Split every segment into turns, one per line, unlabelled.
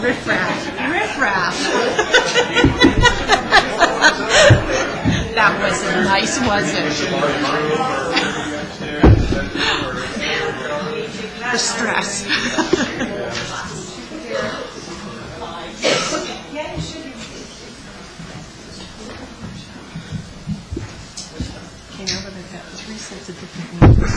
Riffraff. Riffraff. That wasn't nice, was it? The stress. Okay, now that I've got 3 sets of different names.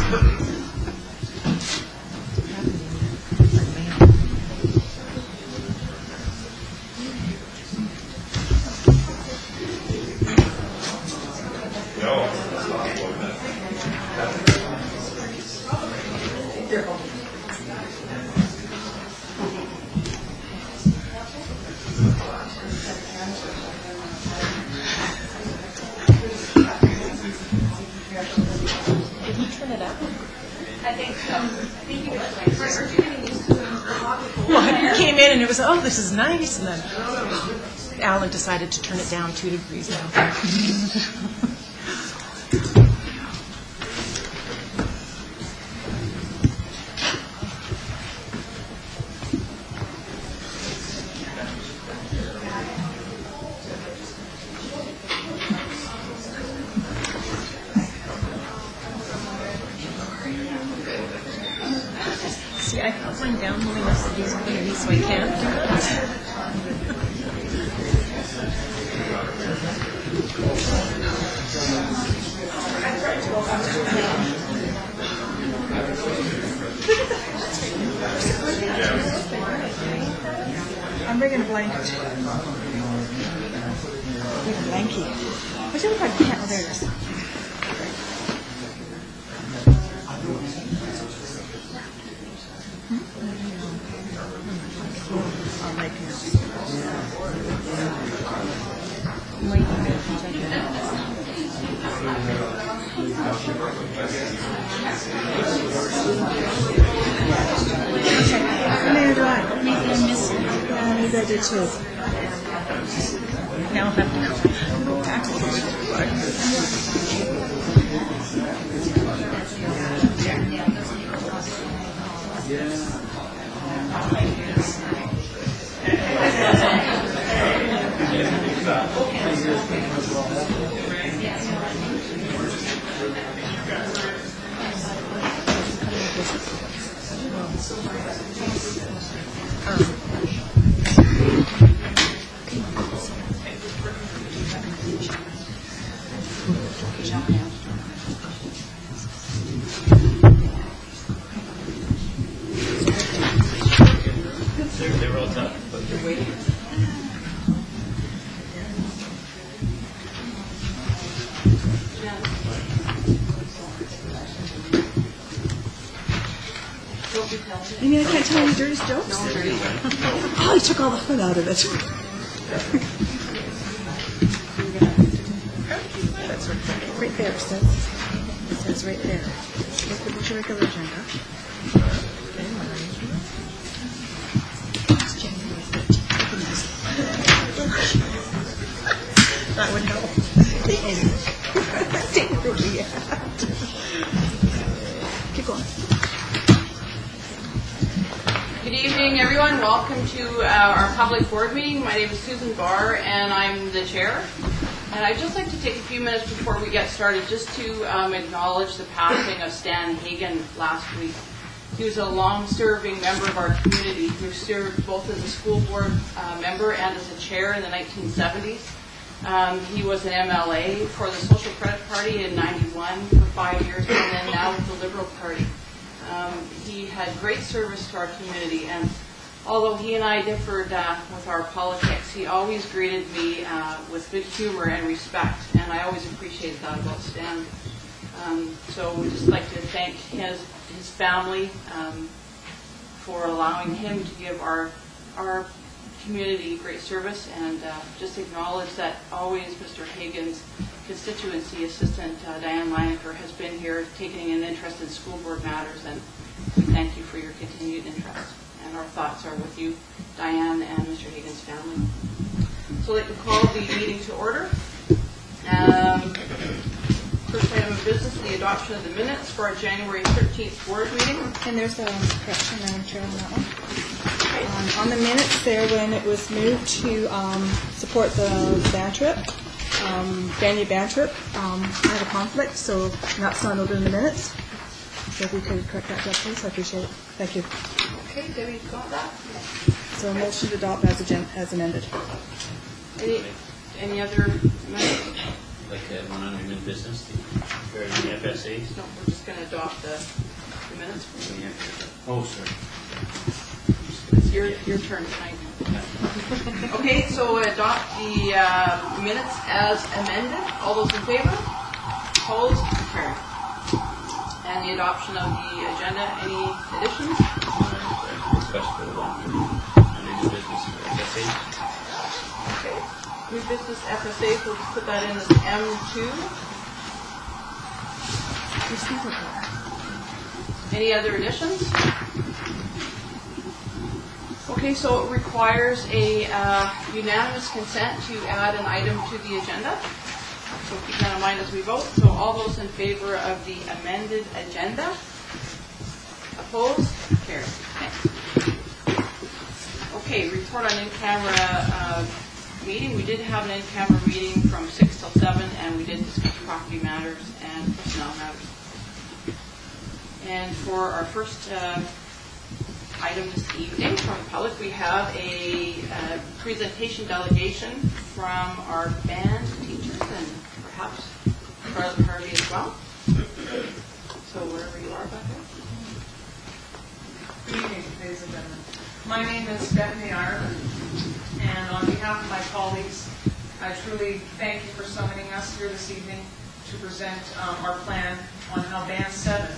And it was, oh, this is nice. And then Alan decided to turn it down 2 degrees now. See, I put mine down when I said these are going to be, so I can't do that. I'm bringing a blanket. Big blankie. What's the other part? Oh, there it is. I'll make it. Neither do I. Maybe I missed it. Maybe I did too. Now I'll have to go back to
They were all done, but they're waiting.
You mean I can't tell any dirty jokes? No, dirty. Oh, he took all the fun out of it. That's right there. It says right there. Look at the regular agenda. That would help. The end. Take the rookie out. Keep going.
Good evening, everyone. Welcome to our public board meeting. My name is Susan Barr, and I'm the chair. And I'd just like to take a few minutes before we get started just to acknowledge the passing of Stan Hagen last week. He was a long-serving member of our community who served both as a school board member and as a chair in the 1970s. He was an MLA for the Social Credit Party in '91 for 5 years, and then now with the Liberal Party. He had great service to our community, and although he and I differed with our politics, he always greeted me with good humor and respect, and I always appreciated that about Stan. So we'd just like to thank his family for allowing him to give our community great service, and just acknowledge that always Mr. Hagan's constituency assistant, Diane Leinecker, has been here taking an interest in school board matters, and we thank you for your continued interest. And our thoughts are with you, Diane, and Mr. Hagan's family. So I'd like to call the meeting to order. First item of business, the adoption of the minutes for our January 13th board meeting.
And there's a correction, Madam Chair, on that one. On the minutes there, when it was moved to support the band trip, band trip, I had a conflict, so that's not noted in the minutes. So if we could correct that, please, I appreciate it. Thank you.
Okay, Debbie, got that?
So a motion to adopt as amended.
Any other amendments?
Like one under new business, the FSAs?
No, we're just going to adopt the minutes.
Oh, sorry.
It's your turn tonight. Okay, so adopt the minutes as amended. All those in favor? Opposed? Carried. And the adoption of the agenda. Any additions?
Request for one under new business for FSAs.
Okay. New business FSA, we'll just put that in as M2. Any other additions? Okay, so it requires a unanimous consent to add an item to the agenda. So keep that in mind as we vote. So all those in favor of the amended agenda? Opposed? Carried. Thanks. Okay, report on in-camera meeting. We did have an in-camera meeting from 6 till 7, and we did discuss property matters and personnel matters. And for our first item this evening from the public, we have a presentation delegation from our band teachers and perhaps Charlotte Harvey as well. So wherever you are, Becca.
Good evening, ladies and gentlemen. My name is Bethany Ireland, and on behalf of my colleagues, I truly thank you for summoning us here this evening to present our plan on how Band 7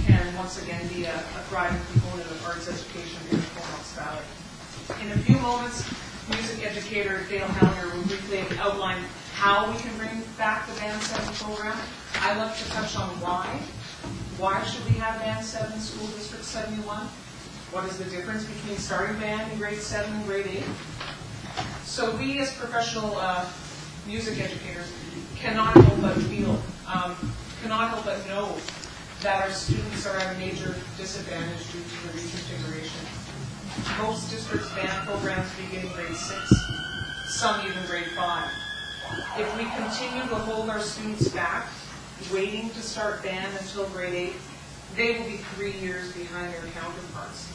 can once again be a thriving component of arts education in the Comox Valley. In a few moments, music educator Dale Hallinger will briefly outline how we can bring back the Band 7 program. I'd like to touch on why. Why should we have Band 7 in School District 71? What is the difference between starting band in grade 7 and grade 8? So we as professional music educators cannot help but feel, cannot help but know that our students are at a major disadvantage due to the reconfiguration. Most districts' band programs begin in grade 6, some even grade 5. If we continue to hold our students back, waiting to start band until grade 8, they will be 3 years behind their counterparts.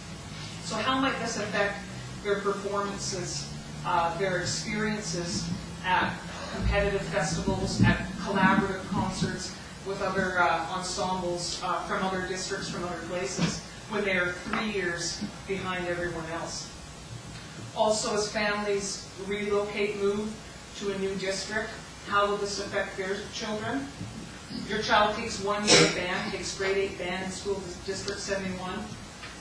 So how might this affect their performances, their experiences at competitive festivals, at collaborative concerts with other ensembles from other districts, from other places, when they are 3 years behind everyone else? Also, as families relocate, move to a new district, how will this affect their children? Your child takes 1 year of band, takes grade 8 band in School District 71,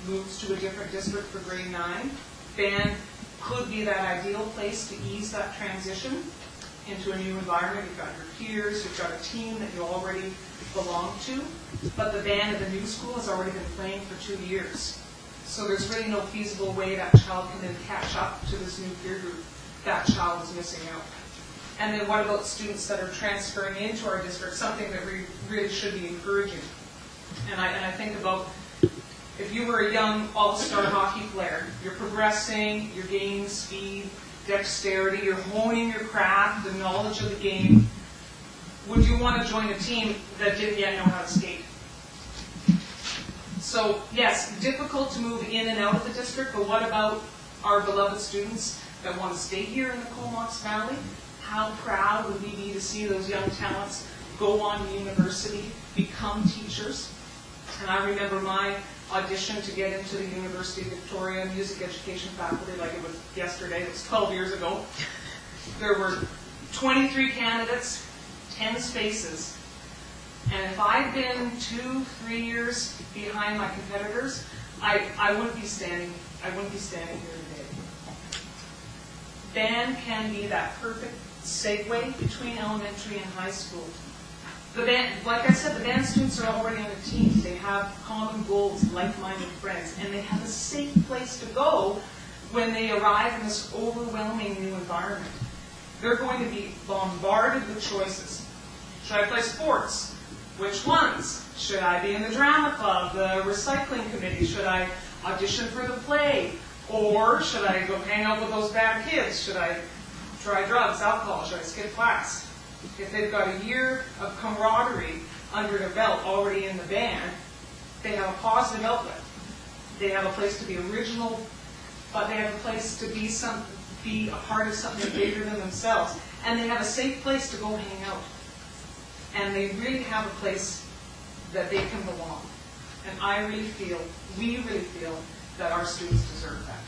moves to a different district for grade 9. Band could be that ideal place to ease that transition into a new environment. You've got your peers, you've got a team that you already belong to, but the band at the new school has already been playing for 2 years. So there's really no feasible way that child can then catch up to this new peer group. That child is missing out. And then what about students that are transferring into our district, something that we really should be encouraging? And I think about, if you were a young all-star hockey player, you're progressing, you're gaining speed, dexterity, you're honing your craft, the knowledge of the game. Would you want to join a team that didn't yet know how to skate? So yes, difficult to move in and out of the district, but what about our beloved students that want to stay here in the Comox Valley? How proud would we be to see those young talents go on to university, become teachers? And I remember my audition to get into the University of Victoria music education faculty like it was yesterday. It was 12 years ago. There were 23 candidates, 10 spaces. And if I'd been 2-3 years behind my competitors, I wouldn't be standing here today. Band can be that perfect segue between elementary and high school. The band, like I said, the band students are already on a team. They have common goals, like-minded friends, and they have a safe place to go when they arrive in this overwhelming new environment. They're going to be bombarded with choices. Should I play sports? Which ones? Should I be in the drama club, the recycling committee? Should I audition for the play? Or should I go hang out with those bad kids? Should I try drugs, alcohol? Should I skip class? If they've got a year of camaraderie under their belt already in the band, they have a positive outlet. They have a place to be original, but they have a place to be a part of something bigger than themselves. And they have a safe place to go hang out. And they really have a place that they can belong. And we really feel that our students deserve that.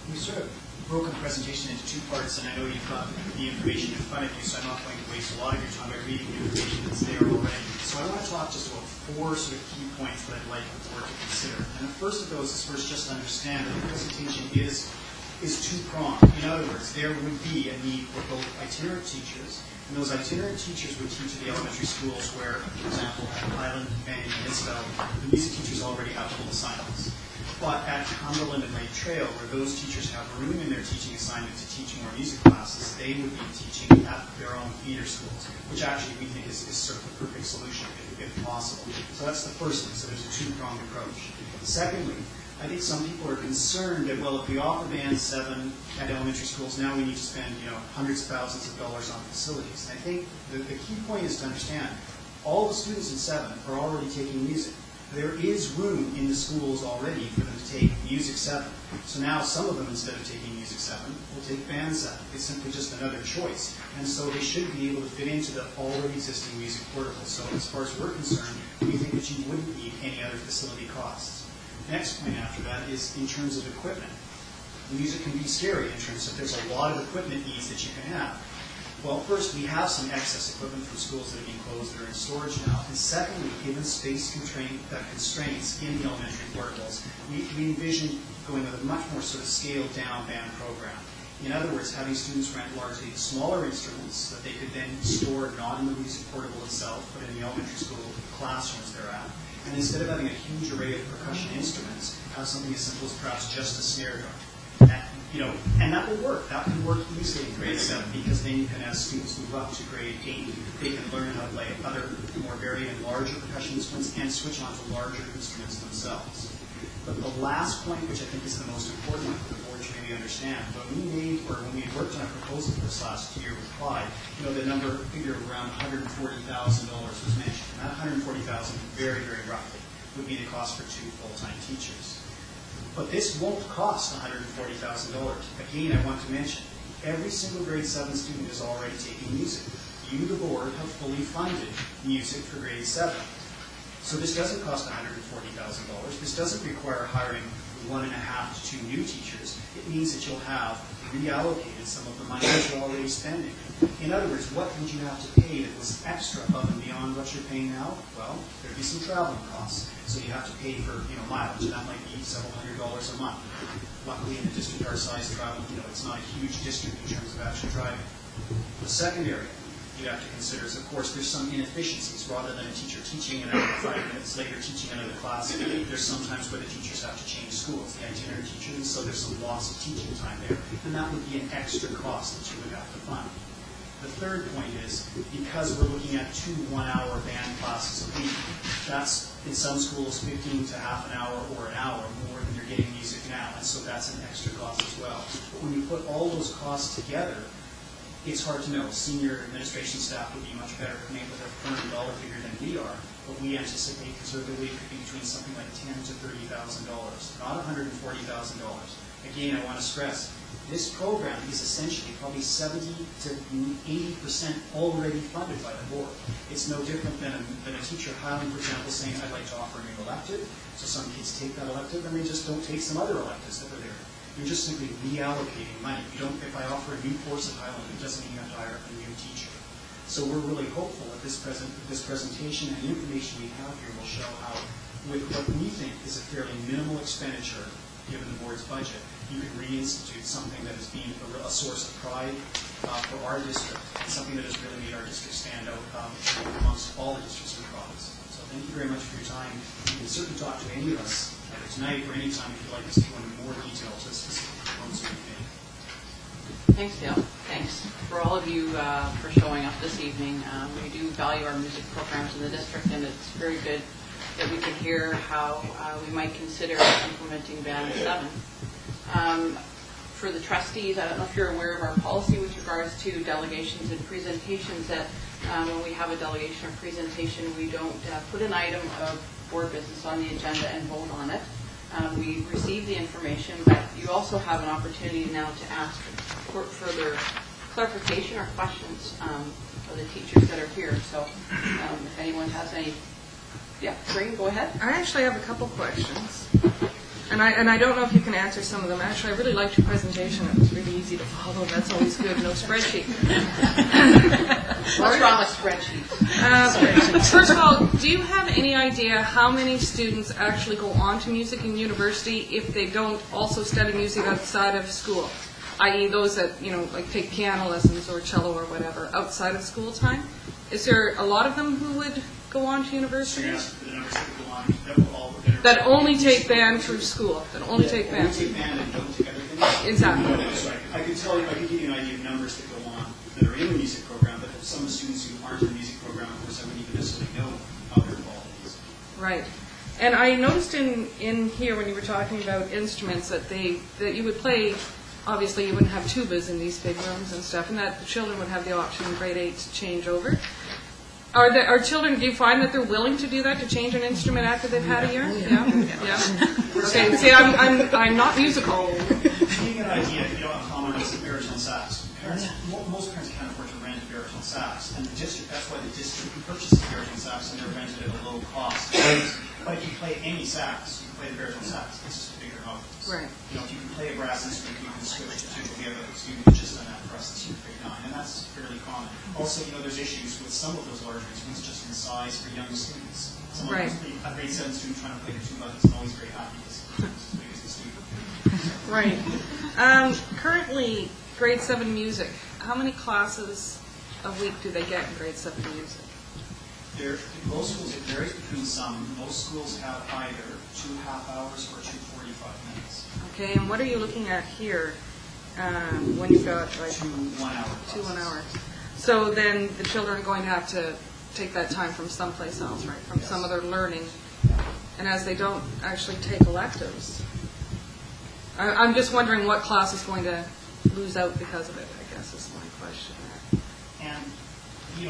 We sort of broke the presentation into 2 parts, and I know you've got the information in front of you, so I'm not going to waste a lot of your time by reading the information that's there already. So I want to talk just about 4 sort of key points that I'd like the board to consider. And the first of those is first just to understand that the presentation is two-pronged. In other words, there would be a need for both itinerant teachers, and those itinerant teachers would teach at the elementary schools where, for example, at Highland, Banyan, and Isabel, the music teachers already have full assignments. But at Cumberland and Lake Trail, where those teachers have room in their teaching assignment to teach more music classes, they would be teaching at their own feeder schools, which actually we think is sort of the perfect solution if possible. So that's the first thing. So there's a 2-pronged approach. Secondly, I think some people are concerned that, well, if we offer Band 7 at elementary schools, now we need to spend, hundreds of thousands of dollars on facilities. And I think the key point is to understand all the students in 7 are already taking music. There is room in the schools already for them to take Music 7. So now some of them, instead of taking Music 7, will take Band 7. It's simply just another choice. And so they should be able to fit into the already existing music portable. So as far as we're concerned, we think that you wouldn't need any other facility costs. Next point after that is in terms of equipment. Music can be scary in terms of there's a lot of equipment needs that you can have. Well, first, we have some excess equipment from schools that are being closed that are in storage now. And secondly, given space constraints in the elementary portables, we envision going with a much more sort of scaled-down band program. In other words, having students rent largely smaller instruments that they could then store not in the music portable itself, but in the elementary school classrooms they're at. And instead of having a huge array of percussion instruments, have something as simple as perhaps just a snare drum. And that will work. That can work easily in grade 7 because then you can, as students move up to grade 8, they can learn how to play other more varied and larger percussion instruments and switch on to larger instruments themselves. But the last point, which I think is the most important one for the board to really understand, when we worked on a proposal for this last year with Clyde, the figure of around $140,000 was mentioned. And that $140,000, very, very roughly, would be the cost for 2 full-time teachers. But this won't cost $140,000. Again, I want to mention, every single grade 7 student is already taking music. You, the board, have fully funded music for grade 7. So this doesn't cost $140,000. This doesn't require hiring 1.5 to 2 new teachers. It means that you'll have reallocated some of the money that you're already spending. In other words, what would you have to pay that was extra above and beyond what you're paying now? Well, there'd be some traveling costs. So you have to pay for mileage, and that might be several $100s a month. Luckily, in a district our size, travel, it's not a huge district in terms of actual driving. The second area you have to consider is, of course, there's some inefficiencies. Rather than a teacher teaching and 5 minutes later teaching another class, there's sometimes where the teachers have to change schools, the itinerant teachers, and so there's some loss of teaching time there, and that would be an extra cost that you would have to fund. The third point is, because we're looking at 2 one-hour band classes a week, that's in some schools 15 to half an hour or an hour more than you're getting music now, and so that's an extra cost as well. But when you put all those costs together, it's hard to know. Senior administration staff would be much better coming up with a firm dollar figure than we are, but we anticipate conservatively it could be between something like $10,000 to $30,000, not $140,000. Again, I want to stress, This program is essentially probably 70 to 80% already funded by the board. It's no different than a teacher at Highland, for example, saying, I'd like to offer a new elective. So some kids take that elective and they just don't take some other electives that are there. You're just simply reallocating money. You don't, if I offer a new course at Highland, it doesn't mean you have to hire a new teacher. So we're really hopeful that this presentation and the information we have here will show how, with what we think is a fairly minimal expenditure, given the board's budget, you can reinstitute something that has been a source of pride for our district, something that has really made our district stand out amongst all the districts in the province. So thank you very much for your time. You can certainly talk to any of us either tonight or any time if you'd like us to go into more detail to specific components of the meeting.
Thanks, Dale. Thanks for all of you for showing up this evening. We do value our music programs in the district, and it's very good that we can hear how we might consider implementing Band 7. For the trustees, I don't know if you're aware of our policy with regards to delegations and presentations, that when we have a delegation or presentation, we don't put an item of board business on the agenda and vote on it. We receive the information, but you also have an opportunity now to ask for further clarification or questions of the teachers that are here. So if anyone has any, yeah, Green, go ahead.
I actually have a couple questions. And I don't know if you can answer some of them. Actually, I really liked your presentation. It was really easy to follow. That's always good. No spreadsheet.
What's wrong with spreadsheets?
First of all, do you have any idea how many students actually go on to music in university if they don't also study music outside of school? I.e. those that, like take piano lessons or cello or whatever outside of school time? Is there a lot of them who would go on to university?
So you're asking for the numbers that go on, that will all
that only take band through school, that only take band.
Only take band and don't take everything else.
Exactly.
That's right. I could tell you, I could give you an idea of numbers that go on that are in the music program, but some of the students who aren't in the music program, of course, I wouldn't even necessarily know how they're involved in music.
Right. And I noticed in here when you were talking about instruments that you would play, obviously you wouldn't have tubas in these big rooms and stuff, and that the children would have the option in grade 8 to change over. Are children, do you find that they're willing to do that, to change an instrument after they've had a year? Yeah? Okay, see, I'm not musical.
To give you an idea, a common is the baritone sax. Most parents can't afford to rent a baritone sax, and that's why the district purchases baritone sax, and they're rented at a low cost. But if you play any sax, you can play the baritone sax. It's just a bigger house.
Right.
If you can play a brass instrument, you can switch to two. We have a student who just done that for us this year, grade 9, and that's fairly common. Also, there's issues with some of those larger instruments just in size for young students. Someone who's a grade 7 student trying to play the tuba isn't always very happy because it's as big as the student.
Right. Currently, grade 7 music, how many classes a week do they get in grade 7 music?
Most schools, it varies between some. Most schools have either 2 half hours or 2 45 minutes.
Okay, and what are you looking at here when you've got like
2 1 hour classes.
2 1 hours? So then the children are going to have to take that time from someplace else, right? From some other learning. And as they don't actually take electives, I'm just wondering what class is going to lose out because of it, I guess is my question.
And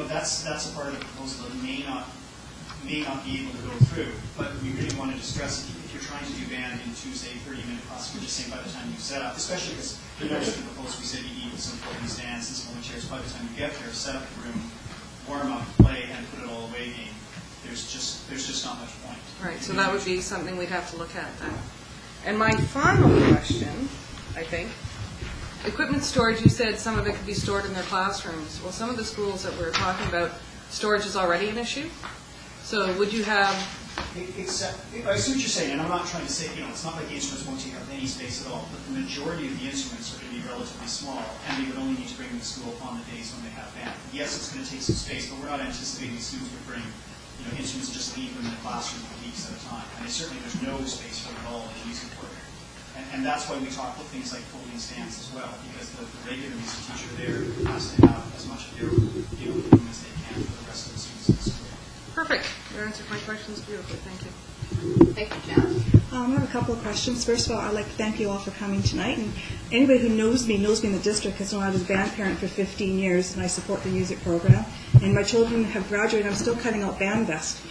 that's a part of the proposal that may not be able to go through. But we really wanted to stress if you're trying to do band in 2, say, 30-minute classes, we're just saying by the time you set up, especially because the notice we proposed, we said you need some folding stands and some chairs. By the time you get there, set up the room, warm up, play, and put it all away game. There's just not much point.
Right, so that would be something we'd have to look at then. And my final question, I think, equipment storage, you said some of it could be stored in their classrooms. Well, some of the schools that we're talking about, storage is already an issue. So would you have...
I see what you're saying, and I'm not trying to say, it's not like the instruments won't take up any space at all, but the majority of the instruments are going to be relatively small, and they would only need to bring them to school on the days when they have band. Yes, it's going to take some space, but we're not anticipating the students would bring instruments and just leave them in the classroom for weeks at a time. And certainly there's no space for it all in the music program. And that's why we talk about things like folding stands as well, because the regular music teacher there has to have as much of their room as they can for the rest of the students in the school.
Perfect. You answered my questions beautifully. Thank you.
Thank you, Janice.
I have a couple of questions. First of all, I'd like to thank you all for coming tonight. And anybody who knows me in the district has known I was a band parent for 15 years, and I support the music program. And my children have graduated. I'm still cutting out band vests.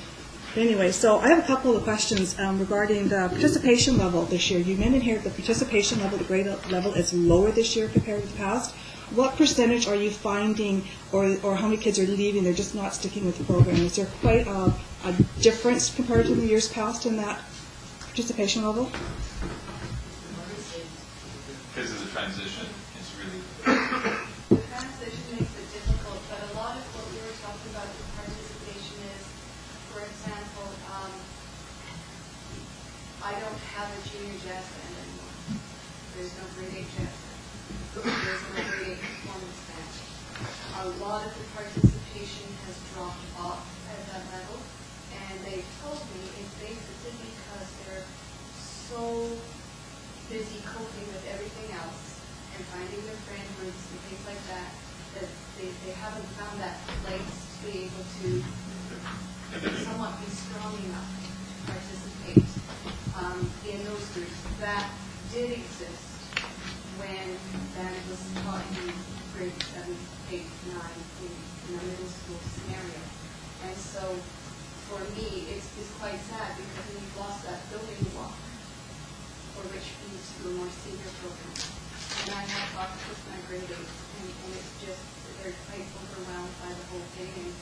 Anyway, so I have a couple of questions regarding the participation level this year. You mentioned here the participation level, the grade level is lower this year compared to the past. What percentage are you finding, or how many kids are leaving? They're just not sticking with the program. Is there quite a difference compared to the years past in that participation level?
Because of the transition, it's really
The transition makes it difficult, but a lot of what we were talking about with participation is, for example, I don't have a junior jazz band anymore. There's no grade 8 jazz band. There's no grade 8 performance band. A lot of the participation has dropped off at that level, and they told me it's basically because they're so busy coping with everything else and finding their friend groups and things like that, that they haven't found that place to be able to somewhat be strong enough to participate in those groups. That did exist when that was taught in grade 7, 8, 9 in a middle school scenario. And so for me, it's quite sad because we've lost that building block for which we used to do a more senior program. And I have talked with my grade 8, and it's just, they're quite overwhelmed by the whole thing.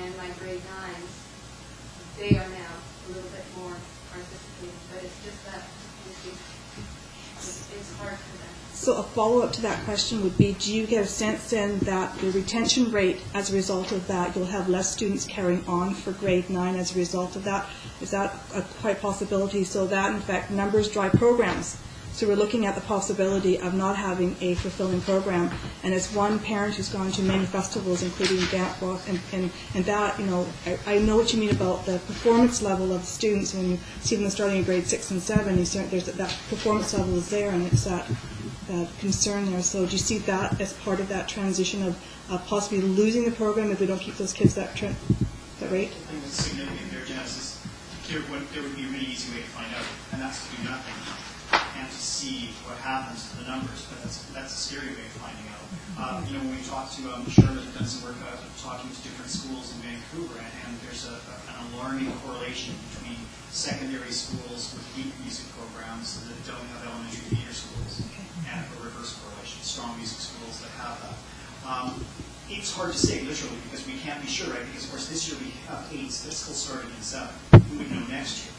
And my grade 9s, they are now a little bit more participating, but it's just that it's hard for them.
So a follow-up to that question would be, do you get a sense then that the retention rate, as a result of that, you'll have less students carrying on for grade 9 as a result of that? Is that a quite possibility? So that, in fact, numbers drive programs. So we're looking at the possibility of not having a fulfilling program. And as one parent who's gone to many festivals, including Dance Walk, and that, you know, I know what you mean about the performance level of the students. When you see them starting in grade 6 and 7, you start, there's that performance level is there, and it's that concern there. So do you see that as part of that transition of possibly losing the program if we don't keep those kids that rate?
I think what's significant there, Janice, is there would be a really easy way to find out, and that's to do nothing and to see what happens to the numbers. But that's a scary way of finding out. You know, when we talked to Charlotte, has done some work talking to different schools in Vancouver, and there's an alarming correlation between secondary schools with weak music programs that don't have elementary theater schools, and a reverse correlation, strong music schools that have that. It's hard to say literally because we can't be sure, right? Because of course this year we have 8s, this school starting in 7. We would know next year.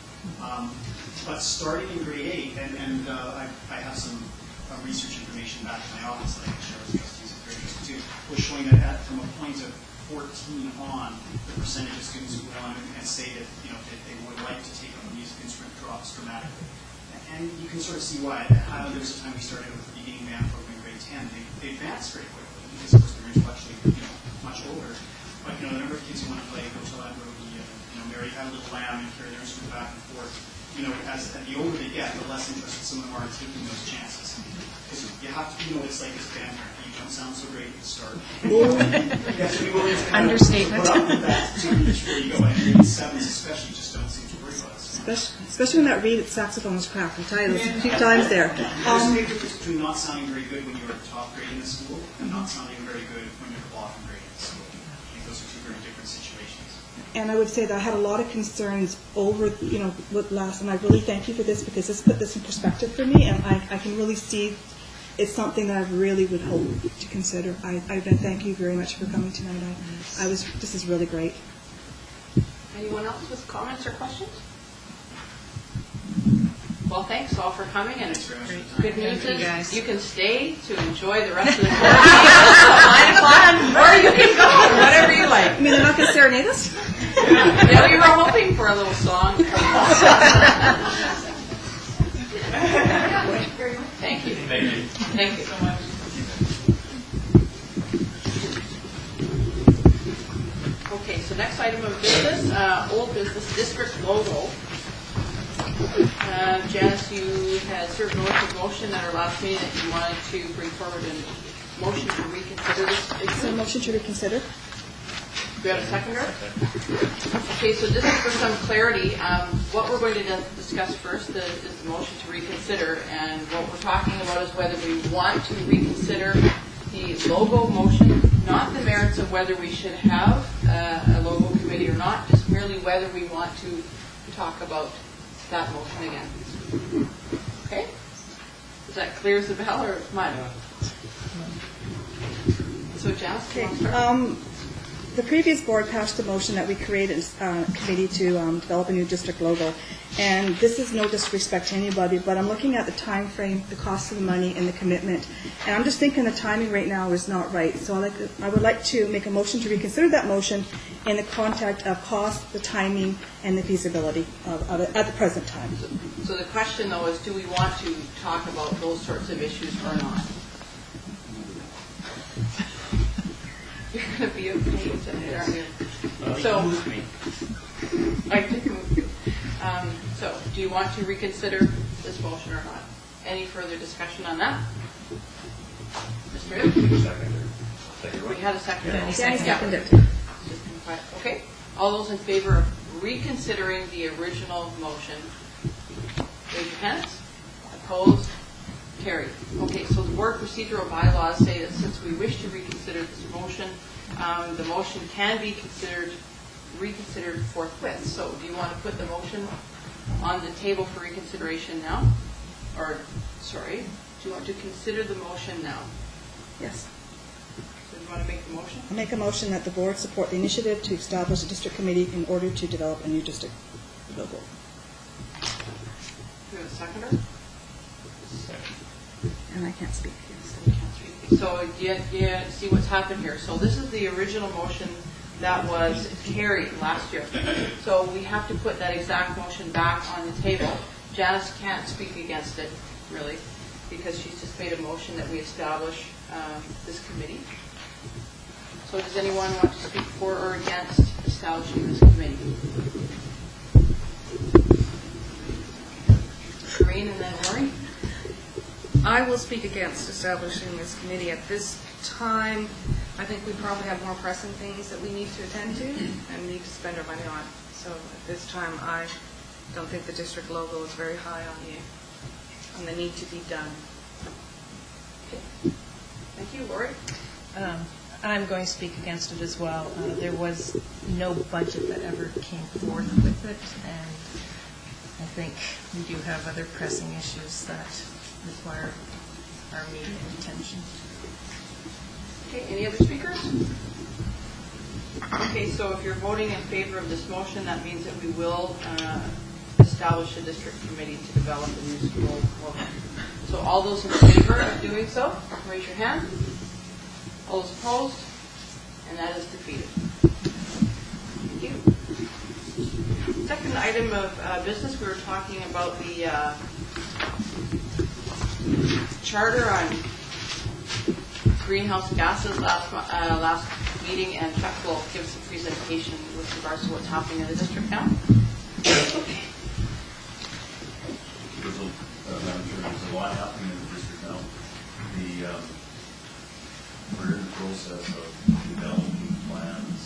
But starting in grade 8, and I have some research information back in my office that I can share with trustees if they're interested too, was showing that from a point of 14 on, the percentage of students who go on and say that, you know, that they would like to take up a music instrument drops dramatically. And you can sort of see why. There was a time we started with the beginning band program in grade 10. They advanced very quickly because, of course, they're intellectually, you know, much older. But, you know, the number of kids who want to play Go to Landrodi, you know, Mary Had a Little Lamb and carry their instrument back and forth. You know, as the older they get, the less interested some of them are in taking those chances. Because you have to, you know, it's like as a band parent, you don't sound so great at the start. You have to be willing to kind of put up with that too before you go. And grade 7s especially just don't seem to worry about it so much.
Especially when that reed saxophone is cracked. I'll tell you, there's a few times there.
There's a big difference between not sounding very good when you're at the top grade in the school and not sounding very good when you're at the bottom grade in the school. I think those are two very different situations.
And I would say that I had a lot of concerns over, you know, with last, and I really thank you for this because this put this in perspective for me, and I can really see it's something that I really would hope to consider. I thank you very much for coming tonight. This is really great.
Anyone else with comments or questions? Well, thanks all for coming, and
Thanks very much for the
good
time.
news is you can stay to enjoy the rest of the board meeting, or you can go, whatever you like.
I mean, they're not going to serenade us?
Yeah, we were hoping for a little song. Thank you.
Thank you.
Thank you so much. Okay, so next item of business, old business district logo. Janice, you had served notice of motion at our last meeting that you wanted to bring forward a motion to reconsider this.
Is there a motion to reconsider?
Do we have a seconder? Okay, so just for some clarity, what we're going to discuss first is the motion to reconsider, and what we're talking about is whether we want to reconsider the logo motion not the merits of whether we should have a logo committee or not, just merely whether we want to talk about that motion again. Okay? Is that clear as a bell or mud? So Janice, do you want to start?
The previous board passed a motion that we created a committee to develop a new district logo. And this is no disrespect to anybody, but I'm looking at the time frame, the cost of the money, and the commitment. And I'm just thinking the timing right now is not right. So I would like to make a motion to reconsider that motion in the context of cost, the timing, and the feasibility of it at the present time.
So the question, though, is do we want to talk about those sorts of issues or not? You're going to be okay tonight, aren't you? So, I did move you. So, do you want to reconsider this motion or not? Any further discussion on that? Mr. Hibb? We had a second.
Danny seconded.
Okay. All those in favor of reconsidering the original motion, raise your hands. Opposed? Carried. Okay, so the board procedural bylaws say that since we wish to reconsider this motion, the motion can be reconsidered forthwith. So do you want to put the motion on the table for reconsideration now? Or, sorry, do you want to consider the motion now?
Yes.
So do you want to make the motion?
I make a motion that the board support the initiative to establish a district committee in order to develop a new district logo.
Do you have a seconder?
And I can't speak.
So do you see what's happened here? So this is the original motion that was carried last year. So we have to put that exact motion back on the table. Janice can't speak against it, really, because she's just made a motion that we establish this committee. So does anyone want to speak for or against establishing this committee? Shireen and then Lori?
I will speak against establishing this committee at this time. I think we probably have more pressing things that we need to attend to and need to spend our money on. So at this time, I don't think the district logo is very high on the need to be done.
Okay. Thank you, Lori.
I'm going to speak against it as well. There was no budget that ever came forth with it, and I think we do have other pressing issues that require our immediate attention.
Okay, any other speakers? Okay, so if you're voting in favor of this motion, that means that we will establish a district committee to develop a new school logo. So all those in favor of doing so, raise your hand. All those opposed? And that is defeated. Thank you. Second item of business, we were talking about the charter on greenhouse gases last meeting, and Chuck will give us a presentation with regards to what's happening in the district now.
There's a lot happening in the district now. We're in the process of developing plans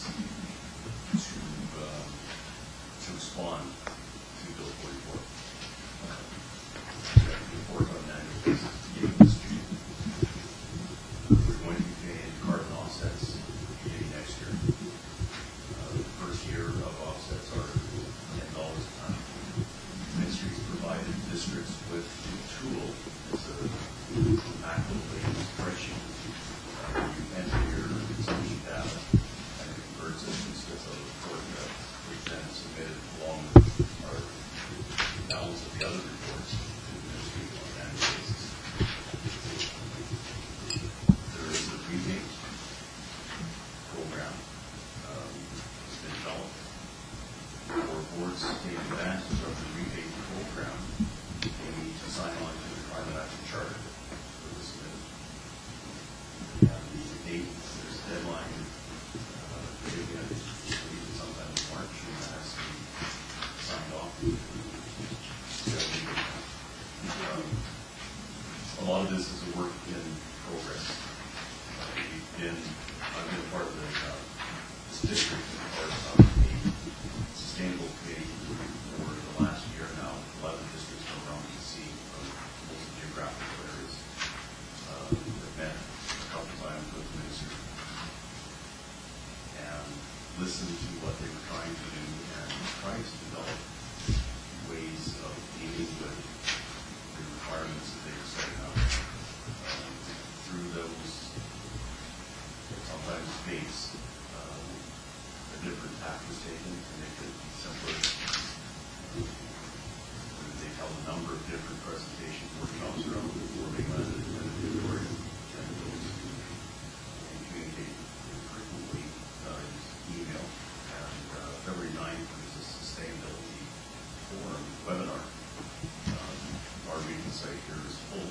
to respond to Bill 44. Report on an annual basis to the industry. We're going to be paying carbon offsets beginning next year. The first year of offsets are $10 a ton. Ministries provided districts with a tool. It's a macro-based spreadsheet. You enter your consumption data and it converts it into a report that we then submitted along with our balance of the other reports to the ministry on an annual basis. There is a rebate program that's been developed. For boards taking advantage of the rebate program, they need to sign on to the Climate Action Charter that was submitted. And the date, there's a deadline, sometime in March, and that has to be signed off. So, a lot of this is a work in progress. I've been part of this district, part of the sustainable committee for the last year now. 11 districts around BC, from most geographical areas. I've met a couple times with the minister. trying to develop ways of dealing with the requirements that they were setting up. Through those, sometimes debates, a different tack was taken to make it simpler. They held a number of different presentations, workshops around before they landed in the Victoria and communicate frequently email. And February 9th was a sustainability forum webinar. Our meeting site here is full.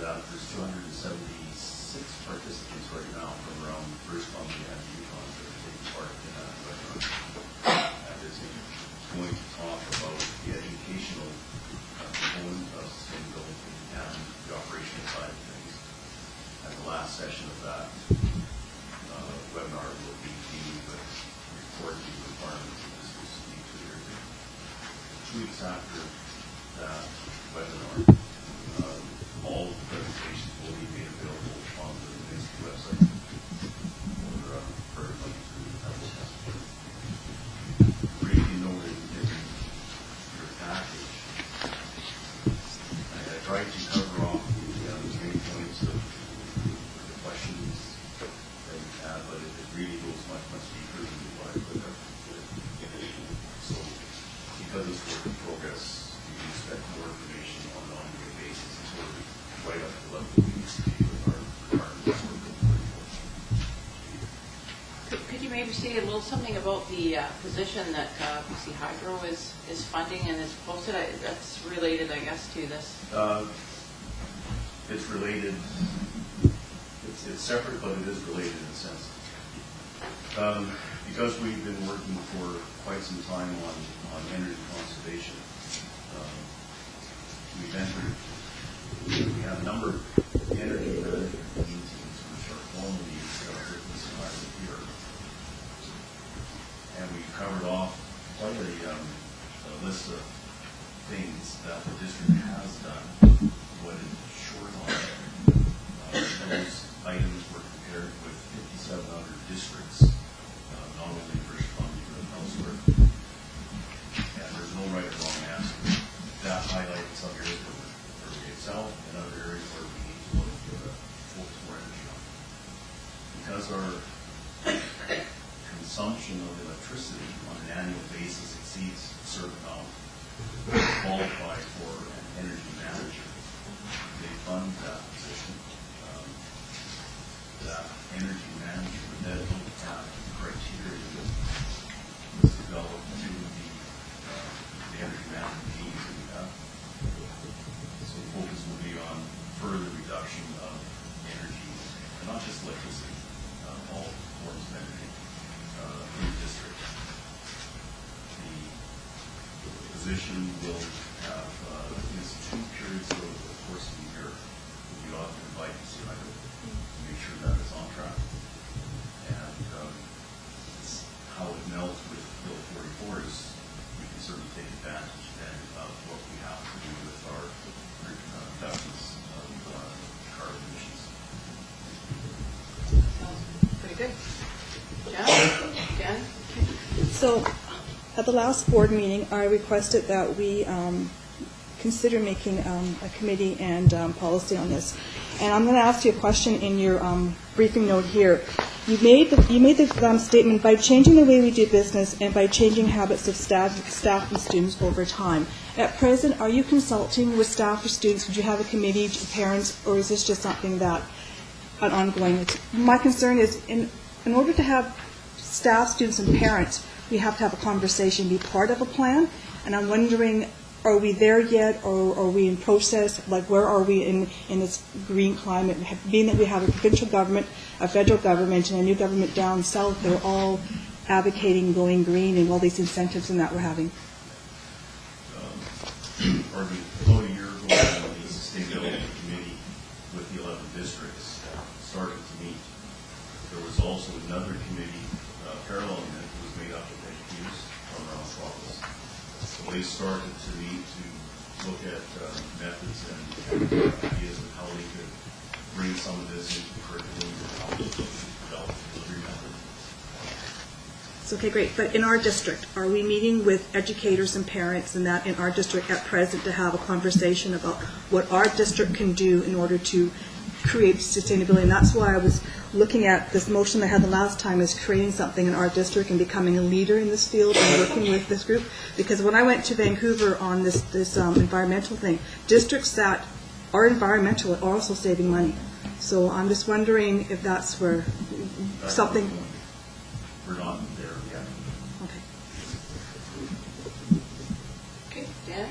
That there's 276 participants right now from around British Columbia and Yukon that are taking part in that webinar. And it's going to talk about the educational component of sustainability and the operational side of things. And the last session of that webinar will be dealing with reporting requirements that businesses need to adhere to. 2 weeks after that webinar, all of the presentations will be made available on the Minsky website for everybody to have a chance to. Briefly noted in your package, I tried to cover off the main points of the questions that you have, but it really goes much, much deeper than what I put up. So, because it's work in progress, you can expect more information on an ongoing basis until right up to the level we need to be with our requirements.
Could you maybe say a little something about the position that BC Hydro is funding and is posted? That's related, I guess, to this.
It's related. It's separate, but it is related in a sense. Because we've been working for quite some time on energy conservation, we've entered. We have a number of energy management meetings which are formally written here, and we've covered off quite a list of things that the district has done. What is short on those items were compared with 5,700 districts, not only in British Columbia but elsewhere. And there's no right or wrong answer. That highlights some areas where we excel and other areas where we need to focus more energy on. Because our consumption of electricity on an annual basis exceeds a certain amount, we qualify for an energy manager. They fund that position. That energy manager would then look at the criteria that was developed to the energy management needs that we have. So the focus will be on further reduction of energy, and not just electricity, all forms of energy in the district. The position will have is 2 periods over the course of the year. We often invite BC Hydro to make sure that it's on track. And how it melts with Bill 44 is we can certainly take advantage then of what we have to do with our reductions of carbon emissions.
Pretty good. Jen?
So, at the last board meeting, I requested that we consider making a committee and policy on this. And I'm going to ask you a question in your briefing note here. You made the statement, by changing the way we do business and by changing habits of staff and students over time. At present, are you consulting with staff or students? Would you have a committee, parents, or is this just something that an ongoing? My concern is in order to have staff, students, and parents, we have to have a conversation, be part of a plan. And I'm wondering, are we there yet, or are we in process? Like, where are we in this green climate? Being that we have a provincial government, a federal government, and a new government down south, they're all advocating going green and all these incentives and that we're having.
About a year ago, the Sustainability Committee with the 11 districts started to meet. There was also another committee paralleling that was made up of educators from around Schwab's. So they started to meet to look at methods and ideas of how they could bring some of this into the curriculum and how they could develop delivery methods.
So, okay, great. But in our district, are we meeting with educators and parents and that in our district at present to have a conversation about what our district can do in order to create sustainability? And that's why I was looking at this motion I had the last time, is creating something in our district and becoming a leader in this field and working with this group. Because when I went to Vancouver on this environmental thing, districts that are environmental are also saving money. So I'm just wondering if that's where something.
We're not there yet.
Okay.
Okay, Dan?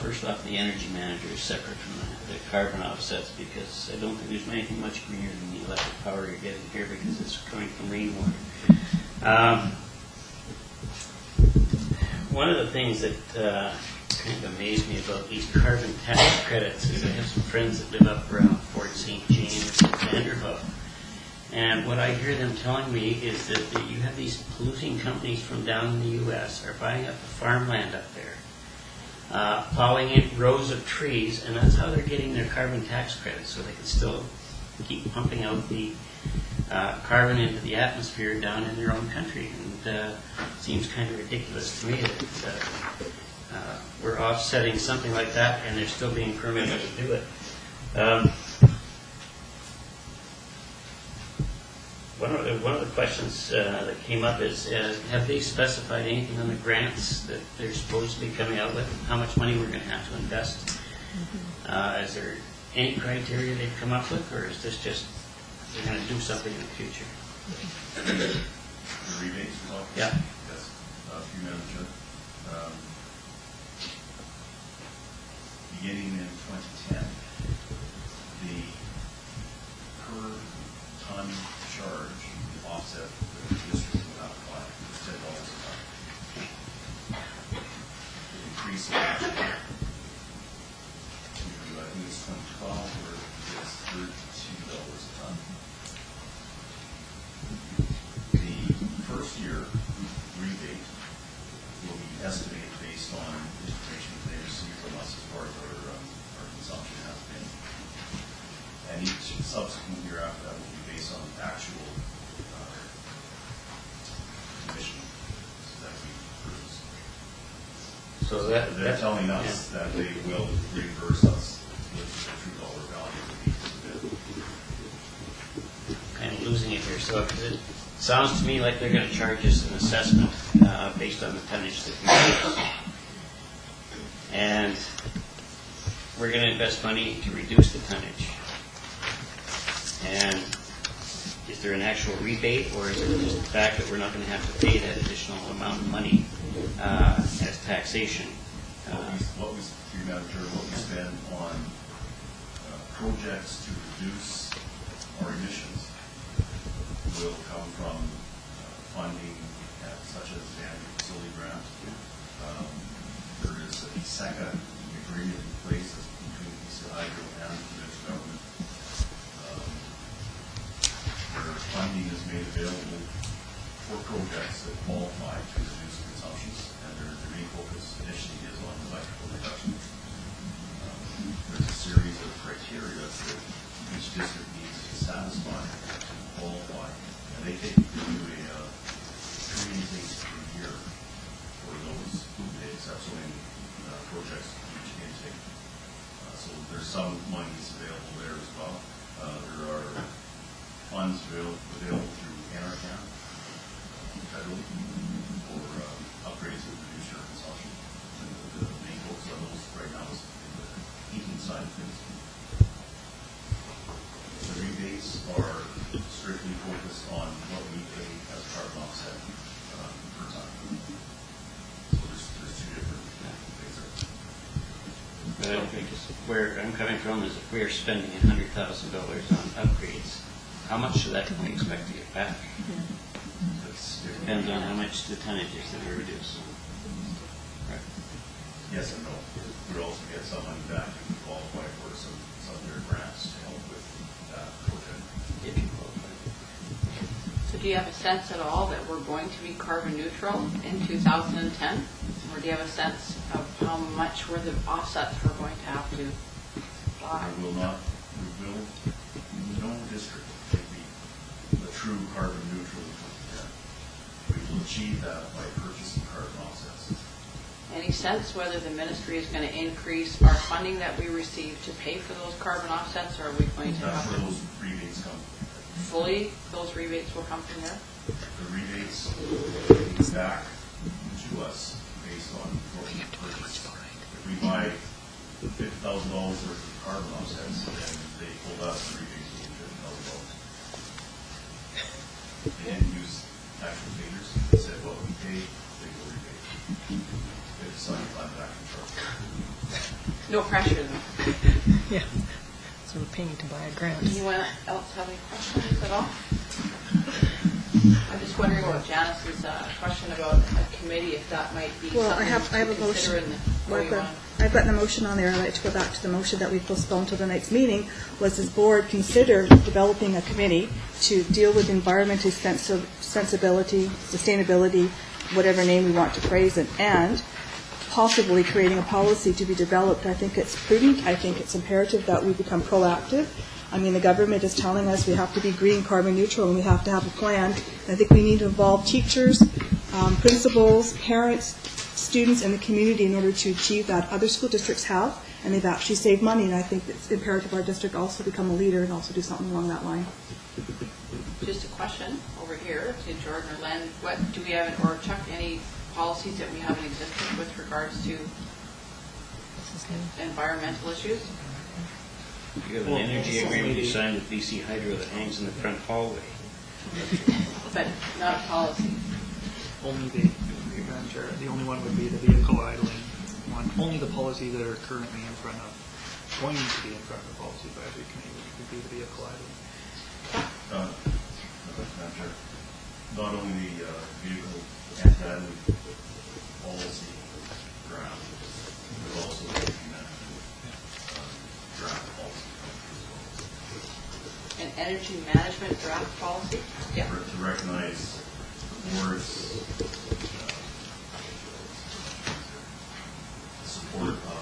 First off, the energy manager is separate from the carbon offsets, because I don't think there's anything much greener than the electric power you're getting here, because it's coming from rainwater. One of the things that kind of amazed me about these carbon tax credits is I have some friends that live up around Fort St. James and Vanderhoof. And what I hear them telling me is that you have these polluting companies from down in the U.S. are buying up the farmland up there, plowing in rows of trees, and that's how they're getting their carbon tax credits, so they can still keep pumping out the carbon into the atmosphere down in their own country. And it seems kind of ridiculous to me that we're offsetting something like that and they're still being permitted to do it. One of the questions that came up is, have they specified anything on the grants that they're supposed to be coming out with? How much money we're going to have to invest? Is there any criteria they've come up with, or is this just they're going to do something in the future?
The rebates we're talking?
Yeah.
Yes. Through Madam Chair. Beginning in 2010, the per ton charge offset the district will have to apply is $10 a ton. The increase last year, I think it's 2012, where it's $32 a ton. The first year rebate will be estimated based on information that they receive from us as far as our consumption has been. And each subsequent year after that will be based on actual emission that we produce.
So
They're
that's
telling us that they will reimburse us with the true dollar value of the bid.
kind of losing it here. So 'cause it sounds to me like they're going to charge us an assessment based on the tonnage that we produce. And we're going to invest money to reduce the tonnage. And is there an actual rebate, or is it just the fact that we're not going to have to pay that additional amount of money as taxation?
What we spend on projects to reduce our emissions will come from funding such as the annual facility grant. There is a second agreement in place between BC Hydro and the provincial government, where funding is made available for projects that qualify to reduce consumptions, and their main focus initially is on electrical reduction. There's a series of criteria that each district needs to satisfy to qualify, and they take do a training intake per year for those they accept so many projects each intake. So there's some monies available there as well. There are funds available through NRCan federally for upgrades that reduce your consumption. And the main focus on those right now is the heating side of things. The rebates are strictly focused on what we pay as carbon offset per ton. So there's two different things there.
But I don't think where I'm coming from is if we're spending $100,000 on upgrades, how much of that can we expect to get back? It depends on how much the tonnage is that we reduce. Right.
Yes and no. We'd also get some money back if we qualify for some of their grants to help with that project.
If you qualify.
So do you have a sense at all that we're going to be carbon neutral in 2010? Or do you have a sense of how much were the offsets we're going to have to buy?
We will, no district will be the true carbon neutral in 2010. achieve that by purchasing carbon offsets.
Any sense whether the ministry is going to increase our funding that we receive to pay for those carbon offsets, or are we going to
That's
have
where
to
those rebates come.
fully, those rebates will come from there?
The rebates come back to us based on what we purchase. If we buy $50,000 worth of carbon offsets, then they told us the rebates will be $50,000. They didn't use actual figures. They said what we pay, they will rebate. They decided to back control.
No pressure though.
Yeah. So we're paying to buy a grant.
Anyone else have any questions at all? I'm just wondering about Janice's question about a committee, if that might be
Well,
something
I have
to
a
consider
motion.
in the
Well, I've got the motion on there. I'd like to go back to the motion that we postponed till the next meeting. Was this board consider developing a committee to deal with environmental sensibility, sustainability, whatever name we want to phrase it, and possibly creating a policy to be developed? I think it's prudent. I think it's imperative that we become proactive. I mean, the government is telling us we have to be green, carbon neutral, and we have to have a plan. I think we need to involve teachers, principals, parents, students, and the community in order to achieve that. Other school districts have, and they've actually saved money, and I think it's imperative our district also become a leader and also do something along that line.
Just a question over here to Jordan or Len. What do we have, or Chuck, any policies that we have in existence with regards to environmental issues?
You have an energy agreement you signed with BC Hydro that hangs in the front hallway.
But not a policy.
Only Madam Chair, the only one would be the vehicle idling one. Only the policies that are currently in front of, going to be in front of the policy advisory committee would be the vehicle idling.
Madam Chair, not only the vehicle anti-idling policy draft, but also the energy management draft policy as well.
An energy management draft policy? Yeah.
To recognize the board's support of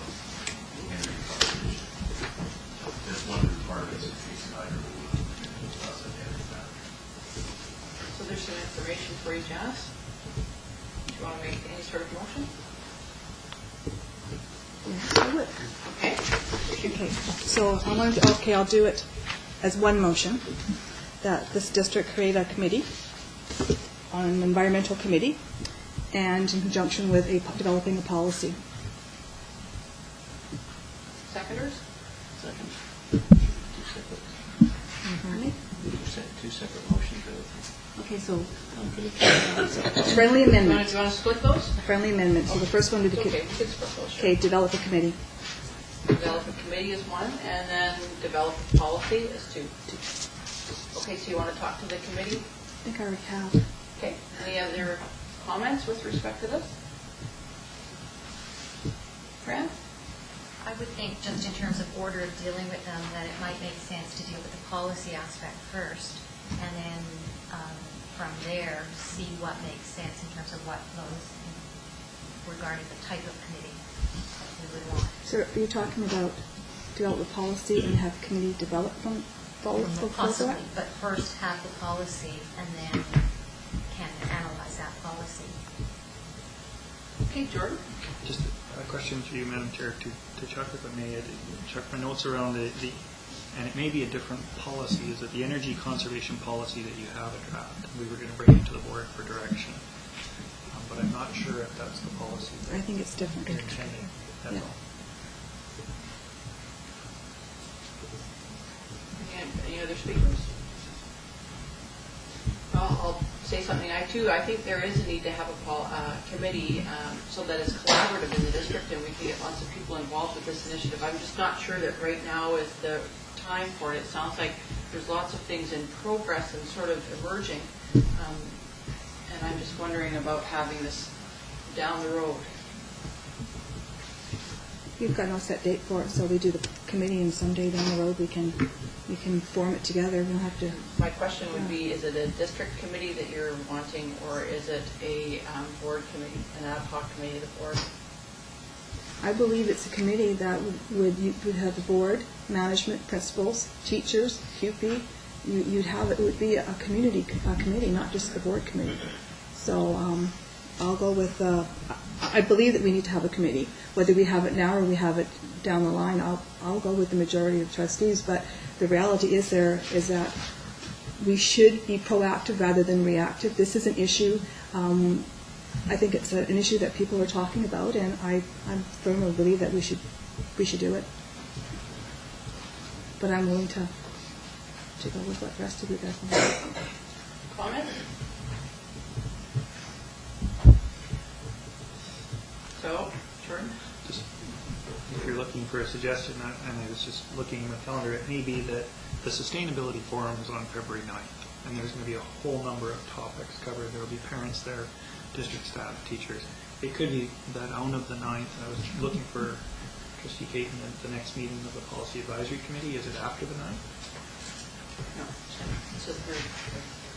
energy conservation. That's one of the requirements of BC Hydro as an energy manager.
So there's some information for you, Janice. Do you want to make any sort of motion?
I would.
Okay.
Okay, so I'll do it as one motion, that this district create a committee, an environmental committee, and in conjunction with developing a policy.
Seconders?
Second. Two separate motions.
Okay, so
Okay.
friendly
Do you
amendment,
want to split those?
a friendly amendment. So the first one would be,
Okay, we could split those. Sure.
okay, develop a committee.
Develop a committee is one, and then develop a policy is two. Okay, so you want to talk to the committee?
I think I already have.
Okay, any other comments with respect to this? Fran?
I would think, just in terms of order of dealing with them, that it might make sense to deal with the policy aspect first, and then from there, see what makes sense in terms of what flows regarding the type of committee that we would want.
So are you talking about develop a policy and have committee develop them?
Possibly, but first have the policy and then can analyze that policy.
Okay, Jordan?
Just a question to you, Madam Chair, to Chuck, if I may. Chuck, my notes around the, and it may be a different policy, is that the energy conservation policy that you have a draft, we were going to bring it to the board for direction. But I'm not sure if that's the policy.
I think it's different.
You're intending, that's
Yeah.
all.
Any other speakers? Well, I'll say something. I think there is a need to have a committee so that it's collaborative in the district and we can get lots of people involved with this initiative. I'm just not sure that right now is the time for it. It sounds like there's lots of things in progress and sort of emerging. And I'm just wondering about having this down the road.
You've got no set date for it, so we do the committee, and someday down the road we can form it together. We'll have to.
My question would be, is it a district committee that you're wanting, or is it a board committee, an ad hoc committee of the board?
I believe it's a committee that would have the board, management, principals, teachers, QP. You'd have it would be a committee, not just the board committee. So I'll go with, I believe that we need to have a committee. Whether we have it now or we have it down the line, I'll go with the majority of trustees. But the reality is that we should be proactive rather than reactive. This is an issue. I think it's an issue that people are talking about, and I firmly believe that we should do it. But I'm willing to go with what the rest of you guys want.
Comment? So, Jordan?
Just, if you're looking for a suggestion, and I was just looking at the calendar, it may be that the Sustainability Forum is on February 9th, and there's going to be a whole number of topics covered. There will be parents there, district staff, teachers. It could be that on of the 9th, I was looking for Trustee Caton at the next meeting of the Policy Advisory Committee. Is it after the 9th?
No, it's the third.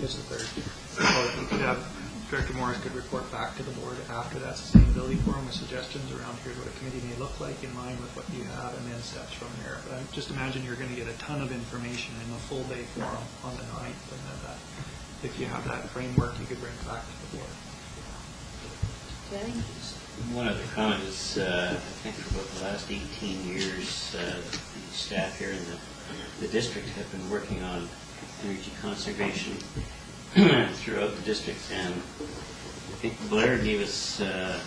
It's the 3rd. So you could have, Director Morris could report back to the board after that Sustainability Forum with suggestions around here's what a committee may look like in line with what you have, and then steps from there. But I just imagine you're going to get a ton of information in the full day forum on the 9th, and then that, if you have that framework, you could bring it back to the board.
Danny?
One other comment is, I think for about the last 18 years, the staff here in the district have been working on energy conservation throughout the district, and I think Blair gave us a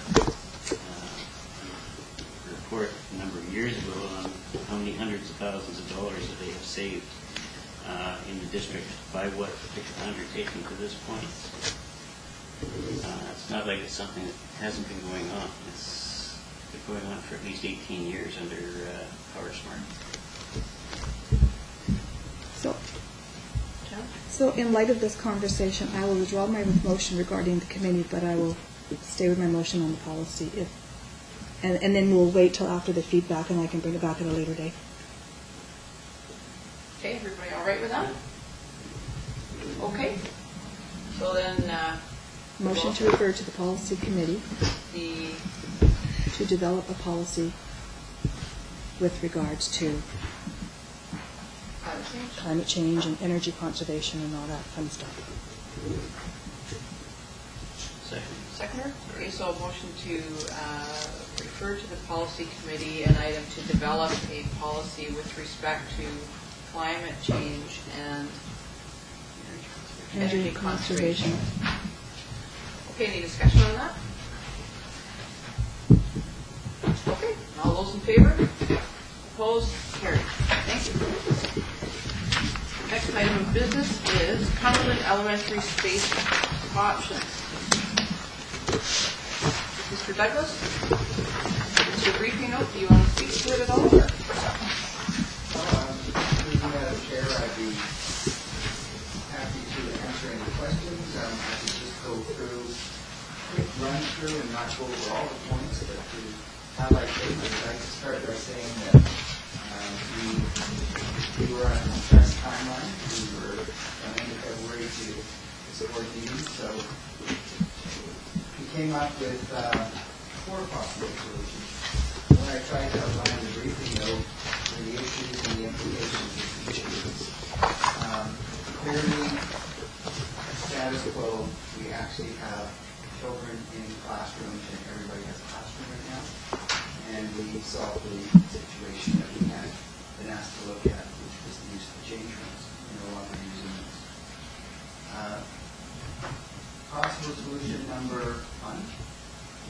report a number of years ago on how many hundreds of thousands of dollars that they have saved in the district by what particular undertaking to this point. It's not like it's something that hasn't been going on. It's been going on for at least 18 years under PowerSmart.
So in light of this conversation, I will withdraw my motion regarding the committee, but I will stay with my motion on the policy. And then we'll wait till after the feedback, and I can bring it back at a later date.
Okay, everybody all right with that? Okay. So then,
Motion to refer to the policy committee to develop a policy with regards to climate change and energy conservation and all that fun stuff.
Seconder? Okay, so a motion to refer to the policy committee an item to develop a policy with respect to climate change and energy conservation. Okay, any discussion on that? Okay, all those in favor? Opposed? Carried. Thank you. Next item of business is Cumberland Elementary space options. Mr. Douglas, Mr. Briefing note, do you want to speak to it at all? Or?
Madam Chair, I'd be happy to answer any questions. I could just go through, quick run through and not go over all the points, but to highlight things, I'd like to start by saying that we were on a compressed timeline. We were end of February to support these, so we came up with 4 possible solutions. When I tried to outline the briefing note, the issues and the implications of each of these. Clearly, status quo, we actually have children in classrooms, and everybody has a classroom right now. And we solved the situation that we had been asked to look at, which was the use of the change rooms. We're no longer using those. Possible solution number 1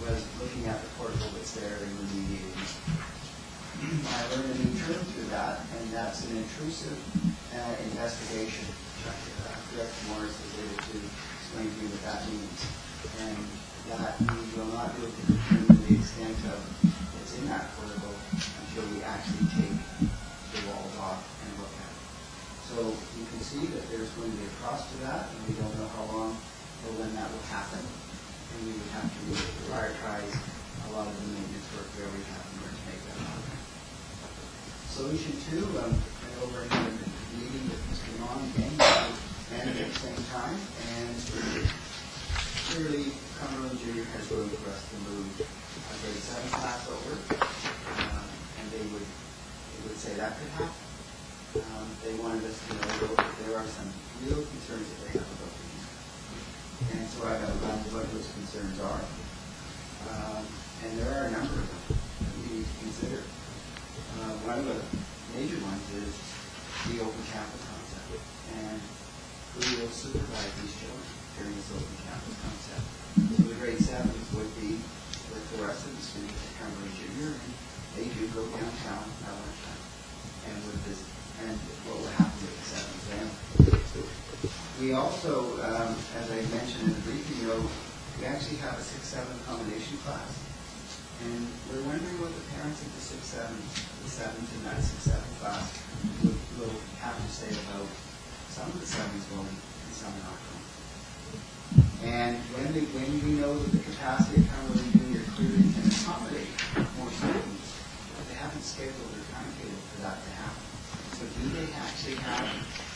was looking at the portable that's there and remediating it. I learned a new term through that, and that's an intrusive investigation. Director Morris was able to explain to you what that means. And that we will not be able to determine the extent of what's in that portable until we actually take the walls off and look at it. So you can see that there's going to be a cost to that, and we don't know how long or when that will happen. And we would have to prioritize a lot of the maintenance work where we have in order to make that happen. Solution 2, went over in the meeting with Mr. Mon again, and at the same time, and clearly Cumberland Junior has room for us to move a grade 7 class over, and they would say that could happen. They wanted us to know that there are some real concerns that they have about these. And so I got to run what those concerns are. And there are a number of them that we need to consider. One of the major ones is the open campus concept, and who will supervise these children during this open campus concept. So the grade 7s would be with the rest of the students at Cumberland Junior, and they do go downtown at lunchtime. And with this, and what will happen with the 7s then. We also, as I mentioned in the briefing note, we actually have a 6-7 combination class. And we're wondering what the parents of the 6-7s, the 7s in that 6-7 class will have to say about some of the 7s going and some not going. And when we know that the capacity of Cumberland Junior clearly can accommodate more students, but they haven't scheduled their timetable for that to happen. So do they actually have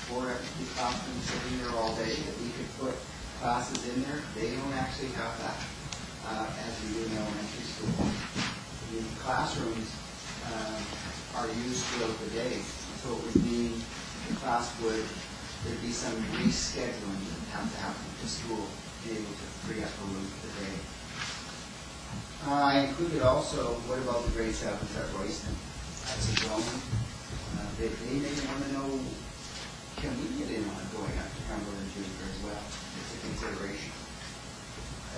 4 extra classrooms sitting there all day that we could put classes in there? They don't actually have that as we do in elementary school. The classrooms are used throughout the day, so it would mean the class there'd be some rescheduling that would have to happen to school to be able to free up a room for the day. I included also, what about the grade 7s at Royston? That's a zone. They may want to know, can we get in on going up to Cumberland Junior as well? It's a consideration.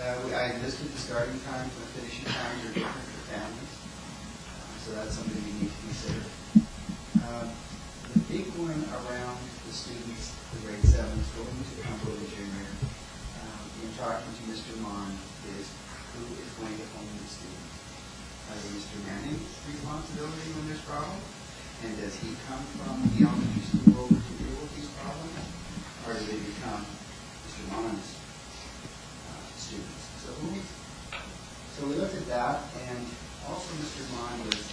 I listed the starting times and the finishing times are different for families. So that's something we need to consider. The big one around the students, the grade 7s going to Cumberland Junior, in talking to Mr. Mon, is who is going to own the students? Are they Mr. Manning's responsibility when there's problems? And does he come from the elementary school over to deal with these problems? Or do they become Mr. Mon's students? So we looked at that, and also Mr. Mon was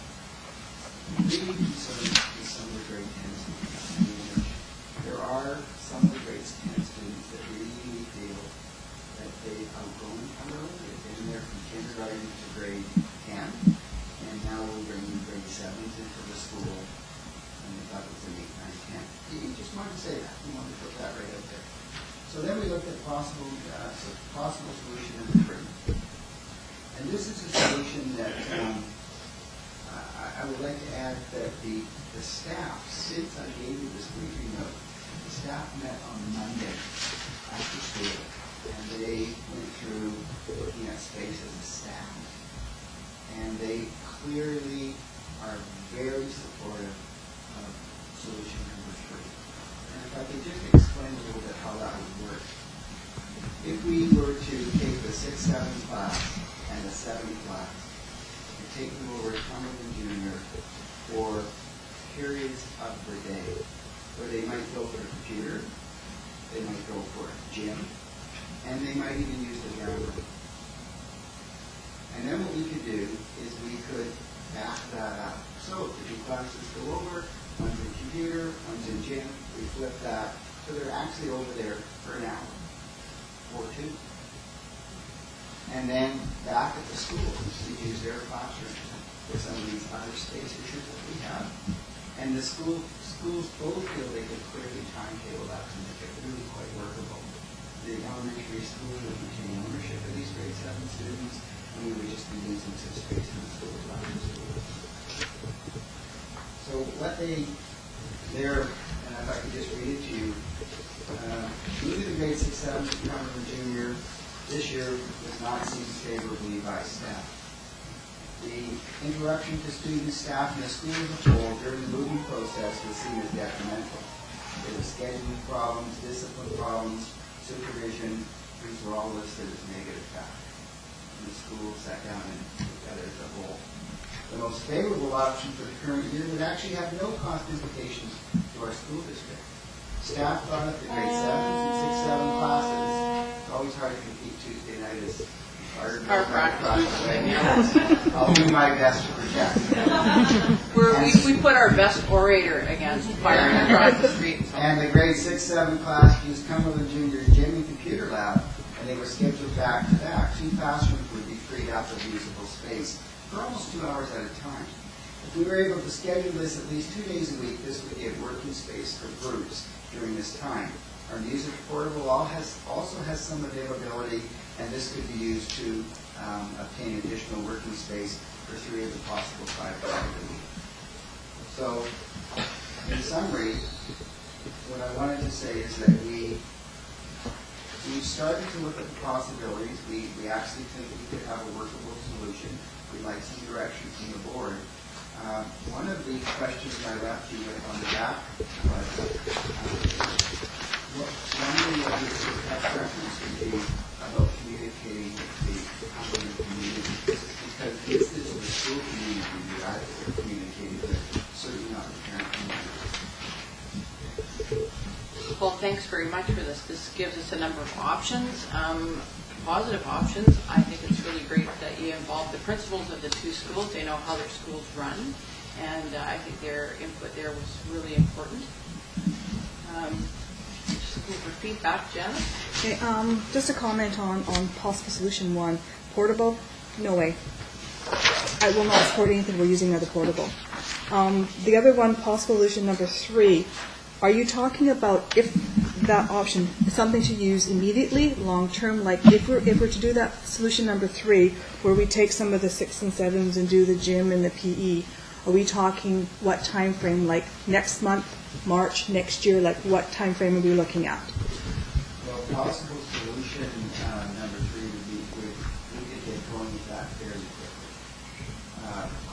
really concerned with some of the grade 10 students. There are some of the grade 10 students that really feel that they've outgrown Cumberland. They've been there from kindergarten to grade 10, and now we're bringing grade 7s into the school, and we thought it was an 8, 9, 10. He just wanted to say that. He wanted to put that right out there. So then we looked at possible solution number 3. And this is a solution that I would like to add that the staff, since I gave you this briefing note, the staff met on Monday after school, and they went through looking at space as a staff. And they clearly are very supportive of solution number 3. And if I could just explain a little bit how that would work. If we were to take the 6-7 class and the 7 class and take them over to Cumberland Junior for periods of the day, where they might go for a computer, they might go for a gym, and they might even use the ground. And then what we could do is we could back that up. So if the 2 classes go over, one's in computer, one's in gym, we flip that, so they're actually over there for an hour or 2. And then back at the school, we use their classrooms for some of these other space issues that we have. And the schools both feel they could clearly timetable that to make it really quite workable. The elementary school would retain ownership of these grade 7 students, and we would just be using some space in the school classes. So what and if I could just read it to you, moving the grade 6-7 to Cumberland Junior this year was not seen favorably by staff. The interruption to students, staff, and the school as a whole during the moving process was seen as detrimental. There were scheduling problems, discipline problems, supervision. These were all listed as negative factors. And the school sat down and looked at it as a whole. The most favorable option for the current year would actually have no cost implications to our school district. Staff thought that the grade 7s and 6-7 classes, it's always hard to compete Tuesday night as our practice. I'll do my best to project.
We put our best orator against firing across the street. So.
And the grade 6-7 class used Cumberland Junior's gym and computer lab, and they were scheduled back to back. 2 classrooms would be freed up of usable space for almost 2 hours at a time. If we were able to schedule this at least 2 days a week, this would give working space for groups during this time. Our music portable also has some availability, and this could be used to obtain additional working space for 3 of the possible 5 properties. So, in summary, what I wanted to say is that we've started to look at the possibilities. We actually think we could have a workable solution. We'd like some direction from the board. One of the questions I left you with on the back was, one of the preference would be about communicating with the Cumberland community, because this is the school community that we're communicating with, certainly not the parent community.
Well, thanks very much for this. This gives us a number of options, positive options. I think it's really great that you involve the principals of the 2 schools. They know how their schools run, and I think their input there was really important. Just looking for feedback, Janice?
Okay, just a comment on possible solution 1. Portable? No way. I will not support anything we're using another portable. The other one, possible solution number 3, are you talking about if that option is something to use immediately, long-term, like if we're to do that solution number 3, where we take some of the 6 and 7s and do the gym and the PE, are we talking what time frame, like next month, March, next year, like what time frame are we looking at?
Well, possible solution number 3 would be we could get going with that fairly quickly.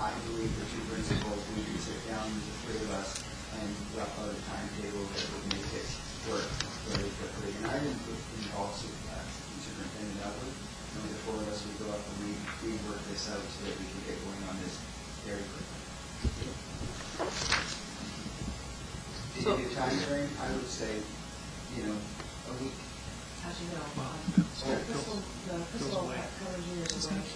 I believe the 2 principals, we can sit down with the 3 of us and rough out a timetable that would make it work very quickly. And I didn't involve Superintendent Elwood. Only the 4 of us would go up and we work this out so that we can get going on this very quickly. To give you a time frame, I would say, a week.
As you know, the fiscal coverage years is going to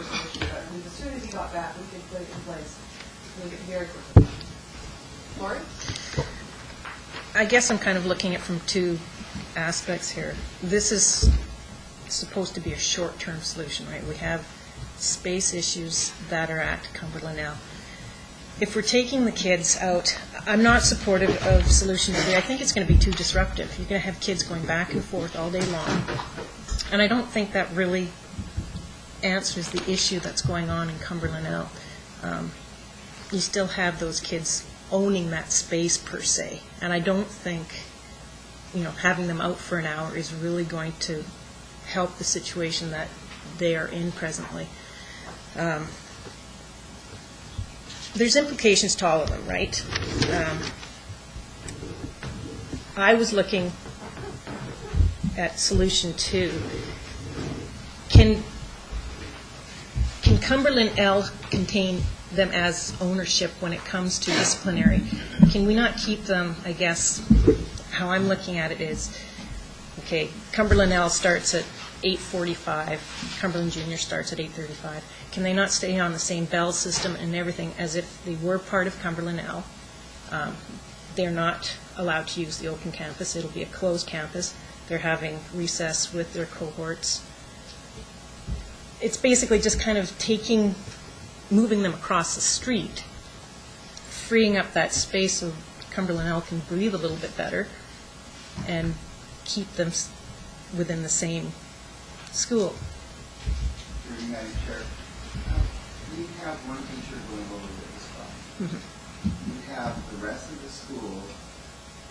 but as soon as he got back, we could put it in place very quickly. Lori?
I guess I'm kind of looking at it from 2 aspects here. This is supposed to be a short-term solution, right? We have space issues that are at Cumberland now. If we're taking the kids out, I'm not supportive of solution 3. I think it's going to be too disruptive. You're going to have kids going back and forth all day long. And I don't think that really answers the issue that's going on in Cumberland now. You still have those kids owning that space per se. And I don't think, having them out for an hour is really going to help the situation that they are in presently. There's implications to all of them, right? I was looking at solution 2. Can Cumberland L contain them as ownership when it comes to disciplinary? Can we not keep them, I guess, how I'm looking at it is, okay, Cumberland L starts at 8:45, Cumberland Junior starts at 8:35. Can they not stay on the same bell system and everything as if they were part of Cumberland L? They're not allowed to use the open campus. It'll be a closed campus. They're having recess with their cohorts. It's basically just kind of moving them across the street, freeing up that space so Cumberland L can breathe a little bit better and keep them within the same school.
Madam Chair, we have one teacher going over this spot. We have the rest of the school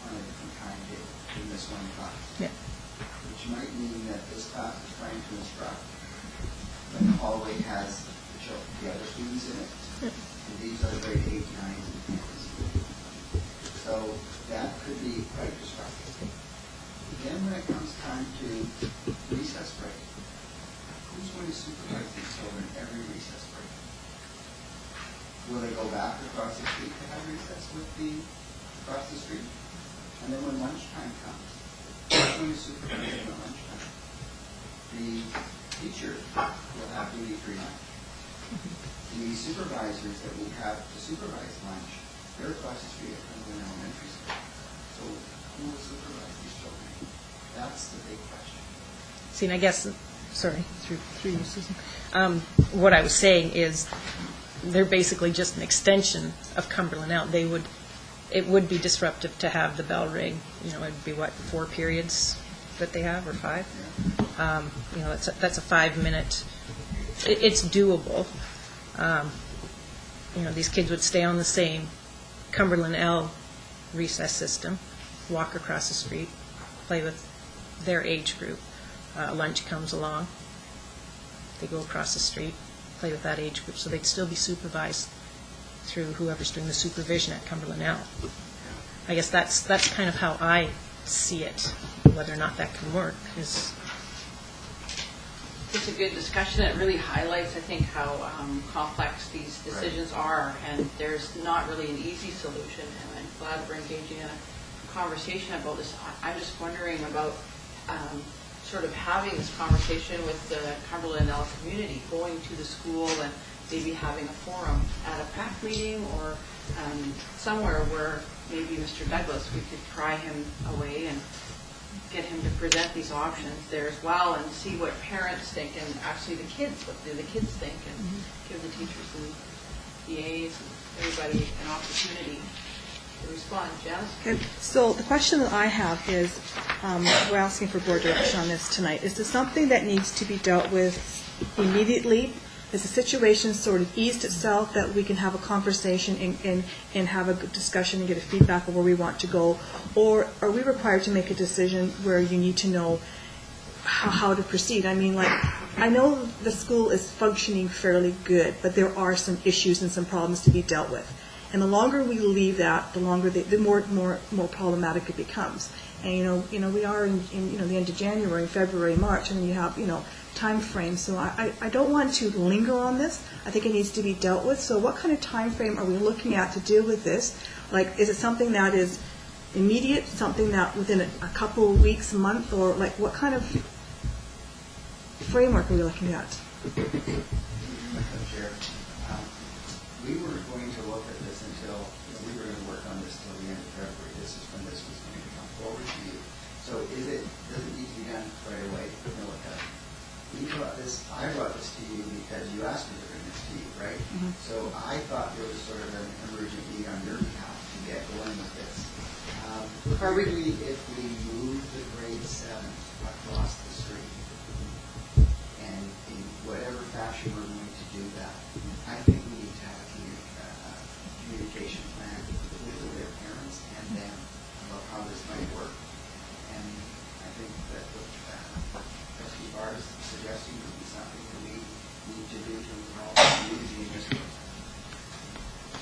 on a different timetable in this one class.
Yeah.
Which might mean that this class is trying to instruct, but the hallway has the other students in it. And these are grade 8, 9, and 10. So that could be quite disruptive. Then when it comes time to recess break, who's going to supervise these children every recess break? Will they go back across the street to have recess across the street? And then when lunchtime comes, who's going to supervise them at lunchtime? The teacher will have duty free lunch. The supervisors that we have to supervise lunch, they're across the street at Cumberland Elementary School. So who will supervise these children? That's the big question.
See, and I guess, sorry, through you, Susan. What I was saying is they're basically just an extension of Cumberland L. They would it would be disruptive to have the bell ring. You know, it'd be what, 4 periods that they have, or 5? You know, that's a 5-minute. It's doable. You know, these kids would stay on the same Cumberland L recess system, walk across the street, play with their age group. Lunch comes along, they go across the street, play with that age group, so they'd still be supervised through whoever's doing the supervision at Cumberland L. I guess that's kind of how I see it. Whether or not that can work is.
It's a good discussion. It really highlights, I think, how complex these decisions are, and there's not really an easy solution. And I'm glad we're engaging in a conversation about this. I'm just wondering about sort of having this conversation with the Cumberland L community, going to the school and maybe having a forum at a PAC meeting or somewhere where maybe Mr. Douglas, we could pry him away and get him to present these options there as well and see what parents think and actually the kids, what do the kids think, and give the teachers and EAs and everybody an opportunity to respond. Janice?
Okay, so the question that I have is, we're asking for board direction on this tonight. Is this something that needs to be dealt with immediately? Is the situation sort of eased itself that we can have a conversation and have a good discussion and get a feedback of where we want to go? Or are we required to make a decision where you need to know how to proceed? I mean, like, I know the school is functioning fairly good, but there are some issues and some problems to be dealt with. And the longer we leave that, the longer the more problematic it becomes. And you know, we are in the end of January, February, March, and you have time frame. So I don't want to linger on this. I think it needs to be dealt with. So what kind of time frame are we looking at to deal with this? Like, is it something that is immediate, something that within a couple of weeks, a month, or like what kind of framework are we looking at?
Madam Chair, we were going to look at this until, we were going to work on this till the end of February. This is when this was going to come forward to you. So does it need to be done right away? No, it doesn't. I brought this to you because you asked me to bring this to you, right? So I thought there was sort of an emergent need on your behalf to get going with this. Particularly if we move the grade 7 across the street, and in whatever fashion we're going to do that, I think we need to have a communication plan with their parents and them about how this might work. And I think that what Trustee Barr is suggesting would be something that we need to do to involve the community in this process.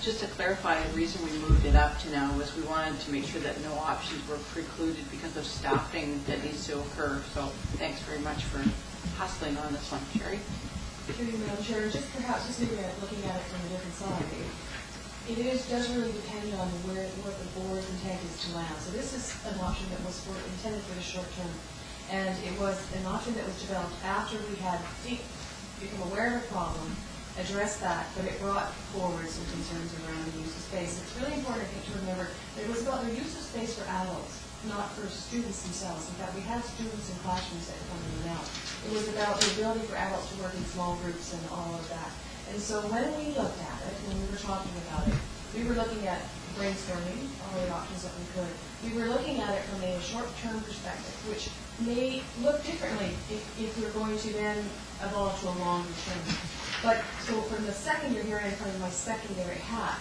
Just to clarify, the reason we moved it up to now was we wanted to make sure that no options were precluded because of staffing that needs to occur. So thanks very much for hustling on this one, Sherry.
Through you, Madam Chair, just maybe looking at it from a different side, it does really depend on what the board's intent is to land. So this is an option that was intended for the short term, and it was an option that was developed after we had become aware of the problem, addressed that, but it brought forward some concerns around the use of space. It's really important, I think, to remember that it was about the use of space for adults, not for students themselves. In fact, we had students in classrooms that come in and out. It was about the ability for adults to work in small groups and all of that. And so when we looked at it, when we were talking about it, we were looking at brainstorming all the options that we could. We were looking at it from a short-term perspective, which may look differently if we're going to then evolve to a longer term. But so from the second you're hearing from my secondary hat,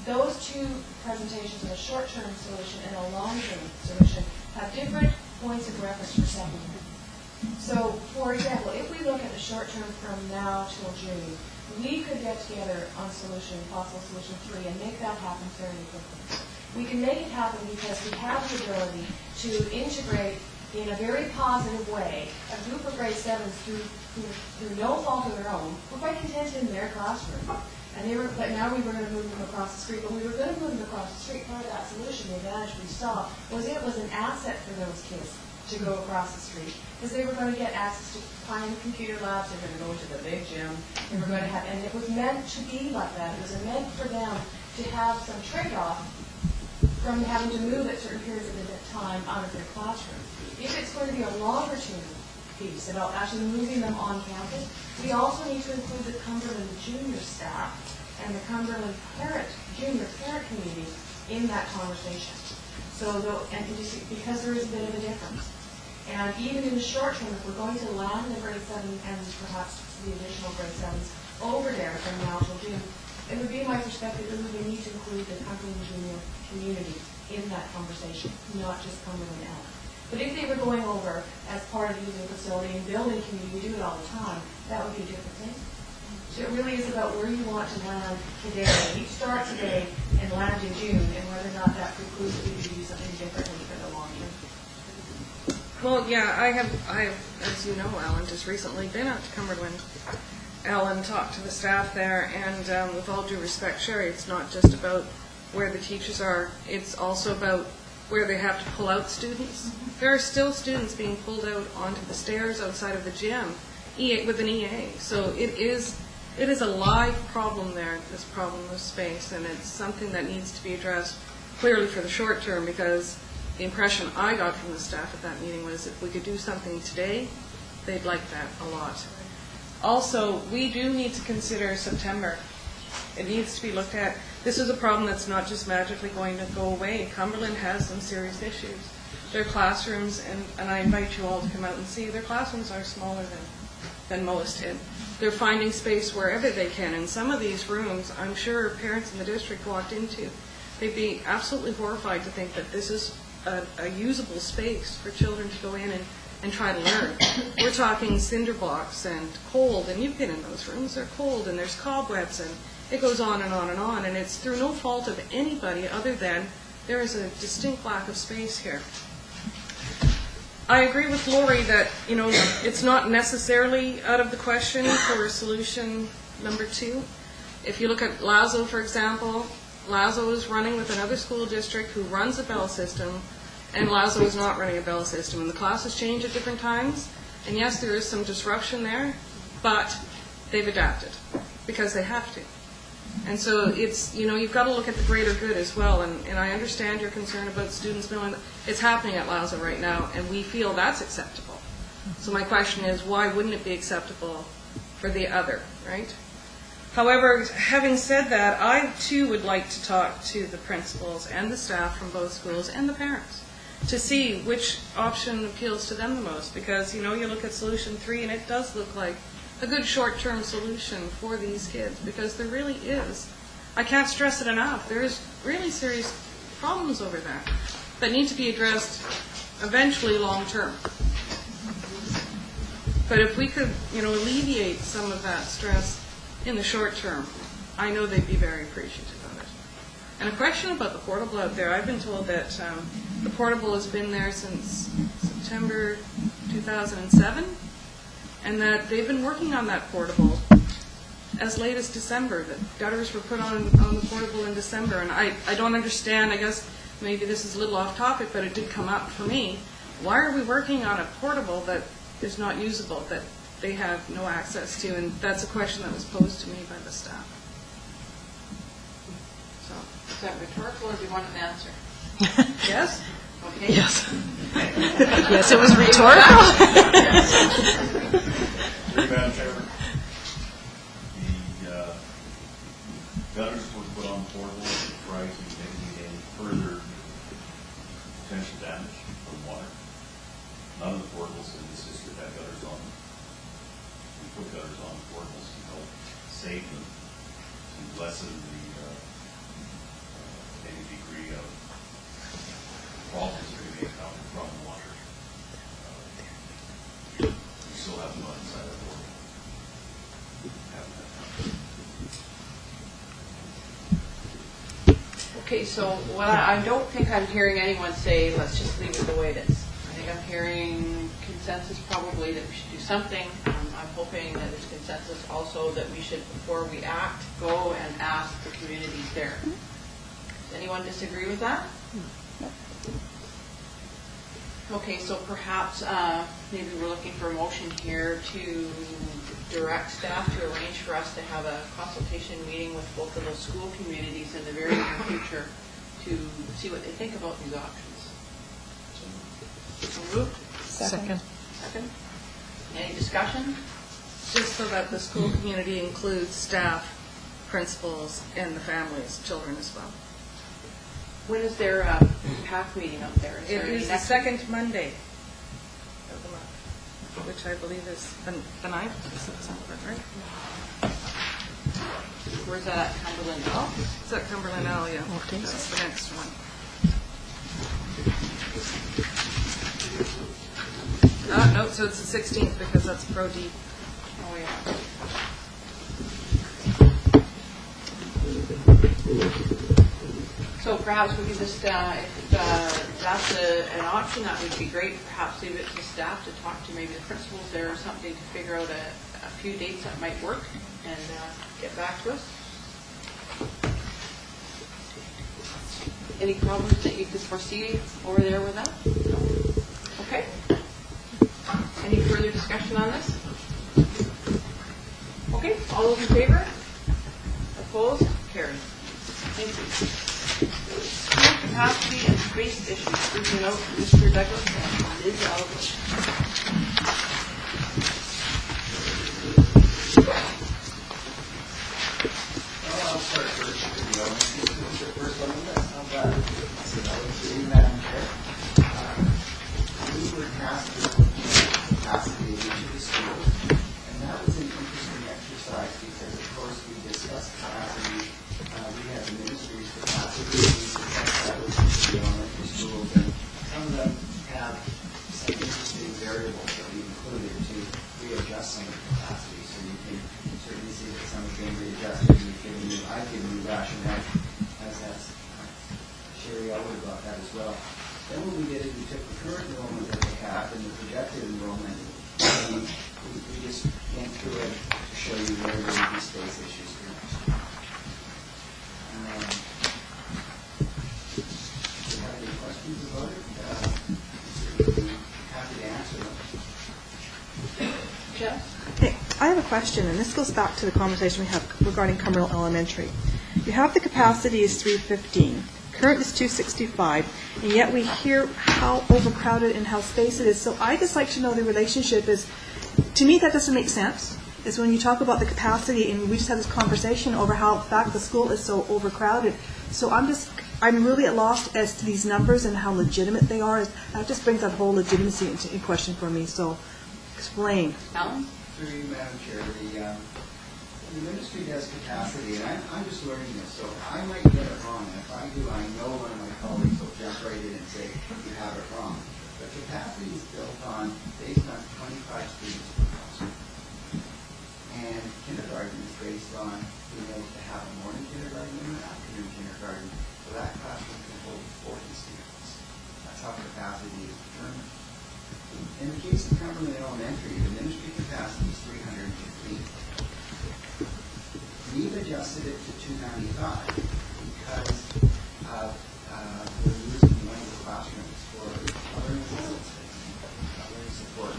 those two presentations, a short-term solution and a long-term solution, have different points of reference for supplement. So, for example, if we look at the short-term from now till June, we could get together on possible solution 3, and make that happen fairly quickly. We can make it happen because we have the ability to integrate in a very positive way a group of grade 7s through no fault of their own, were quite contented in their classroom. But now we were going to move them across the street. But we were going to move them across the street. Part of that solution, the advantage we saw, was it was an asset for those kids to go across the street, because they were going to get access to fine computer labs. They were going to go into the big gym. They were going to have, and it was meant to be like that. It was meant for them to have some trade-off from having to move at certain periods of time out of their classroom. If it's going to be a longer-term piece about actually moving them on campus, we also need to include the Cumberland junior staff and the Cumberland junior parent community in that conversation. So, and because there is a bit of a difference. And even in the short term, if we're going to land the grade 7 and perhaps the additional grade 7s over there from now till June, it would be my perspective that we would need to include the Cumberland Junior community in that conversation, not just Cumberland Elk. But if they were going over as part of using the facility and building community, we do it all the time, that would be a different thing. So it really is about where you want to land today. Each start today and land in June, and whether or not that precludes you to do something differently for the long term.
Well, yeah, I have, as you know, Alan, just recently been out to Cumberland. Alan talked to the staff there, and with all due respect, Sherry, it's not just about where the teachers are, it's also about where they have to pull out students. There are still students being pulled out onto the stairs outside of the gym with an EA. So it is a live problem there, this problem of space, and it's something that needs to be addressed clearly for the short term, because the impression I got from the staff at that meeting was if we could do something today, they'd like that a lot. Also, we do need to consider September. It needs to be looked at. This is a problem that's not just magically going to go away. Cumberland has some serious issues. Their classrooms, and I invite you all to come out and see, their classrooms are smaller than most. And they're finding space wherever they can. In some of these rooms, I'm sure parents in the district walked into, they'd be absolutely horrified to think that this is a usable space for children to go in and try to learn. We're talking cinder blocks and cold, and you've been in those rooms, they're cold, and there's cobwebs, and it goes on and on and on, and it's through no fault of anybody other than there is a distinct lack of space here. I agree with Lori that, it's not necessarily out of the question for solution number 2. If you look at Lazo, for example, Lazo is running with another school district who runs a bell system, and Lazo is not running a bell system. And the classes change at different times, and yes, there is some disruption there, but they've adapted because they have to. And so it's, you've got to look at the greater good as well, and I understand your concern about students knowing that it's happening at Lazo right now, and we feel that's acceptable. So my question is, why wouldn't it be acceptable for the other, right? However, having said that, I too would like to talk to the principals and the staff from both schools and the parents to see which option appeals to them the most, because, you look at solution 3 and it does look like a good short-term solution for these kids, because there really is. I can't stress it enough. There's really serious problems over there that need to be addressed eventually long-term. But if we could, alleviate some of that stress in the short term, I know they'd be very appreciative of it. And a question about the portable out there. I've been told that the portable has been there since September 2007, and that they've been working on that portable as late as December. That gutters were put on the portable in December, and I don't understand. I guess maybe this is a little off topic, but it did come up for me. Why are we working on a portable that is not usable, that they have no access to? And that's a question that was posed to me by the staff. So,
Is that rhetorical, or do you want an answer?
yes?
Okay.
Yes. Yes, it was rhetorical.
Madam Chair, the gutters were put on portable prior to making any further potential damage from water. None of the portables in this district had gutters on them. We put gutters on the portables to help save them, to lessen any degree of problems that we may encounter from water. We still have them on inside our portal.
Okay, so what I don't think I'm hearing anyone say, let's just leave it the way it is. I think I'm hearing consensus probably that we should do something. I'm hoping that there's consensus also that we should, before we act, go and ask the communities there. Does anyone disagree with that? Okay, so perhaps maybe we're looking for a motion here to direct staff to arrange for us to have a consultation meeting with both of those school communities in the very near future to see what they think about these options. So moved.
Second.
Second. Any discussion?
Just so that the school community includes staff, principals, and the families, children as well.
When is their PAC meeting up there?
It
there any
is the
next-
second Monday of the month, which I believe is the 9th of September, right?
Where's that at, Cumberland? Oh,
It's at Cumberland Alley, yeah.
Okay.
That's the next one. No, so it's the 16th because that's Pro D.
oh yeah. So perhaps we could just, if that's an option, that would be great. Perhaps leave it to staff to talk to maybe the principals there or something to figure out a few dates that might work and get back to us. Any problems that you could foresee over there with that? Okay. Any further discussion on this? Okay, all those in favor? Opposed? Carried. Thank you. School capacity and space issues, please note Mr. Douglas and Liz Albert.
I'll start first. The first on the list. How about it? So that was the Madam Chair. We were tasked with looking at capacity in each of the schools, and that was an interesting exercise because, of course, we discussed capacity. We had the ministry's capacity. We discussed that with the elementary schools, and some of them have some interesting variables that we included to readjust some of the capacity. So you can certainly see that some have been readjusted. I've given you rationale, as has Sherry Elwood about that as well. Then what we did is we took the current enrollment that they have and the projected enrollment, and we just went through it to show you where there would be space issues for next year. Do you have any questions about it? I'm happy to answer them.
Jeff?
Okay, I have a question, and this goes back to the conversation we had regarding Cumberland Elementary. You have the capacity is 315, current is 265, and yet we hear how overcrowded and how spaced it is. So I just like to know the relationship is, to me that doesn't make sense, is when you talk about the capacity, and we just had this conversation over how, in fact, the school is so overcrowded. So I'm really at loss as to these numbers and how legitimate they are. That just brings that whole legitimacy in question for me, so explain.
Alan?
Through you, Madam Chair, the ministry has capacity, and I'm just learning this, so I might get it wrong, and if I do, I know one of my colleagues will jump right in and say, you have it wrong. But capacity is built based on 25 students per classroom. And kindergarten is based on being able to have a morning kindergarten and an afternoon kindergarten, so that classroom can hold 40 students. That's how capacity is determined. In the case of Cumberland Elementary, the ministry capacity is 315. We've adjusted it to 295 because we're using one of the classrooms for learning support.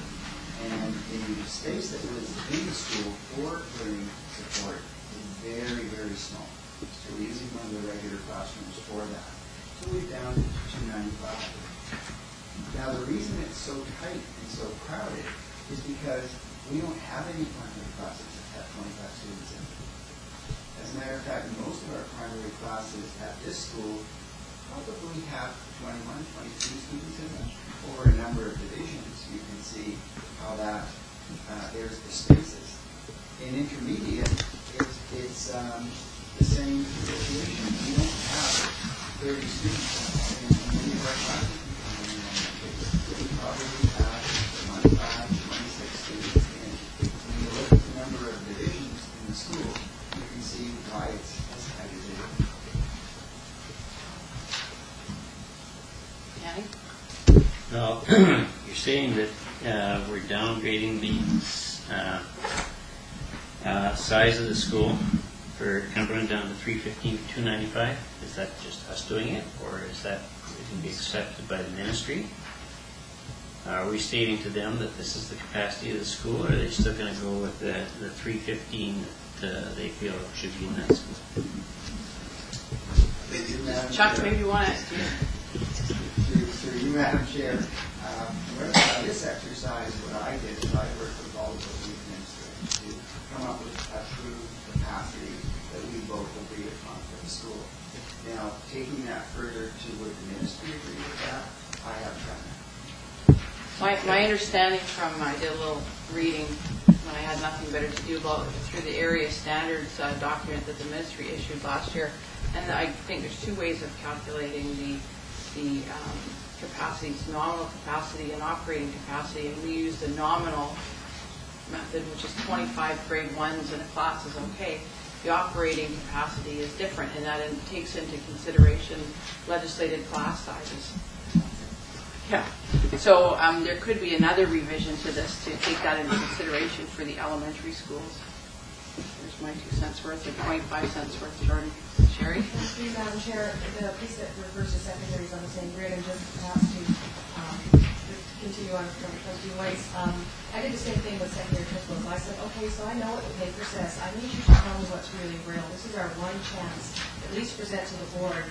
And the space that was in the school for learning support is very, very small. So we're using one of the regular classrooms for that. So we're down to 295. Now, the reason it's so tight and so crowded is because we don't have any primary classes that have 25 students in them. As a matter of fact, most of our primary classes at this school probably have 21, 22 students in them. Over a number of divisions, you can see how that, there's the spaces. In intermediate, it's the same situation. We don't have 30 students in any of our classes. We probably have 25, 26 students in. When you look at the number of divisions in the school, you can see why it's as tight as it is.
Danny?
Well, you're saying that we're downgrading the size of the school for Cumberland down to 315 to 295. Is that just us doing it, or is that going to be accepted by the ministry? Are we stating to them that this is the capacity of the school, or are they still going to go with the 315 that they feel should be in that school?
Chuck, maybe you want to ask you.
Through you, Madam Chair, this exercise, what I did is I worked with all of those youth administrators to come up with a true capacity that we both agreed upon for the school. Now, taking that further to would the ministry agree with that? I haven't done that.
My understanding from, I did a little reading when I had nothing better to do about through the area standards document that the ministry issued last year, and I think there's two ways of calculating the capacities, nominal capacity and operating capacity, and we use the nominal method, which is 25 grade 1s in a class is okay. The operating capacity is different, and that takes into consideration legislated class sizes. Yeah. So there could be another revision to this to take that into consideration for the elementary schools. There's my 2 cents worth or 25 cents worth, Jordan. Sherry?
Thank you, Madam Chair. The piece that refers to secondaries on the same grid, and just perhaps to continue on from Trustee White's, I did the same thing with secondary principals. I said, okay, so I know what the paper says. I need you to tell me what's really real. This is our one chance, at least present to the board,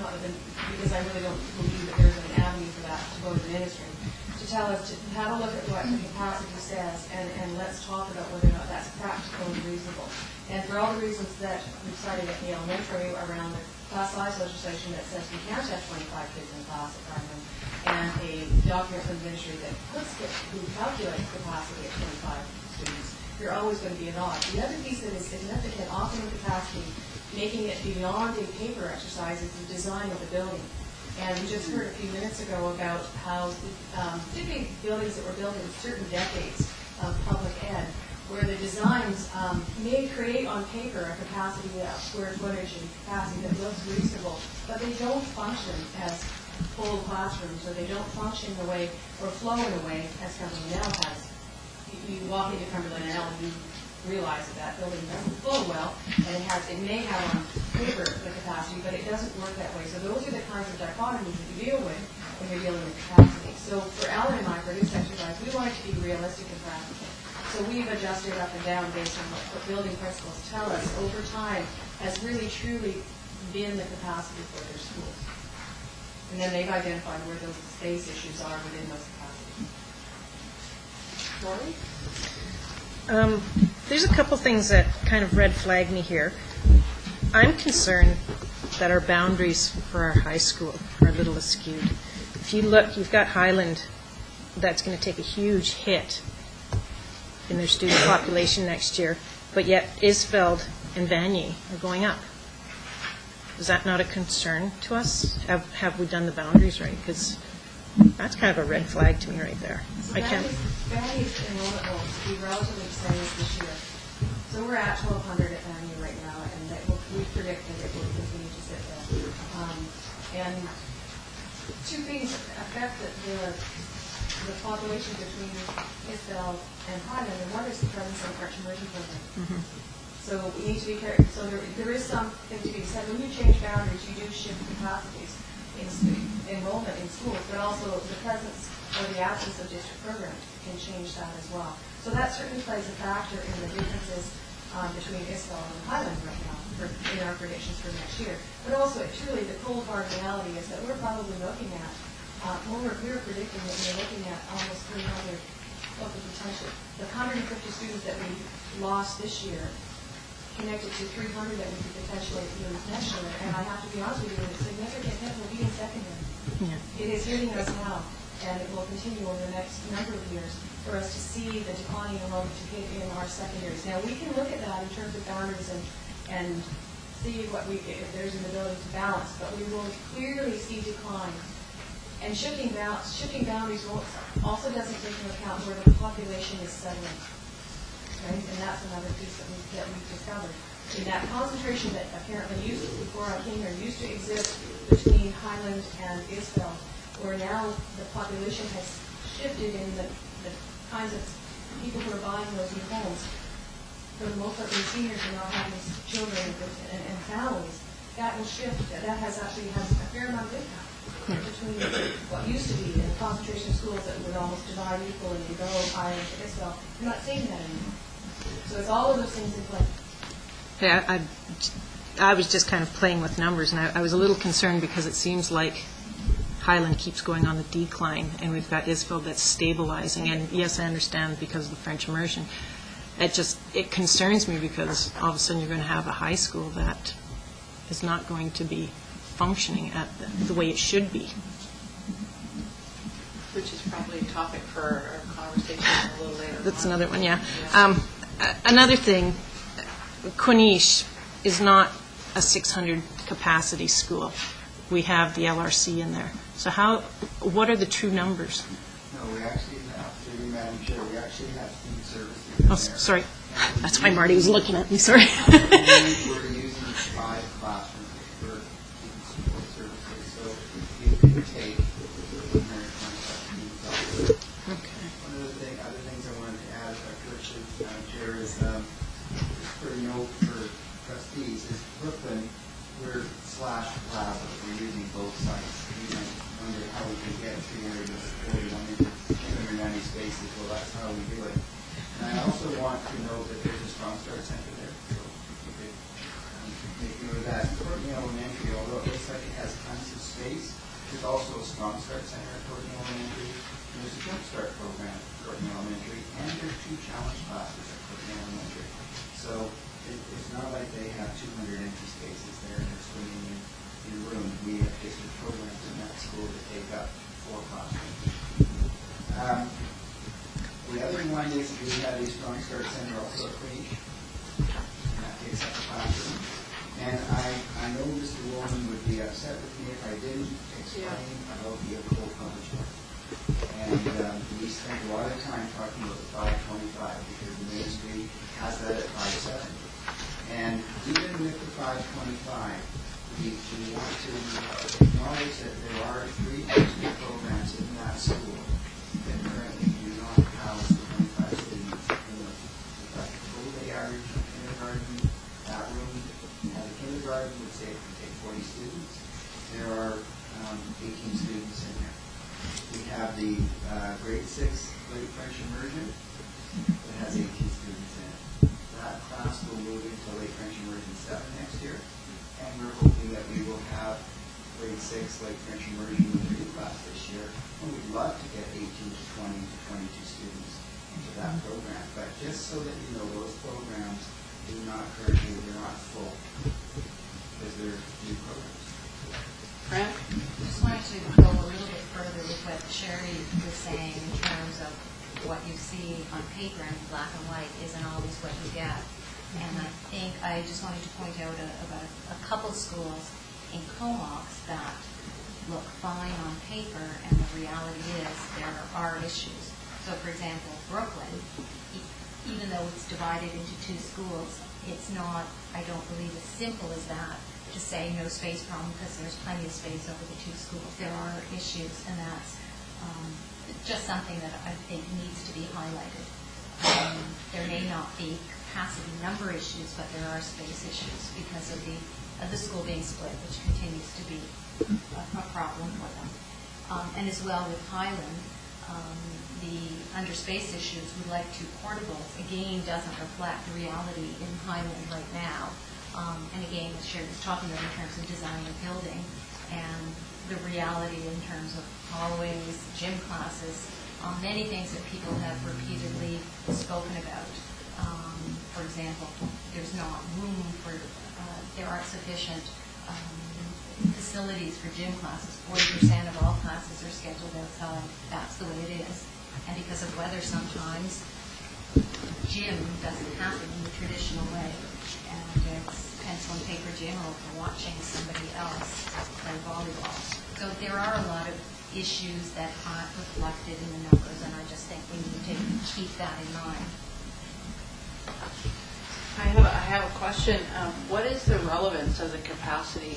not even, because I really don't believe that there's an avenue for that to go to the ministry, to tell us to have a look at what the capacity says, and let's talk about whether or not that's practical and reasonable. And for all the reasons that we cited at the elementary around the class size legislation that says we can't have 25 kids in class at primary, and a document from the ministry that calculates capacity at 25 students, you're always going to be an odd. The other piece that is significant, often in capacity, making it beyond a paper exercise, is the design of the building. And we just heard a few minutes ago about how, particularly buildings that were built in certain decades of public ed, where the designs may create on paper a capacity of square footage and capacity that looks reasonable, but they don't function as full classrooms, or they don't function the way, or flow in a way, as Cumberland L has. You walk into Cumberland L and you realize that building doesn't flow well, and it may have on paper the capacity, but it doesn't work that way. So those are the kinds of dichotomies that you deal with when you're dealing with capacity. So for Alan and I, for this exercise, we want it to be realistic and practical. So we've adjusted up and down based on what building principals tell us over time has really truly been the capacity for their schools. And then they've identified where those space issues are within those capacities. Lori?
There's a couple things that kind of red flag me here. I'm concerned that our boundaries for our high school are a little askewed. If you look, you've got Highland that's going to take a huge hit in their student population next year, but yet Isfeld and Vanier are going up. Is that not a concern to us? Have we done the boundaries right? Because that's kind of a red flag to me right there.
So
I can't.
Vanier's enrollment will be relatively the same as this year. So we're at 1,200 at Vanier right now, and we predict that it will continue to sit there. And two things affect the population between Isfeld and Highland, and one is the presence of the French immersion program.
Mm-hmm.
So we need to be careful. So there is something to be said. When you change boundaries, you do shift capacities in enrollment in schools, but also the presence or the absence of district programs can change that as well. So that certainly plays a factor in the differences between Isfeld and Highland right now in our predictions for next year. But also, truly, the cold hard reality is that we're probably looking at, we're predicting that we're looking at almost 300 of the potential. The 150 students that we lost this year connected to 300 that we could potentially lose next year. And I have to be honest with you, the significant hit will be in secondary.
Yeah.
It is hitting us now, and it will continue over the next number of years for us to see the declining enrollment to hit in our secondaries. Now, we can look at that in terms of boundaries and see if there's an ability to balance, but we will clearly see decline. And shifting boundaries also doesn't take into account where the population is settling. Right? And that's another piece that we've discovered. In that concentration that apparently before I came here used to exist between Highland and Isfeld, where now the population has shifted in the kinds of people who are buying those new homes. For the most part, the seniors are now having children and families. That will shift. That has actually had a fair amount of impact between what used to be a concentration of schools that would almost divide equally and go Highland to Isfeld. We're not seeing that anymore. So it's all of those things in play.
Yeah, I was just kind of playing with numbers, and I was a little concerned because it seems like Highland keeps going on the decline, and we've got Isfeld that's stabilizing. And yes, I understand because of the French immersion. It concerns me because all of a sudden you're going to have a high school that is not going to be functioning at the way it should be.
Which is probably a topic for our conversation a little later.
That's another one, yeah. Another thing, Quinish is not a 600 capacity school. We have the LRC in there. So what are the true numbers?
No, we actually have, through you, Madam Chair, we actually have food services in
Oh,
there.
sorry. That's why Marty was looking at me, sorry.
We're using 5 classrooms for support services, so you can take 127 students out.
Okay.
One of the other things I wanted to add, quickly, Madam Chair, is just for a note for trustees, is Brooklyn, we're /plaza, we're using both sites. You might wonder how we can get 390 spaces, well, that's how we do it. And I also want to note that there's a Strong Start Center there, so you could make note of that. Courtney Elementary, although it looks like it has tons of space, there's also a Strong Start Center at Courtney Elementary, and there's a Jump Start program at Courtney Elementary, and there's 2 challenge classes at Courtney Elementary. So it's not like they have 200 empty spaces there and they're swimming in rooms. We have district programs in that school that take up 4 classrooms. The other one is we have a Strong Start Center also at Quinish, and that takes up a classroom. And I know Mr. Woolman would be upset with me if I didn't explain about the co-publishment. And we spent a lot of time talking about the 525 because the ministry has that at 570. And even with the 525, we want to acknowledge that there are 3 district programs in that school that currently do not house the 25 students in the full-day average of kindergarten. That room has a kindergarten, would say it can take 40 students. There are 18 students in there. We have the grade 6 late French immersion that has 18 students in it. That class will move into late French immersion 7 next year, and we're hoping that we will have grade 6 late French immersion in the 3 class this year. And we'd love to get 18 to 20 to 22 students into that program. But just so that you know, those programs do not currently, they're not full because they're new programs.
Fran?
Just wanted to go a little bit further with what Sherry was saying in terms of what you see on paper in black and white isn't always what you get. And I think I just wanted to point out about a couple schools in Comox that look fine on paper, and the reality is there are issues. So, for example, Brooklyn, even though it's divided into 2 schools, it's not, I don't believe, as simple as that to say no space problem because there's plenty of space over the 2 schools. There are issues, and that's just something that I think needs to be highlighted. There may not be capacity number issues, but there are space issues because of the school being split, which continues to be a problem for them. And as well with Highland, the under space issues would like 2 portables, again, doesn't reflect the reality in Highland right now. And again, as Sherry was talking about in terms of design of building and the reality in terms of hallways, gym classes, many things that people have repeatedly spoken about. For example, there's not room for, there aren't sufficient facilities for gym classes. 40% of all classes are scheduled outside. That's the way it is. And because of weather sometimes, gym doesn't happen in the traditional way. And it's pencil and paper gym or watching somebody else play volleyball. So there are a lot of issues that aren't reflected in the numbers, and I just think we need to keep that in mind.
I have a question. What is the relevance of the capacity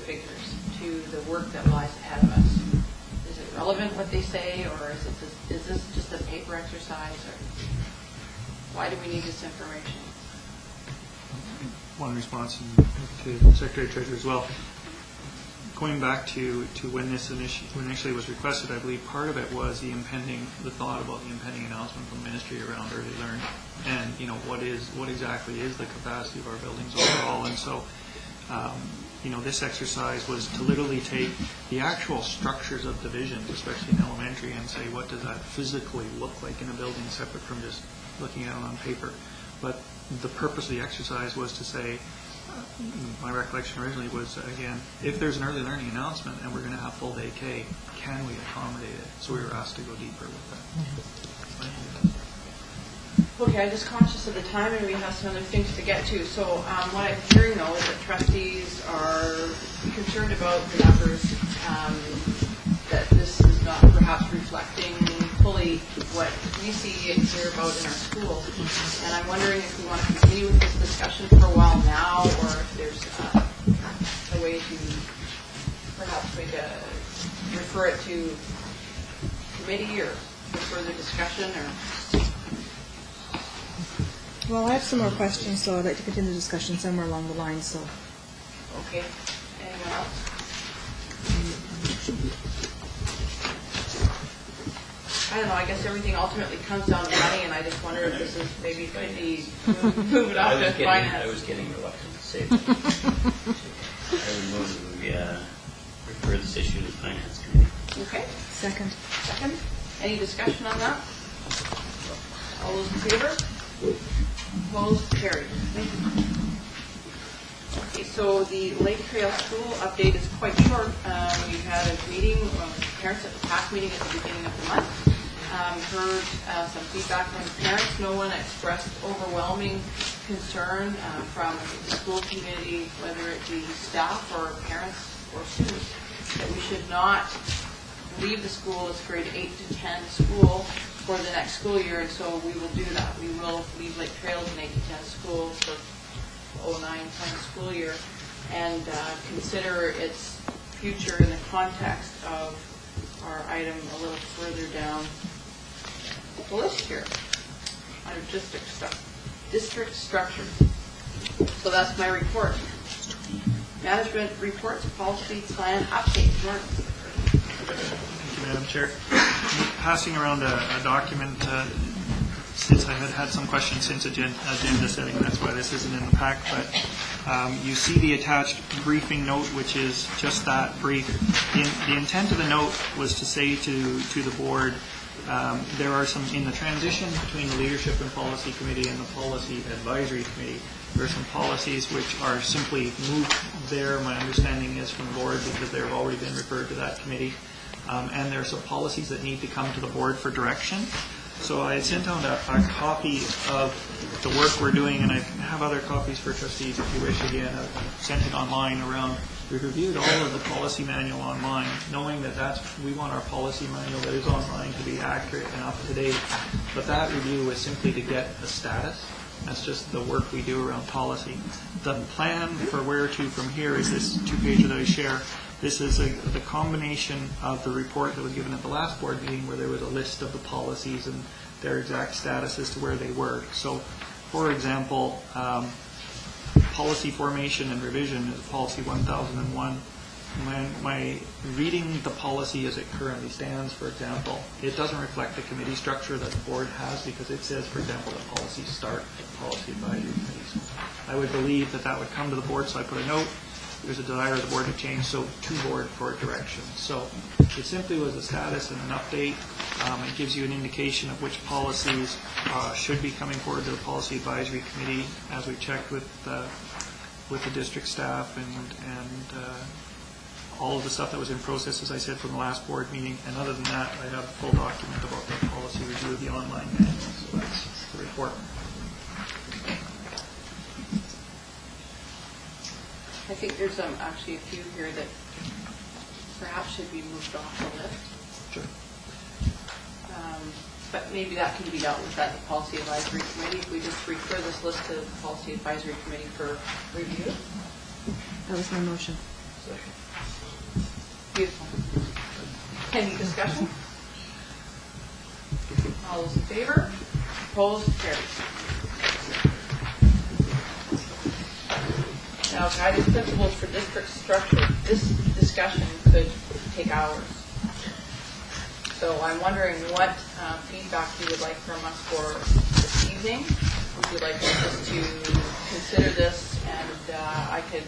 figures to the work that lies ahead of us? Is it relevant what they say, or is this just a paper exercise, or why do we need this information?
One response to the Secretary Treasurer as well. Going back to when this initially was requested, I believe part of it was the thought about the impending announcement from the Ministry around early learning, and what exactly is the capacity of our buildings overall. And so, this exercise was to literally take the actual structures of divisions, especially in elementary, and say what does that physically look like in a building, separate from just looking at it on paper. But the purpose of the exercise was to say, my recollection originally was, again, if there's an early learning announcement and we're going to have full day K, can we accommodate it? So we were asked to go deeper with that.
Okay, I'm just conscious of the time and we have some other things to get to. So what I'm hearing though is that trustees are concerned about the numbers, that this is not perhaps reflecting fully what we see and hear about in our schools. And I'm wondering if we want to continue with this discussion for a while now, or if there's a way to perhaps refer it to committee or for further discussion, or...
Well, I have some more questions, so I'd like to continue the discussion somewhere along the line, so.
Okay. Anyone else? I don't know, I guess everything ultimately comes down to money, and I just wonder if this is maybe could be moved off to finance.
I was getting reluctant to say that. I would move that we refer this issue to the Finance Committee.
Okay.
Second.
Second. Any discussion on that? All those in favor? Opposed? Carried. Thank you. Okay, so the Lake Trail School update is quite short. We had a meeting with parents at the PAC meeting at the beginning of the month. Heard some feedback from parents. No one expressed overwhelming concern from the school community, whether it be staff or parents or students, that we should not leave the school as grade 8 to 10 school for the next school year, and so we will do that. We will leave Lake Trails in 8 to 10 school for 09-10 school year and consider its future in the context of our item a little further down the list here under district structure. So that's my report. Management reports, policy plan update. Mark.
Thank you, Madam Chair. Passing around a document since I had some questions since agenda setting, that's why this isn't in the pack, but you see the attached briefing note, which is just that brief. The intent of the note was to say to the board, there are some, in the transition between the Leadership and Policy Committee and the Policy Advisory Committee, there are some policies which are simply moved there, my understanding is, from the board because they've already been referred to that committee. And there are some policies that need to come to the board for direction. So I had sent out a copy of the work we're doing, and I have other copies for trustees if you wish. Again, I've sent it online around. We've reviewed all of the policy manual online, knowing that we want our policy manual that is online to be accurate and up to date. But that review is simply to get the status. That's just the work we do around policy. The plan for where to from here is this 2-pager that I share. This is the combination of the report that was given at the last board meeting, where there was a list of the policies and their exact status as to where they were. So, for example, policy formation and revision is policy 1001. My reading the policy as it currently stands, for example, it doesn't reflect the committee structure that the board has, because it says, for example, that policies start at policy advisory committees. I would believe that would come to the board, so I put a note. There's a desire of the board to change, so to board for direction. So it simply was a status and an update. It gives you an indication of which policies should be coming forward to the Policy Advisory Committee, as we checked with the district staff and all of the stuff that was in process, as I said, from the last board meeting. And other than that, I have a full document about the policy review of the online manual. So that's the report.
I think there's actually a few here that perhaps should be moved off the list.
Sure.
But maybe that can be dealt with at the Policy Advisory Committee. If we just refer this list to the Policy Advisory Committee for review.
That was my motion.
Beautiful. Any discussion? All those in favor? Opposed? Carried. Now, guiding principles for district structure. This discussion could take hours. So I'm wondering what feedback you would like from us for this evening. Would you like us to consider this, and I could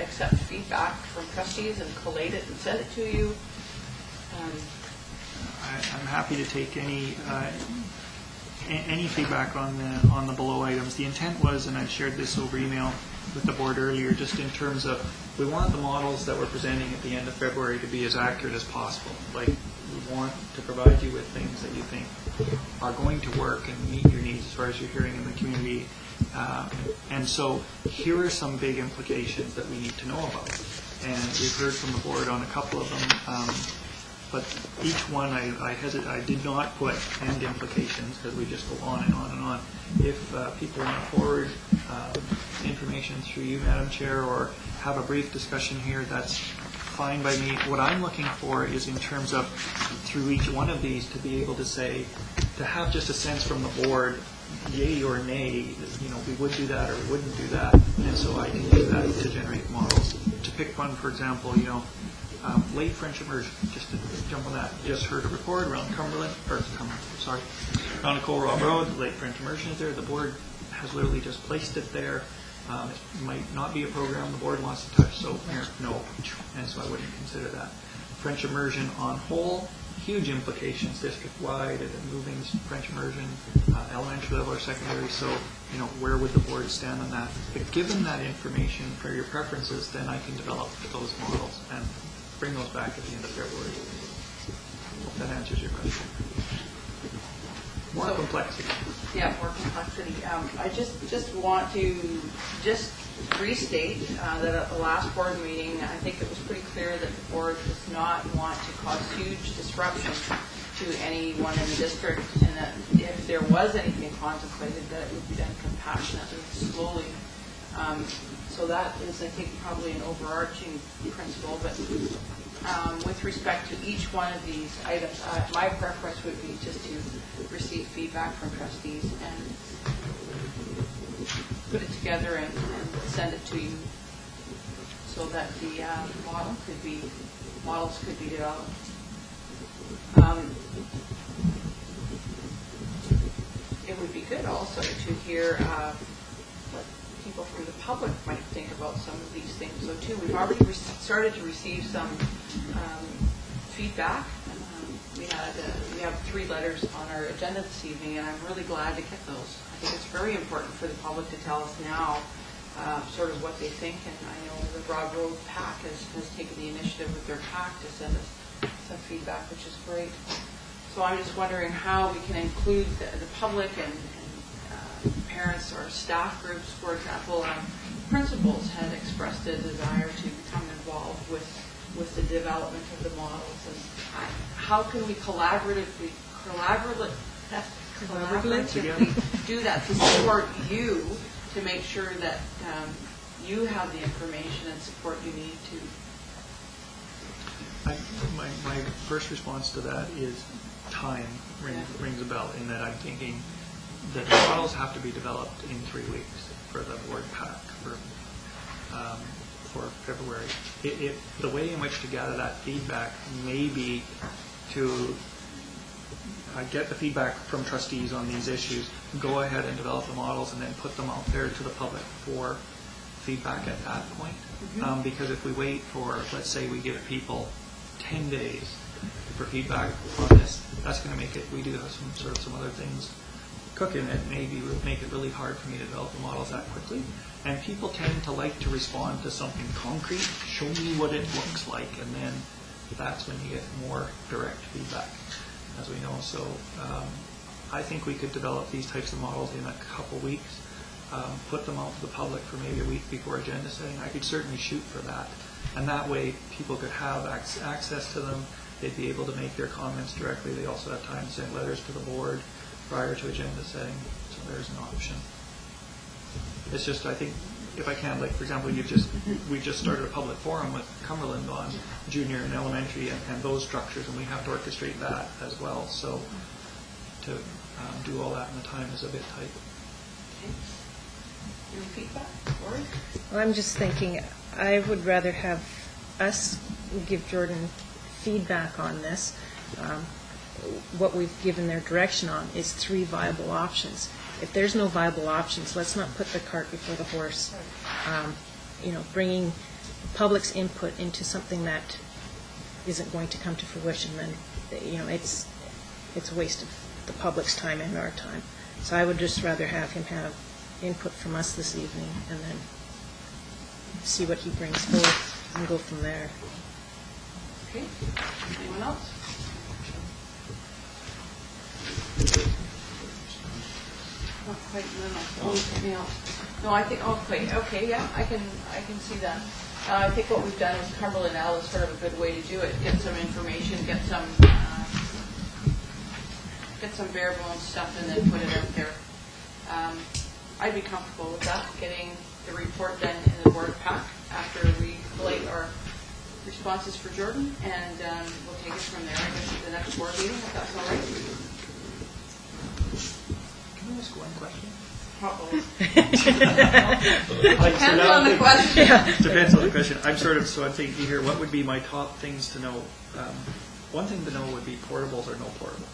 accept feedback from trustees and collate it and send it to you?
I'm happy to take any feedback on the below items. The intent was, and I've shared this over email, with the board earlier, just in terms of, we want the models that we're presenting at the end of February to be as accurate as possible. Like, we want to provide you with things that you think are going to work and meet your needs as far as you're hearing in the community. And so here are some big implications that we need to know about. And we've heard from the board on a couple of them. But each one, I did not put end implications because we just go on and on and on. If people want to forward information through you, Madam Chair, or have a brief discussion here, that's fine by me. What I'm looking for is in terms of through each one of these to be able to say, to have just a sense from the board, yay or nay, we would do that or we wouldn't do that. And so I can use that to generate models. To pick one, for example, late French immersion, just to jump on that, just heard a report around around the Cole Rob Road, late French immersion is there. The board has literally just placed it there. It might not be a program the board wants to touch, so no, and so I wouldn't consider that. French immersion on whole, huge implications district-wide, and moving French immersion, elementary level or secondary, so where would the board stand on that? But given that information for your preferences, then I can develop those models and bring those back at the end of February. Hope that answers your question. More complexity.
Yeah, more complexity. I just want to restate that at the last board meeting, I think it was pretty clear that the board does not want to cause huge disruption to anyone in the district, and that if there was anything contemplated, that it would be done compassionately, slowly. So that is, I think, probably an overarching principle. But with respect to each one of these items, my preference would be just to receive feedback from trustees and put it together and send it to you so that the models could be developed. It would be good also to hear what people from the public might think about some of these things. So too, we've already started to receive some feedback. We have 3 letters on our agenda this evening, and I'm really glad to get those. I think it's very important for the public to tell us now sort of what they think, and I know the Broad Road PAC has taken the initiative with their PAC to send us some feedback, which is great. So I'm just wondering how we can include the public and parents or staff groups, for example. Principals had expressed a desire to become involved with the development of the models. And how can we collaboratively do that to support you, to make sure that you have the information and support you need to?
My first response to that is time rings a bell, in that I'm thinking that the models have to be developed in 3 weeks for the board pack for February. The way in which to gather that feedback may be to get the feedback from trustees on these issues, go ahead and develop the models, and then put them out there to the public for feedback at that point. Because if we wait for, let's say we give people 10 days for feedback on this, that's going to make it, we do have some other things cooking that maybe would make it really hard for me to develop the models that quickly. And people tend to like to respond to something concrete, show me what it looks like, and then that's when you get more direct feedback, as we know. So I think we could develop these types of models in a couple weeks, put them out to the public for maybe a week before agenda setting. I could certainly shoot for that. And that way people could have access to them. They'd be able to make their comments directly. They also have time to send letters to the board prior to agenda setting. So there's an option. It's just, I think, if I can, like, for example, we just started a public forum with Cumberland on junior and elementary and those structures, and we have to orchestrate that as well. So to do all that in the time is a bit tight.
Okay. Your feedback, Lori?
Well, I'm just thinking, I would rather have us give Jordan feedback on this. What we've given their direction on is 3 viable options. If there's no viable options, let's not put the cart before the horse. Bringing public's input into something that isn't going to come to fruition, then it's a waste of the public's time and our time. So I would just rather have him have input from us this evening, and then see what he brings forth and go from there.
Okay, anyone else? Not quite, no. Anything else? No, I think, okay, yeah, I can see that. I think what we've done with Cumberland L is sort of a good way to do it, get some information, get some bare bones stuff and then put it out there. I'd be comfortable with that, getting the report then in the board pack after we collate our responses for Jordan, and we'll take it from there, I guess, at the next board meeting, if that's all right.
Can I ask one question?
Depends on the question.
Depends on the question. I'm thinking here, what would be my top things to know? One thing to know would be portables or no portables.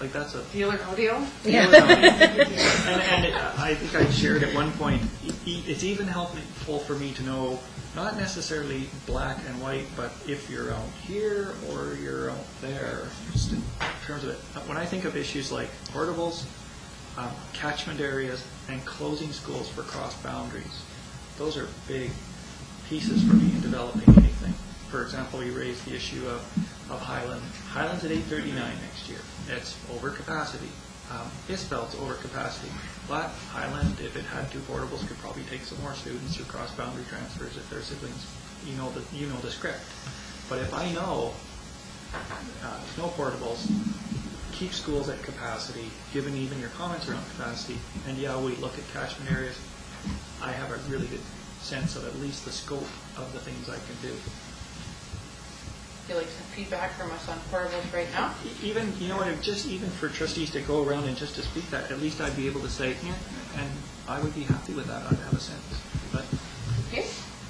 Like that's a
deal or no deal.
Yeah. and I think I shared at one point. It's even helpful for me to know not necessarily black and white, but if you're out here or you're out there. Just in terms of it, when I think of issues like portables, catchment areas, and closing schools for cross boundaries, those are big pieces for me in developing anything. For example, you raised the issue of Highland. Highland's at 839 next year. It's over capacity. Isbelt's over capacity. But Highland, if it had two portables, could probably take some more students through cross-boundary transfers if their siblings. You know the script. But if I know no portables, keep schools at capacity, given even your comments around capacity, and yeah, we look at catchment areas, I have a really good sense of at least the scope of the things I can do.
Feel like some feedback from us on portables right now?
Even, you know what, just even for trustees to go around and just to speak that, at least I'd be able to say, yeah, and I would be happy with that, I'd have a sense. But
okay,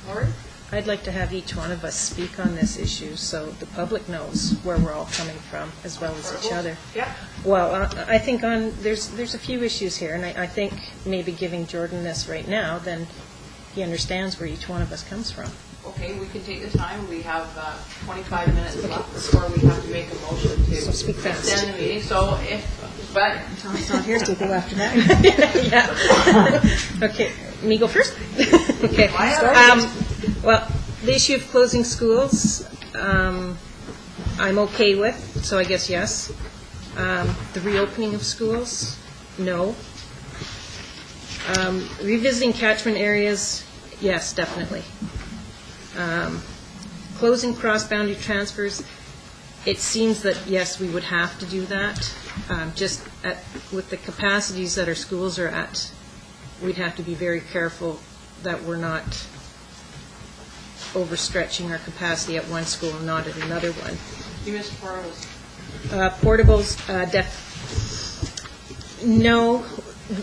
Lori?
I'd like to have each one of us speak on this issue so the public knows where we're all coming from as well as each other.
Yeah.
Well, I think there's a few issues here, and I think maybe giving Jordan this right now, then he understands where each one of us comes from.
Okay, we can take the time. We have 25 minutes left before we have to make a motion to
speak fast.
extend the meeting. So but
Tom's not here, so go after that. Yeah. Okay, me go first? Okay. Well, the issue of closing schools, I'm okay with, so I guess yes. The reopening of schools, no. Revisiting catchment areas, yes, definitely. Closing cross-boundary transfers, it seems that, yes, we would have to do that. With the capacities that our schools are at, we'd have to be very careful that we're not overstretching our capacity at one school and not at another one.
You missed portables.
Portables, no.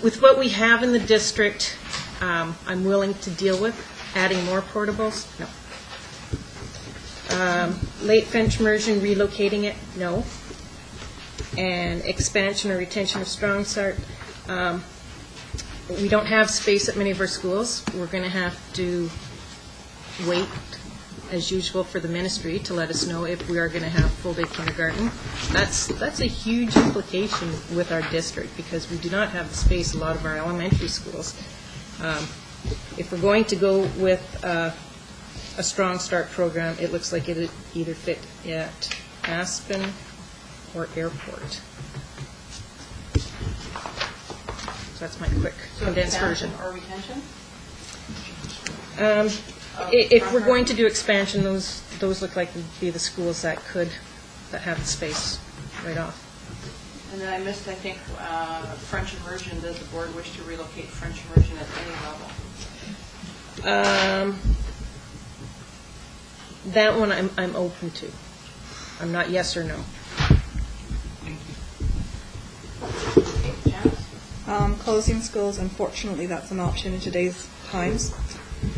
With what we have in the district, I'm willing to deal with. Adding more portables, no. Late French immersion, relocating it, no. And expansion or retention of Strong Start, we don't have space at many of our schools. We're going to have to wait, as usual, for the ministry to let us know if we are going to have full-day kindergarten. That's a huge implication with our district because we do not have the space a lot of our elementary schools. If we're going to go with a Strong Start program, it looks like it would either fit at Aspen or Airport. So that's my quick condensed version.
Or retention?
If we're going to do expansion, those look like would be the schools that have the space right off.
And then I missed, I think, French immersion. Does the board wish to relocate French immersion at any level?
That one I'm open to. I'm not yes or no.
Closing schools, unfortunately, that's an option in today's times.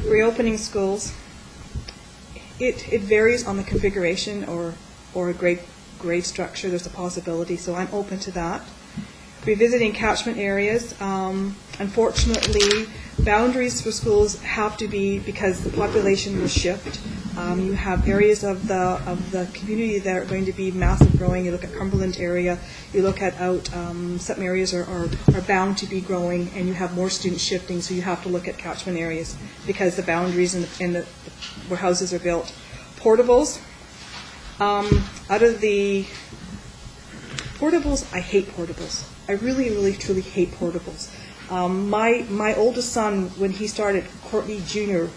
Reopening schools, it varies on the configuration or grade structure. There's a possibility, so I'm open to that. Revisiting catchment areas. Unfortunately, boundaries for schools have to be, because the population will shift. You have areas of the community that are going to be massive growing. You look at Cumberland area, you look at out, some areas are bound to be growing, and you have more students shifting, so you have to look at catchment areas because the boundaries and where houses are built. Portables. Out of the portables, I hate portables. I really, really, truly hate portables. My oldest son, when he started Courtney Junior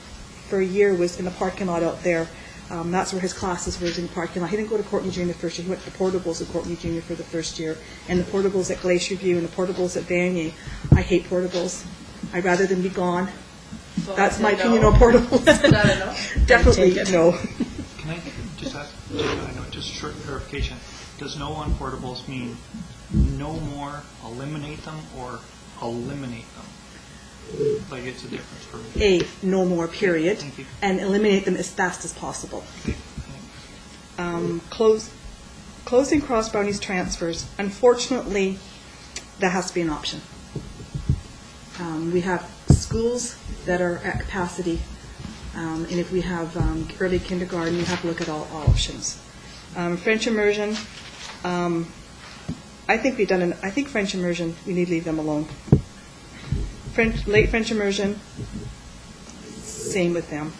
for a year, was in the parking lot out there. That's where his classes were, in the parking lot. He didn't go to Courtney Junior first year. He went to the portables at Courtney Junior for the first year, and the portables at Glacier View and the portables at Vanier. I hate portables. I'd rather them be gone.
So
That's my
no.
opinion on portables.
Is that a no?
Definitely no.
Can I just ask, just short clarification? Does no on portables mean no more, eliminate them, or eliminate them? Like, it's a difference for me.
No more, period.
Thank you.
And eliminate them as fast as possible.
Okay, thanks.
Closing cross boundaries transfers. Unfortunately, that has to be an option. We have schools that are at capacity, and if we have early kindergarten, you have to look at all options. French immersion. I think French immersion, we need to leave them alone. Late French immersion, same with them.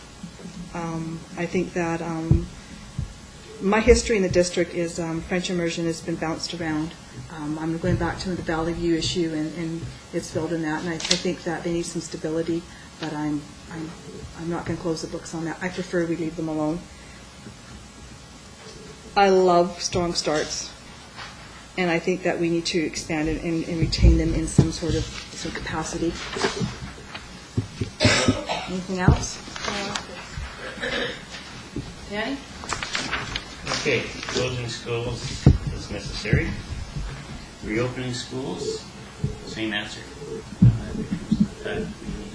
I think that my history in the district is French immersion has been bounced around. I'm going back to the Valley View issue, and it's filled in that, and I think that they need some stability, but I'm not going to close the books on that. I prefer we leave them alone. I love strong starts, and I think that we need to expand it and retain them in some sort of capacity. Anything else?
Danny?
Okay, closing schools is necessary. Reopening schools, same answer. We need to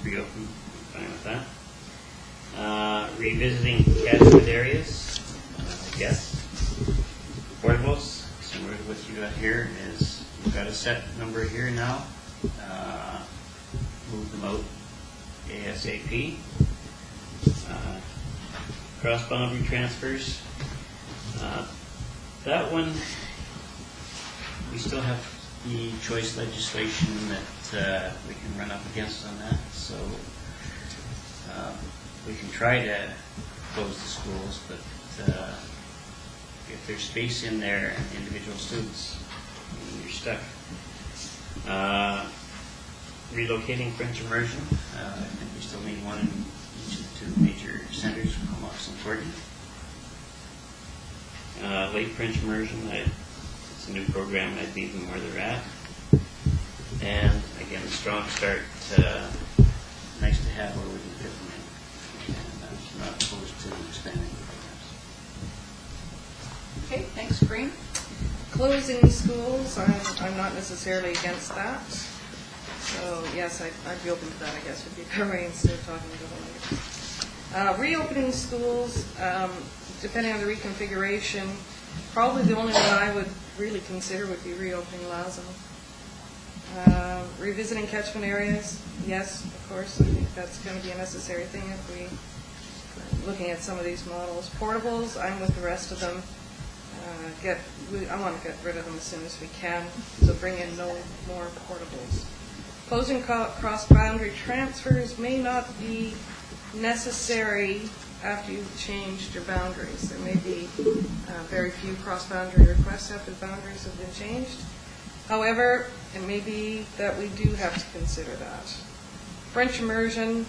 reopen, fine with that. Revisiting catchment areas, yes. Portables, similar to what you got here, is you've got a set number here now. Move them out ASAP. Cross-boundary transfers. That one, we still have the choice legislation that we can run up against on that. So we can try to close the schools, but if there's space in there and individual students, you're stuck. Relocating French immersion. I think we still need one in each of the two major centers, Comox and Courtney. Late French immersion, it's a new program, I'd leave them where they're at. And again, the strong start, nice to have where we can fit them in. And I'm not opposed to expanding programs.
Okay, thanks, Green. Closing schools, I'm not necessarily against that. So, yes, I'd be open to that, I guess, would be covering instead of talking about it. Reopening schools, depending on the reconfiguration, probably the only one I would really consider would be reopening Lauzon. Revisiting catchment areas, yes, of course, I think that's going to be a necessary thing if we looking at some of these models. Portables, I'm with the rest of them. I want to get rid of them as soon as we can, so bring in no more portables. Closing cross-boundary transfers may not be necessary after you've changed your boundaries. There may be very few cross-boundary requests after the boundaries have been changed. However, it may be that we do have to consider that. French immersion,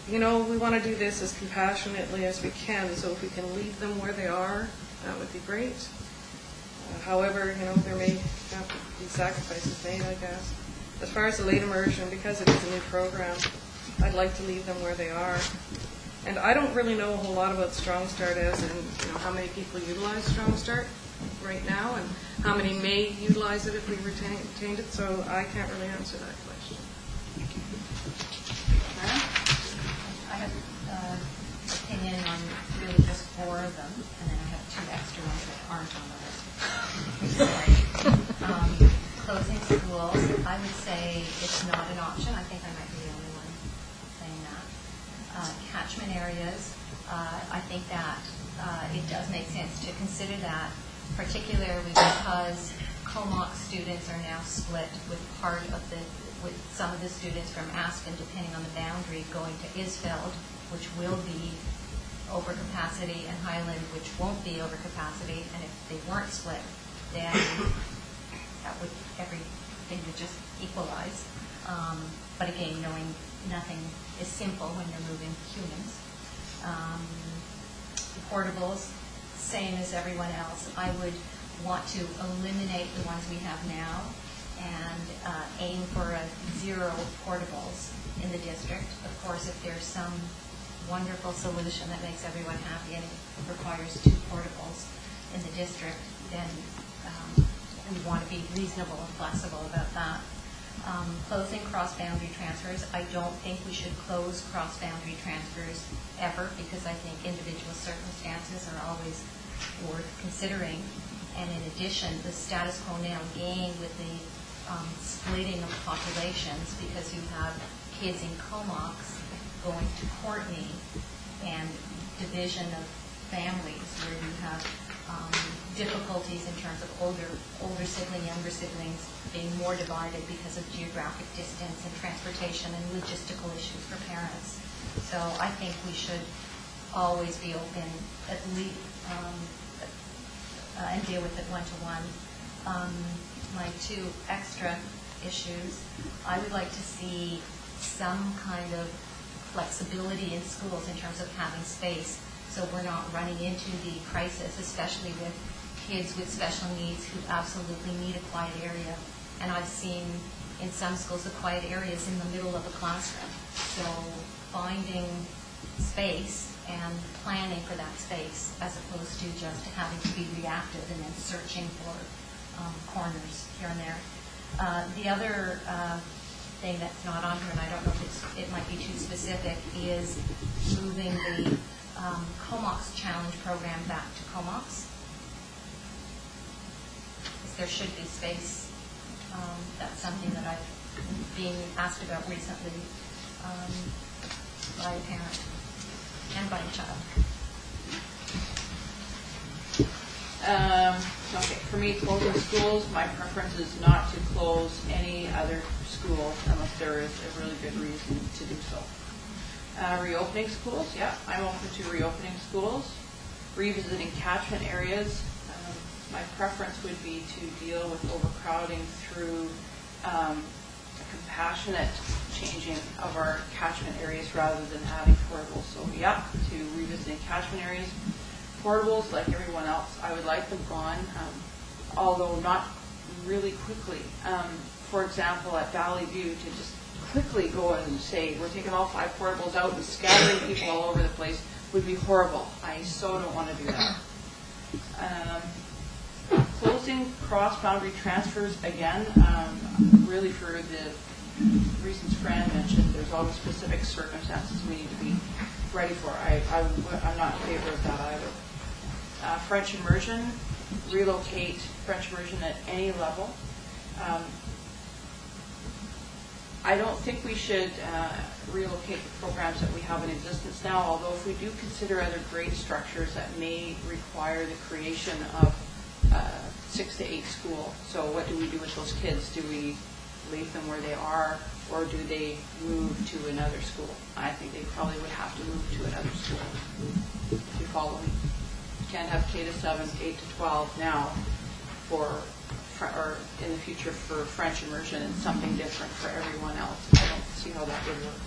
we want to do this as compassionately as we can, so if we can leave them where they are, that would be great. However, there may have to be sacrifices made, I guess. As far as the late immersion, because it is a new program, I'd like to leave them where they are. And I don't really know a whole lot about Strong Start as in how many people utilize Strong Start right now and how many may utilize it if we retained it, so I can't really answer that question.
I have an opinion on really just 4 of them, and then I have 2 extra ones that aren't on the list. closing schools, I would say it's not an option. I think I might be the only one saying that. Catchment areas, I think that it does make sense to consider that, particularly because Comox students are now split with with some of the students from Aspen, depending on the boundary, going to Isfeld, which will be over capacity, and Highland, which won't be over capacity. And if they weren't split, then everything would just equalize. But again, knowing nothing is simple when you're moving humans. Portables, same as everyone else. I would want to eliminate the ones we have now and aim for a 0 portables in the district. Of course, if there's some wonderful solution that makes everyone happy and it requires 2 portables in the district, then we want to be reasonable and flexible about that. Closing cross-boundary transfers, I don't think we should close cross-boundary transfers ever, because I think individual circumstances are always worth considering. And in addition, the status quo now gained with the splitting of populations, because you have kids in Comox going to Courtney, and division of families where you have difficulties in terms of older sibling, younger siblings being more divided because of geographic distance and transportation and logistical issues for parents. So I think we should always be open, at least, and deal with it one-to-one. My 2 extra issues, I would like to see some kind of flexibility in schools in terms of having space, so we're not running into the crisis, especially with kids with special needs who absolutely need a quiet area. And I've seen in some schools the quiet areas in the middle of a classroom. So finding space and planning for that space, as opposed to just having to be reactive and then searching for corners here and there. The other thing that's not on here, and I don't know if it might be too specific, is moving the Comox Challenge program back to Comox. There should be space. That's something that I've been asked about recently by a parent and by a child.
Okay, for me, closing schools, my preference is not to close any other school unless there is a really good reason to do so. Reopening schools, yeah, I'm open to reopening schools. Revisiting catchment areas, my preference would be to deal with overcrowding through a compassionate changing of our catchment areas rather than adding portables. So yeah, to revisiting catchment areas. Portables, like everyone else, I would like them gone, although not really quickly. For example, at Valley View, to just quickly go and say, we're taking all 5 portables out and scattering people all over the place would be horrible. I so don't want to do that. Closing cross-boundary transfers, again, really for the reasons Fran mentioned, there's always specific circumstances we need to be ready for. I'm not in favor of that either. French immersion, relocate French immersion at any level. I don't think we should relocate the programs that we have in existence now, although if we do consider other grade structures that may require the creation of 6 to 8 school. So what do we do with those kids? Do we leave them where they are, or do they move to another school? I think they probably would have to move to another school, if you follow me. You can't have K to 7, 8 to 12 now or in the future for French immersion and something different for everyone else. I don't see how that would work.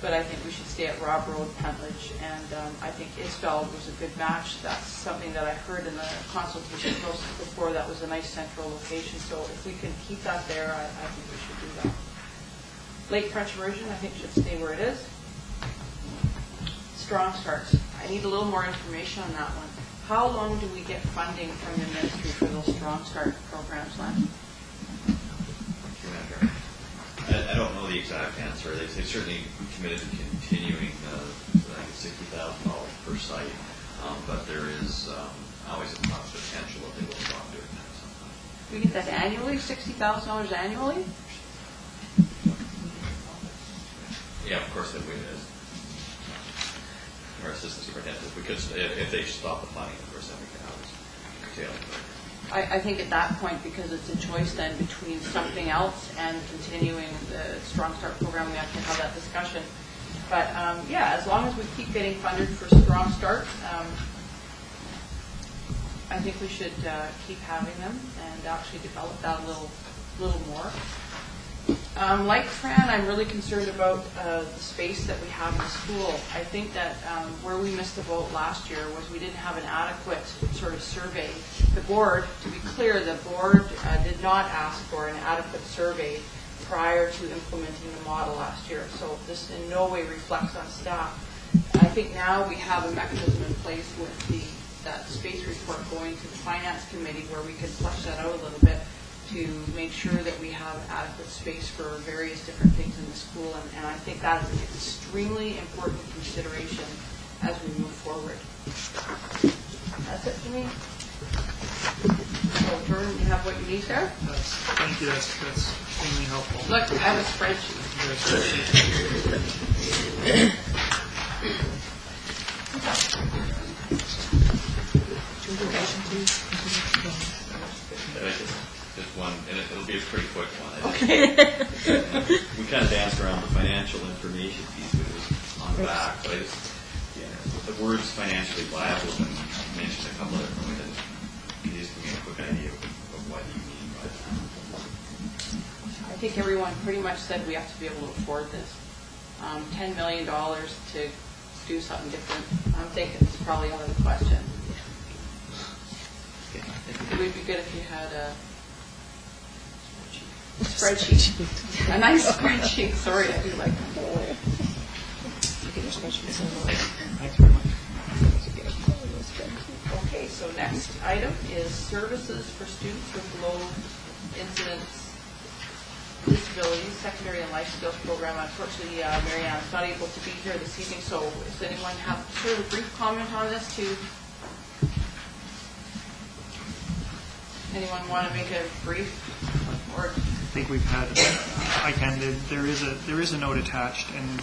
But I think we should stay at Rob Road, Pentledge, and I think Isfeld was a good match. That's something that I heard in the consultation process before. That was a nice central location. So if we can keep that there, I think we should do that. Lake French immersion, I think, should stay where it is. Strong Starts. I need a little more information on that one. How long do we get funding from the ministry for those Strong Start programs, Len?
I don't know the exact answer. They've certainly committed to continuing I think $60,000 per site, but there is always a potential that they will stop doing that sometime.
We get that annually, $60,000 annually?
Yeah, of course, if we, as our assistant superintendent, if we could, if they stop the funding, of course, then we can always curtail it.
I think at that point, because it's a choice then between something else and continuing the Strong Start program, we have to have that discussion. But yeah, as long as we keep getting funded for Strong Start, I think we should keep having them and actually develop that a little more. Like Fran, I'm really concerned about the space that we have in the school. I think that where we missed the boat last year was we didn't have an adequate sort of survey. The board, to be clear, the board did not ask for an adequate survey prior to implementing the model last year. So this in no way reflects on staff. I think now we have a mechanism in place with that space report going to the finance committee where we can flesh that out a little bit to make sure that we have adequate space for various different things in the school. And I think that is an extremely important consideration as we move forward. That's it for me. So, Jordan, you have what you need there?
Thank you, that's extremely helpful.
Look, I have a spreadsheet.
Just one, and it'll be a pretty quick one.
Okay.
We kind of danced around the financial information piece, which was on the back, but I just, the words financially viable have been mentioned a couple of different ways. Can you just give me a quick idea of what you mean by that?
I think everyone pretty much said we have to be able to afford this. $10 million to do something different. I'm thinking it's probably out of the question. It would be good if you had a spreadsheet. A nice spreadsheet. Sorry, I do like that.
Thanks very much.
Okay, so next item is services for students with low incidence disabilities, secondary and life skills program. Unfortunately, Marianne is not able to be here this evening, so does anyone have sort of a brief comment on this too? Anyone want to make a brief or?
I think we've had, there is a note attached, and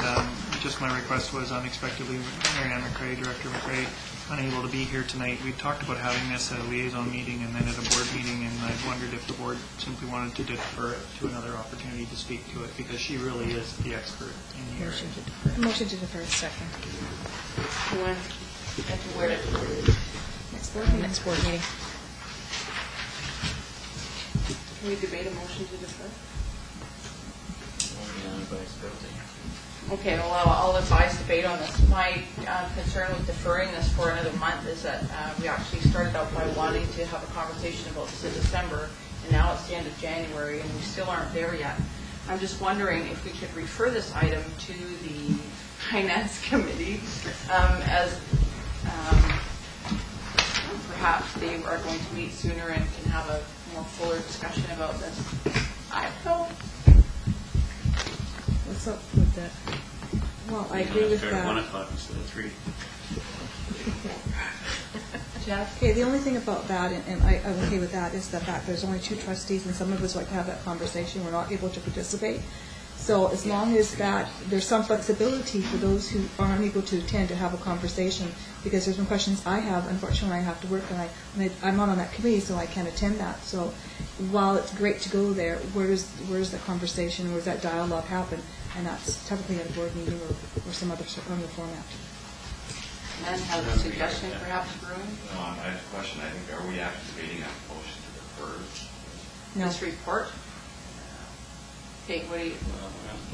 just my request was unexpectedly, Marianne McCrae, Director McCrae, unable to be here tonight. We talked about having this at a liaison meeting and then at a board meeting, and I wondered if the board simply wanted to defer it to another opportunity to speak to it, because she really is the expert in the area.
Motion to defer, second.
When? And to where?
Next board meeting.
Can we debate a motion to defer? Okay, well, I'll advise debate on this. My concern with deferring this for another month is that we actually started out by wanting to have a conversation about this in December, and now it's the end of January, and we still aren't there yet. I'm just wondering if we could refer this item to the Finance Committee as perhaps they are going to meet sooner and can have a more fuller discussion about this. I don't know.
What's up with that? Well, I agree with
Fair,
that.
1 o'clock instead of 3.
Jeff?
Okay, the only thing about that, and I'm okay with that, is the fact there's only 2 trustees, and some of us like to have that conversation. We're not able to participate. So as long as that, there's some flexibility for those who are unable to attend to have a conversation, because there's some questions I have. Unfortunately, I have to work, and I'm not on that committee, so I can't attend that. So while it's great to go there, where's the conversation, where's that dialogue happen? And that's typically at a board meeting or some other format.
And has a suggestion perhaps brewing?
No, I have a question. I think, are we actually debating a motion to defer?
No.
This report? Okay, what do you,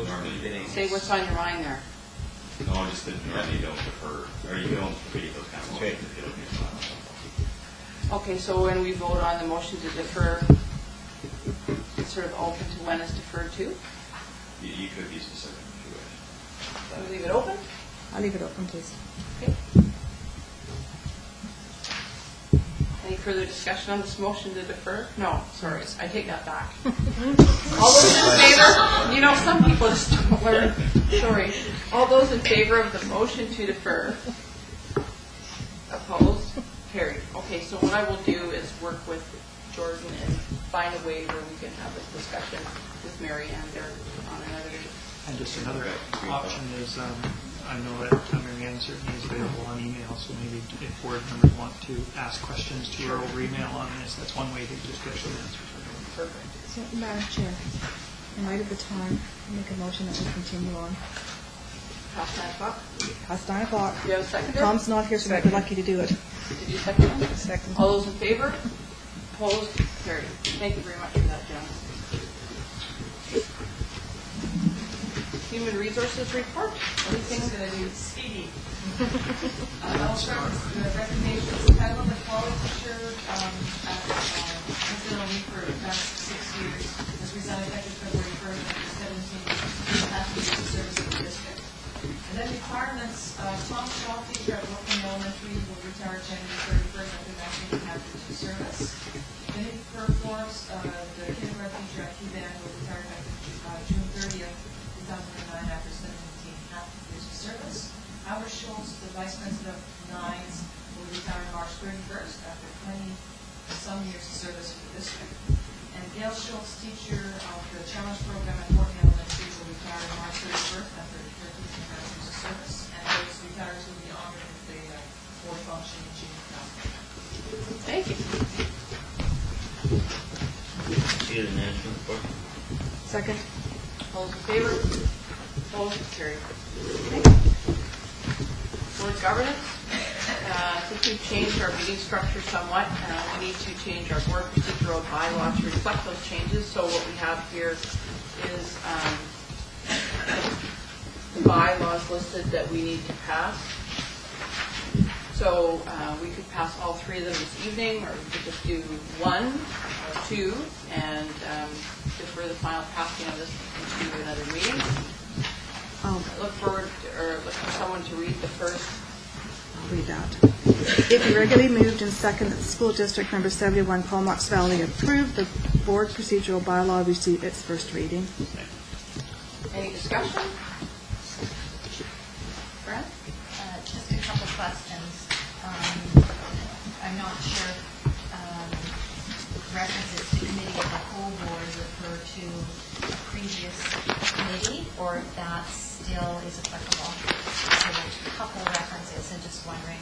Normally,
say what's on your mind there?
no, I just didn't normally don't defer, or you don't debate those kind of motions if you don't get one.
Okay, so when we vote on the motion to defer, it's sort of open to when it's deferred to?
You could be specific if you wish.
Can we leave it open?
I'll leave it open, please.
Okay. Any further discussion on this motion to defer? No, sorry, I take that back. All those in favor? You know, some people just don't learn. Sorry. All those in favor of the motion to defer? Opposed? Carried. Okay, so what I will do is work with Jordan and find a way where we can have this discussion with Mary Ann there on another day.
And just another option is, I know that Mary Ann certainly is available on email, so maybe if board members want to ask questions to her over email on this, that's one way to just get some answers.
Perfect.
So, Madam Chair, in light of the time, I make a motion that we continue on.
Past 9 o'clock?
Past 9 o'clock.
Do you have a seconder?
Tom's not here, so I'd be lucky to do it.
Did you second it? Second. All those in favor? Opposed? Carried. Thank you very much for that, gentlemen. Human Resources Report?
Everything's going to be speedy. I'll start with the recommendations. Title of the quality teacher has been on leave for the past 6 years. Has resigned effective February 1st after 17 half years of service in the district. And then requirements, Tom Shaw, teacher at Brooklyn Elementary, will retire January 31st after 19 half years of service. Vinnie Forbes, the kindergarten teacher at Keyband, will retire effective June 30th, 2009 after 17 half years of service. Howard Schultz, the vice president of Nines, will retire March 31st after 20-some years of service for the district. And Gail Schultz, teacher of the Challenge Program at Morton Elementary, will retire March 31st after 13 half years of service. And those retirees will be honored with the board function in June.
Thank you.
See the management report?
Second.
All those in favor? Opposed? Carried. Board governance. Since we've changed our meeting structure somewhat, we need to change our board procedural bylaw to reflect those changes. So what we have here is the bylaws listed that we need to pass. So we could pass all 3 of them this evening, or we could just do 1 or 2 and defer the final passing of this into another meeting. Look for someone to read the first.
I'll read that. It be regularly moved and second that the school district number 71 Comox Valley approve the board procedural bylaw receive its first reading.
Any discussion? Brent?
Just a couple questions. I'm not sure references to committee of the whole board refer to a previous committee, or if that still is applicable. So there's a couple references, and just wondering.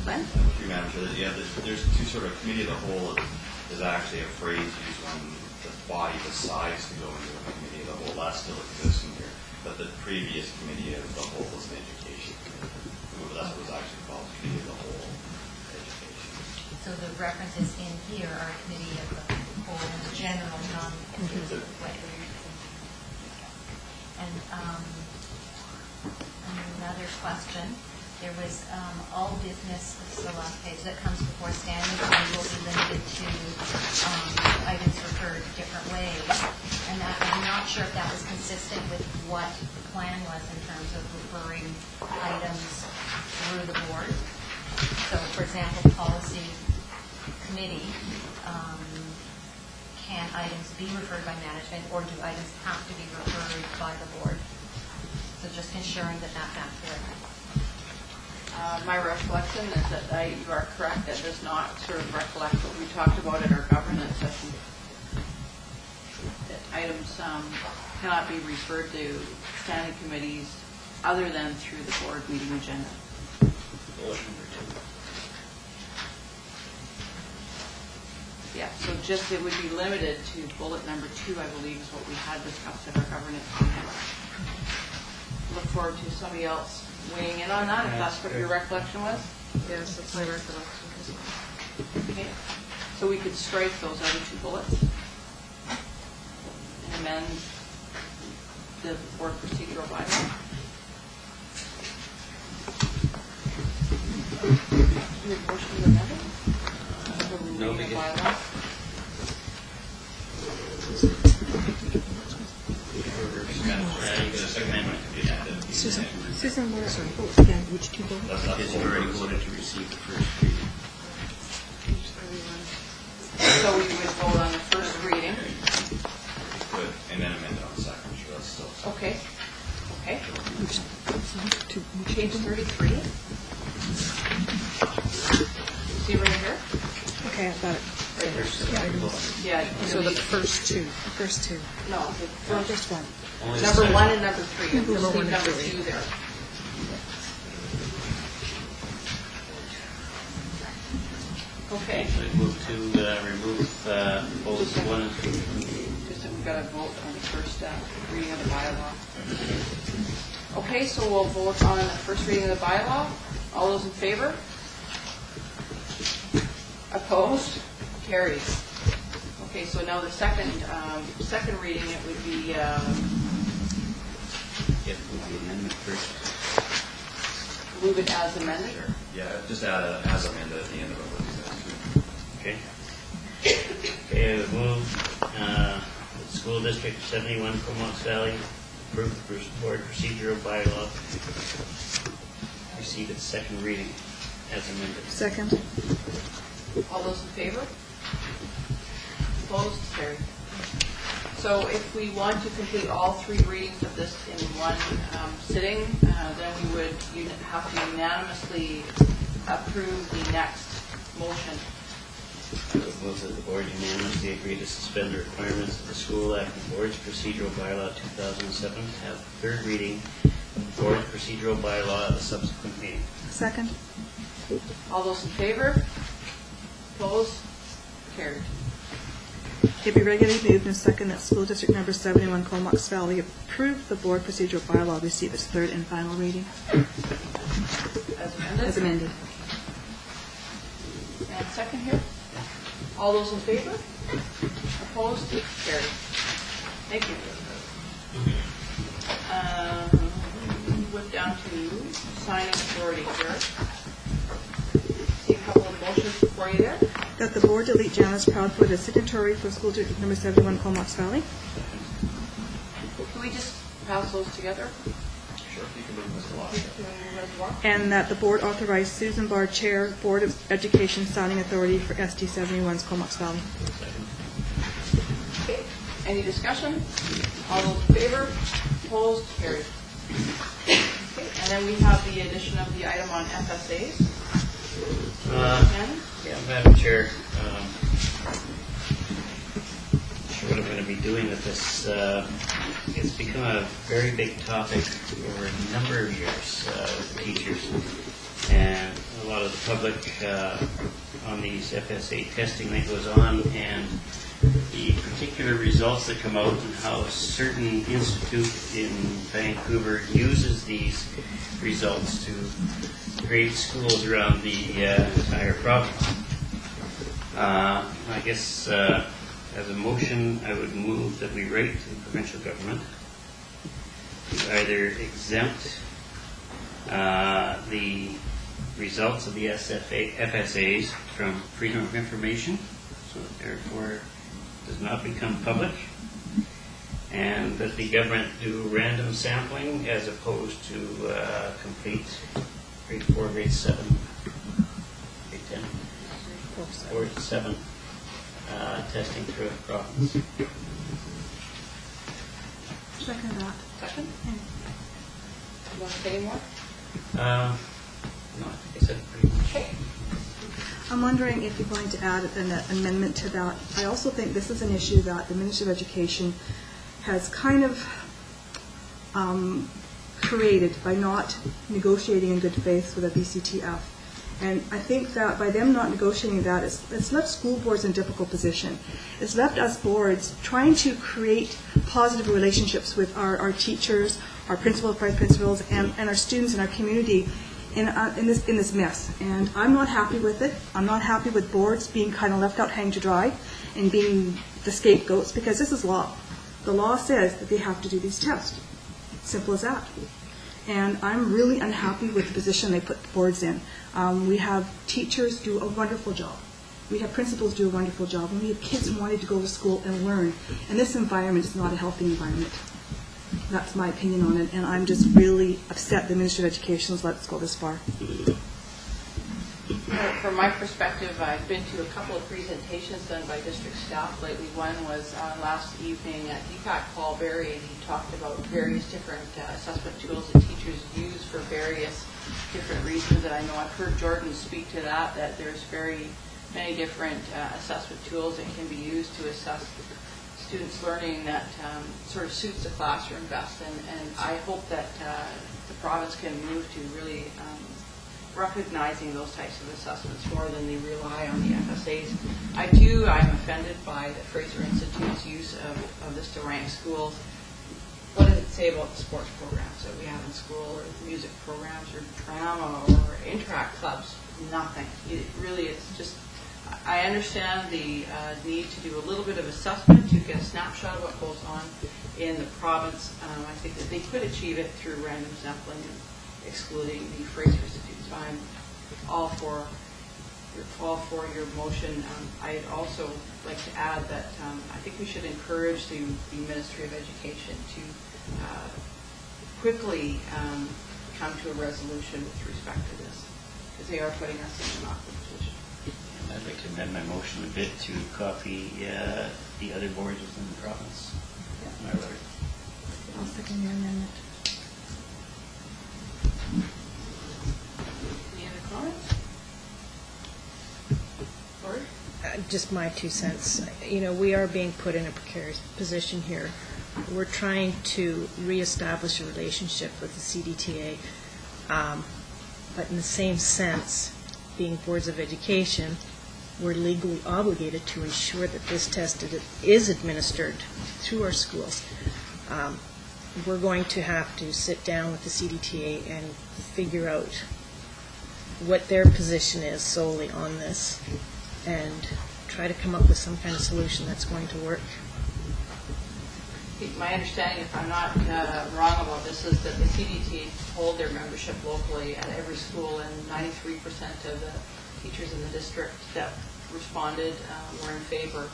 Glenn?
Through Madam Chair, yeah, there's 2 sort of committee of the whole is actually a phrase used when the body decides to go into a committee of the whole. That still exists in here. But the previous committee of the whole was an education committee. That's what was actually called committee of the whole education.
So the references in here are committee of the whole in general, non-committee. And another question. There was all business, this is the last page, that comes before standing committee will be limited to items referred different ways. And that, I'm not sure if that was consistent with what the plan was in terms of referring items through the board. So, for example, policy committee, can items be referred by management, or do items have to be referred by the board? So just ensuring that that's accurate.
My recollection is that you are correct. That does not sort of recollect what we talked about at our governance session. That items cannot be referred to standing committees other than through the board meeting agenda.
Bullet number 2.
Yeah, so just it would be limited to bullet number 2, I believe, is what we had discussed at our governance meeting. Look forward to somebody else weighing in on that, if that's what your recollection was.
Yes, that's my recollection.
Okay, so we could strike those other 2 bullets and amend the board procedural bylaw. Do a motion to amend it?
No,
The
because-
bylaw?
Susan, what are votes again? Which 2 votes?
Because you already voted to receive the first reading.
So we would vote on the first reading.
Good, and then amend it on the second, sure, that's still.
Okay. Okay. Page 33. See right here?
Okay, alphabetic.
Yeah.
So the first two.
No, the
First one.
Only
number
the
1 and number 3. Just
Number
leave
one and
number
three.
2 there. Okay.
So I move to remove bullets 1 and 2.
Just we've got to vote on the first reading of the bylaw. Okay, so we'll vote on the first reading of the bylaw. All those in favor? Opposed? Carries. Okay, so now the second reading, it would be,
Get the amendment first.
move it as amended.
Yeah, just add a as amended at the end of it.
Okay. Okay, I would move the school district of 71 Comox Valley approve the first board procedural bylaw, receive its second reading as amended.
Second.
All those in favor? Opposed? Carried. So if we want to complete all 3 readings of this in one sitting, then we would have to unanimously approve the next motion.
I would move that the board unanimously agree to suspend the requirements of the School Act and Board's Procedural Bylaw 2007 to have third reading of the Board Procedural Bylaw at a subsequent meeting.
Second.
All those in favor? Opposed? Carried.
It be regularly moved and second that school district number 71 Comox Valley approve the board procedural bylaw receive its third and final reading
As amended?
as amended.
And second here? All those in favor? Opposed? Carried. Thank you. Whip down to signing authority here. See a couple of motions for you there.
That the board delete Janice Proudfoot as signatory for school district number 71 Comox Valley.
Can we just pass those together?
Sure, you can move Mr. Law.
Can we move as well?
And that the board authorize Susan Barr, Chair, Board of Education signing authority for ST 71's Comox Valley.
Okay. Any discussion? All those in favor? Opposed? Carried. Okay. And then we have the addition of the item on FSAs. Ken?
Yeah, Madam Chair, what I'm going to be doing with this, it's become a very big topic over a number of years with the teachers and a lot of the public on these FSA testing that goes on and the particular results that come out and how a certain institute in Vancouver uses these results to grade schools around the entire province. I guess as a motion, I would move that we write to the provincial government to either exempt the results of the FSAs from freedom of information, so that therefore does not become public, and that the government do random sampling as opposed to complete grade 4, grade 7, grade 10, 4 to 7 testing throughout the province.
Second that.
Second? You want to say any more?
No, I think I said pretty much.
Okay.
I'm wondering if you're going to add an amendment to that. I also think this is an issue that the Ministry of Education has kind of created by not negotiating in good faith with the BCTF. And I think that by them not negotiating that, it's left school boards in a difficult position. It's left us boards trying to create positive relationships with our teachers, our principals, vice principals, and our students in our community in this mess. And I'm not happy with it. I'm not happy with boards being kind of left out hanging to dry and being the scapegoats, because this is law. The law says that they have to do these tests. Simple as that. And I'm really unhappy with the position they put the boards in. We have teachers do a wonderful job. We have principals do a wonderful job. And we have kids wanting to go to school and learn. And this environment is not a healthy environment. That's my opinion on it. And I'm just really upset the Ministry of Education has let us go this far.
From my perspective, I've been to a couple of presentations done by district staff lately. One was last evening at Deepak Paul Berry, and he talked about various different assessment tools that teachers use for various different reasons. And I know I've heard Jordan speak to that there's very many different assessment tools that can be used to assess students' learning that sort of suits the classroom best. And I hope that the province can move to really recognizing those types of assessments more than they rely on the FSAs. I'm offended by the Fraser Institute's use of this to rank schools. What does it say about the sports programs that we have in school, or music programs, or drama, or interact clubs? Nothing. It really is just, I understand the need to do a little bit of assessment to get a snapshot of what goes on in the province. I think that they could achieve it through random sampling and excluding the Fraser Institute. So I'm all for your motion. I'd also like to add that I think we should encourage the Ministry of Education to quickly come to a resolution with respect to this, because they are putting us in an awkward position.
I'd like to amend my motion a bit to copy the other boards within the province. My letter.
I'll second your amendment.
Any other comments? Lori?
Just my 2 cents. You know, we are being put in a precarious position here. We're trying to reestablish a relationship with the CDTA, but in the same sense, being boards of education, we're legally obligated to ensure that this test is administered through our schools. We're going to have to sit down with the CDTA and figure out what their position is solely on this and try to come up with some kind of solution that's going to work.
My understanding, if I'm not wrong about this, is that the CDT hold their membership locally at every school, and 93% of the teachers in the district that responded were in favor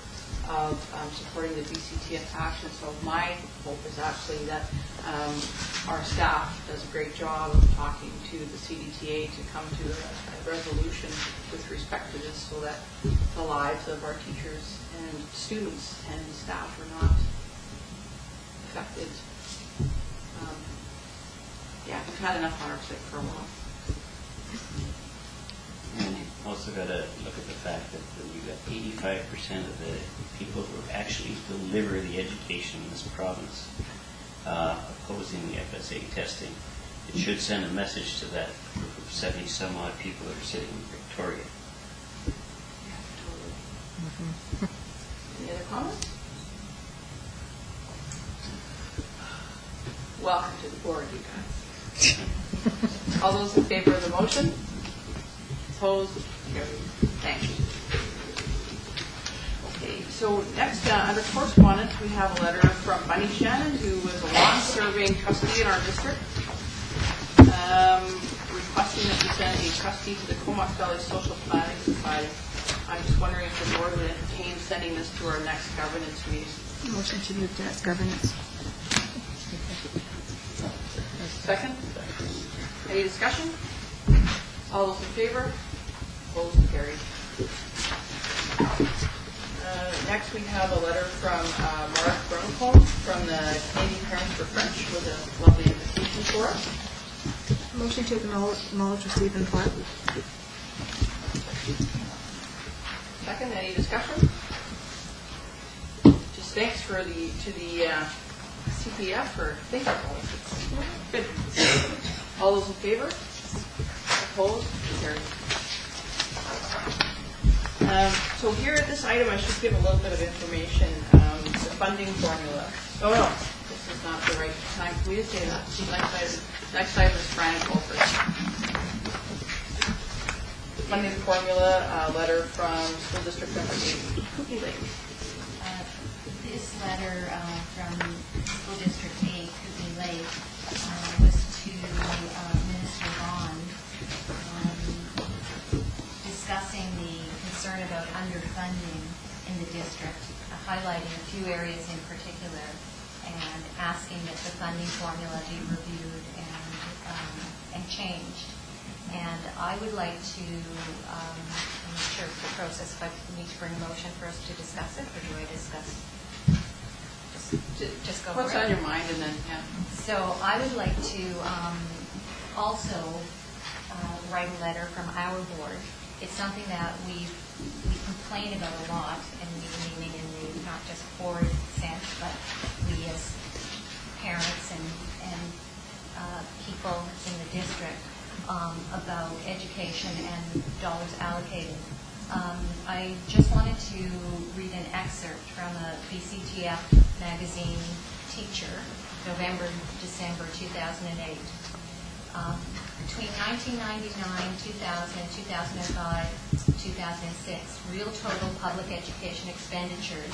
of supporting the BCTF action. So my hope is actually that our staff does a great job of talking to the CDTA to come to a resolution with respect to this, so that the lives of our teachers and students and staff are not affected. We've had enough on our plate for a while.
And you've also got to look at the fact that you've got 85% of the people who actually deliver the education in this province opposing the FSA testing. It should send a message to that group of 70 some odd people that are sitting in Victoria.
Yeah, totally. Any other comments? Welcome to the board, you guys. All those in favor of the motion? Opposed? Carried. Thank you. Okay, so next, under correspondence, we have a letter from Bunny Shannon, who was a long-serving trustee in our district, requesting that we send a trustee to the Comox Valley Social Planning Society. I'm just wondering if the board would entertain sending this to our next governance meeting.
Motion to move to governance.
Second? Any discussion? All those in favor? Opposed? Carried. Next, we have a letter from Mark Bruncombe from the Canadian Parents for French with a lovely invitation for us.
Motion to acknowledge, receive, and file.
Second, any discussion? Just thanks to the CPF for thinking about it. Good. All those in favor? Opposed? Carried. So here at this item, I should give a little bit of information. The funding formula. Oh no, this is not the right time for me to say that. Next item is Brian Colford. Funding formula letter from School District Member 8, Cookie Lake.
This letter from School District 8, Cookie Lake, was to Minister Bond, discussing the concern about underfunding in the district, highlighting a few areas in particular, and asking that the funding formula be reviewed and changed. And I would like to, I'm not sure of the process, if I need to bring a motion for us to discuss it, or do I discuss? Just go for it.
What's on your mind, and then, yeah.
So I would like to also write a letter from our board it's something that we complain about a lot, and we meaning in the not just board sense, but we as parents and people in the district about education and dollars allocated. I just wanted to read an excerpt from a BCTF magazine Teacher, November, December 2008. Between 1999, 2000, and 2005, 2006, real total public education expenditures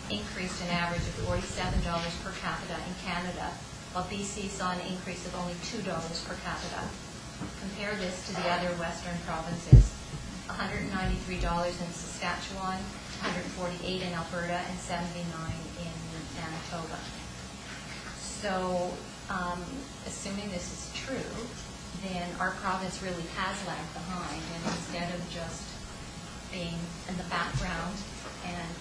increased an average of $47 per capita in Canada, while BC saw an increase of only $2 per capita. Compare this to the other Western provinces: $193 in Saskatchewan, $148 in Alberta, and $79 in Manitoba. So, assuming this is true, then our province really has lagged behind, and instead of just being in the background and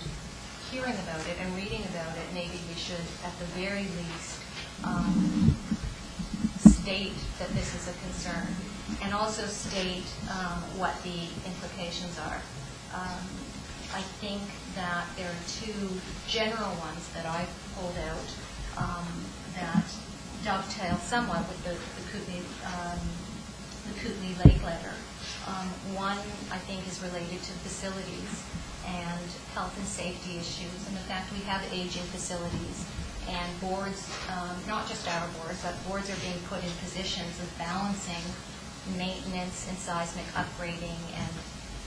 hearing about it and reading about it, maybe we should, at the very least, state that this is a concern, and also state what the implications are. I think that there are two general ones that I've pulled out that dovetail somewhat with the Kootenay Lake letter. One, I think, is related to facilities and health and safety issues, and the fact we have aging facilities, and boards, not just our boards, but boards are being put in positions of balancing maintenance and seismic upgrading and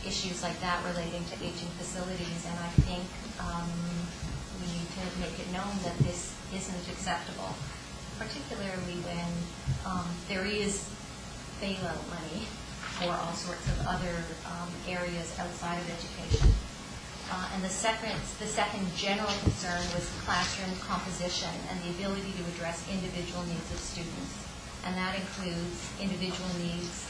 issues like that relating to aging facilities. And I think we need to make it known that this isn't acceptable, particularly when there is bailout money for all sorts of other areas outside of education. And the second general concern was classroom composition and the ability to address individual needs of students. And that includes individual needs,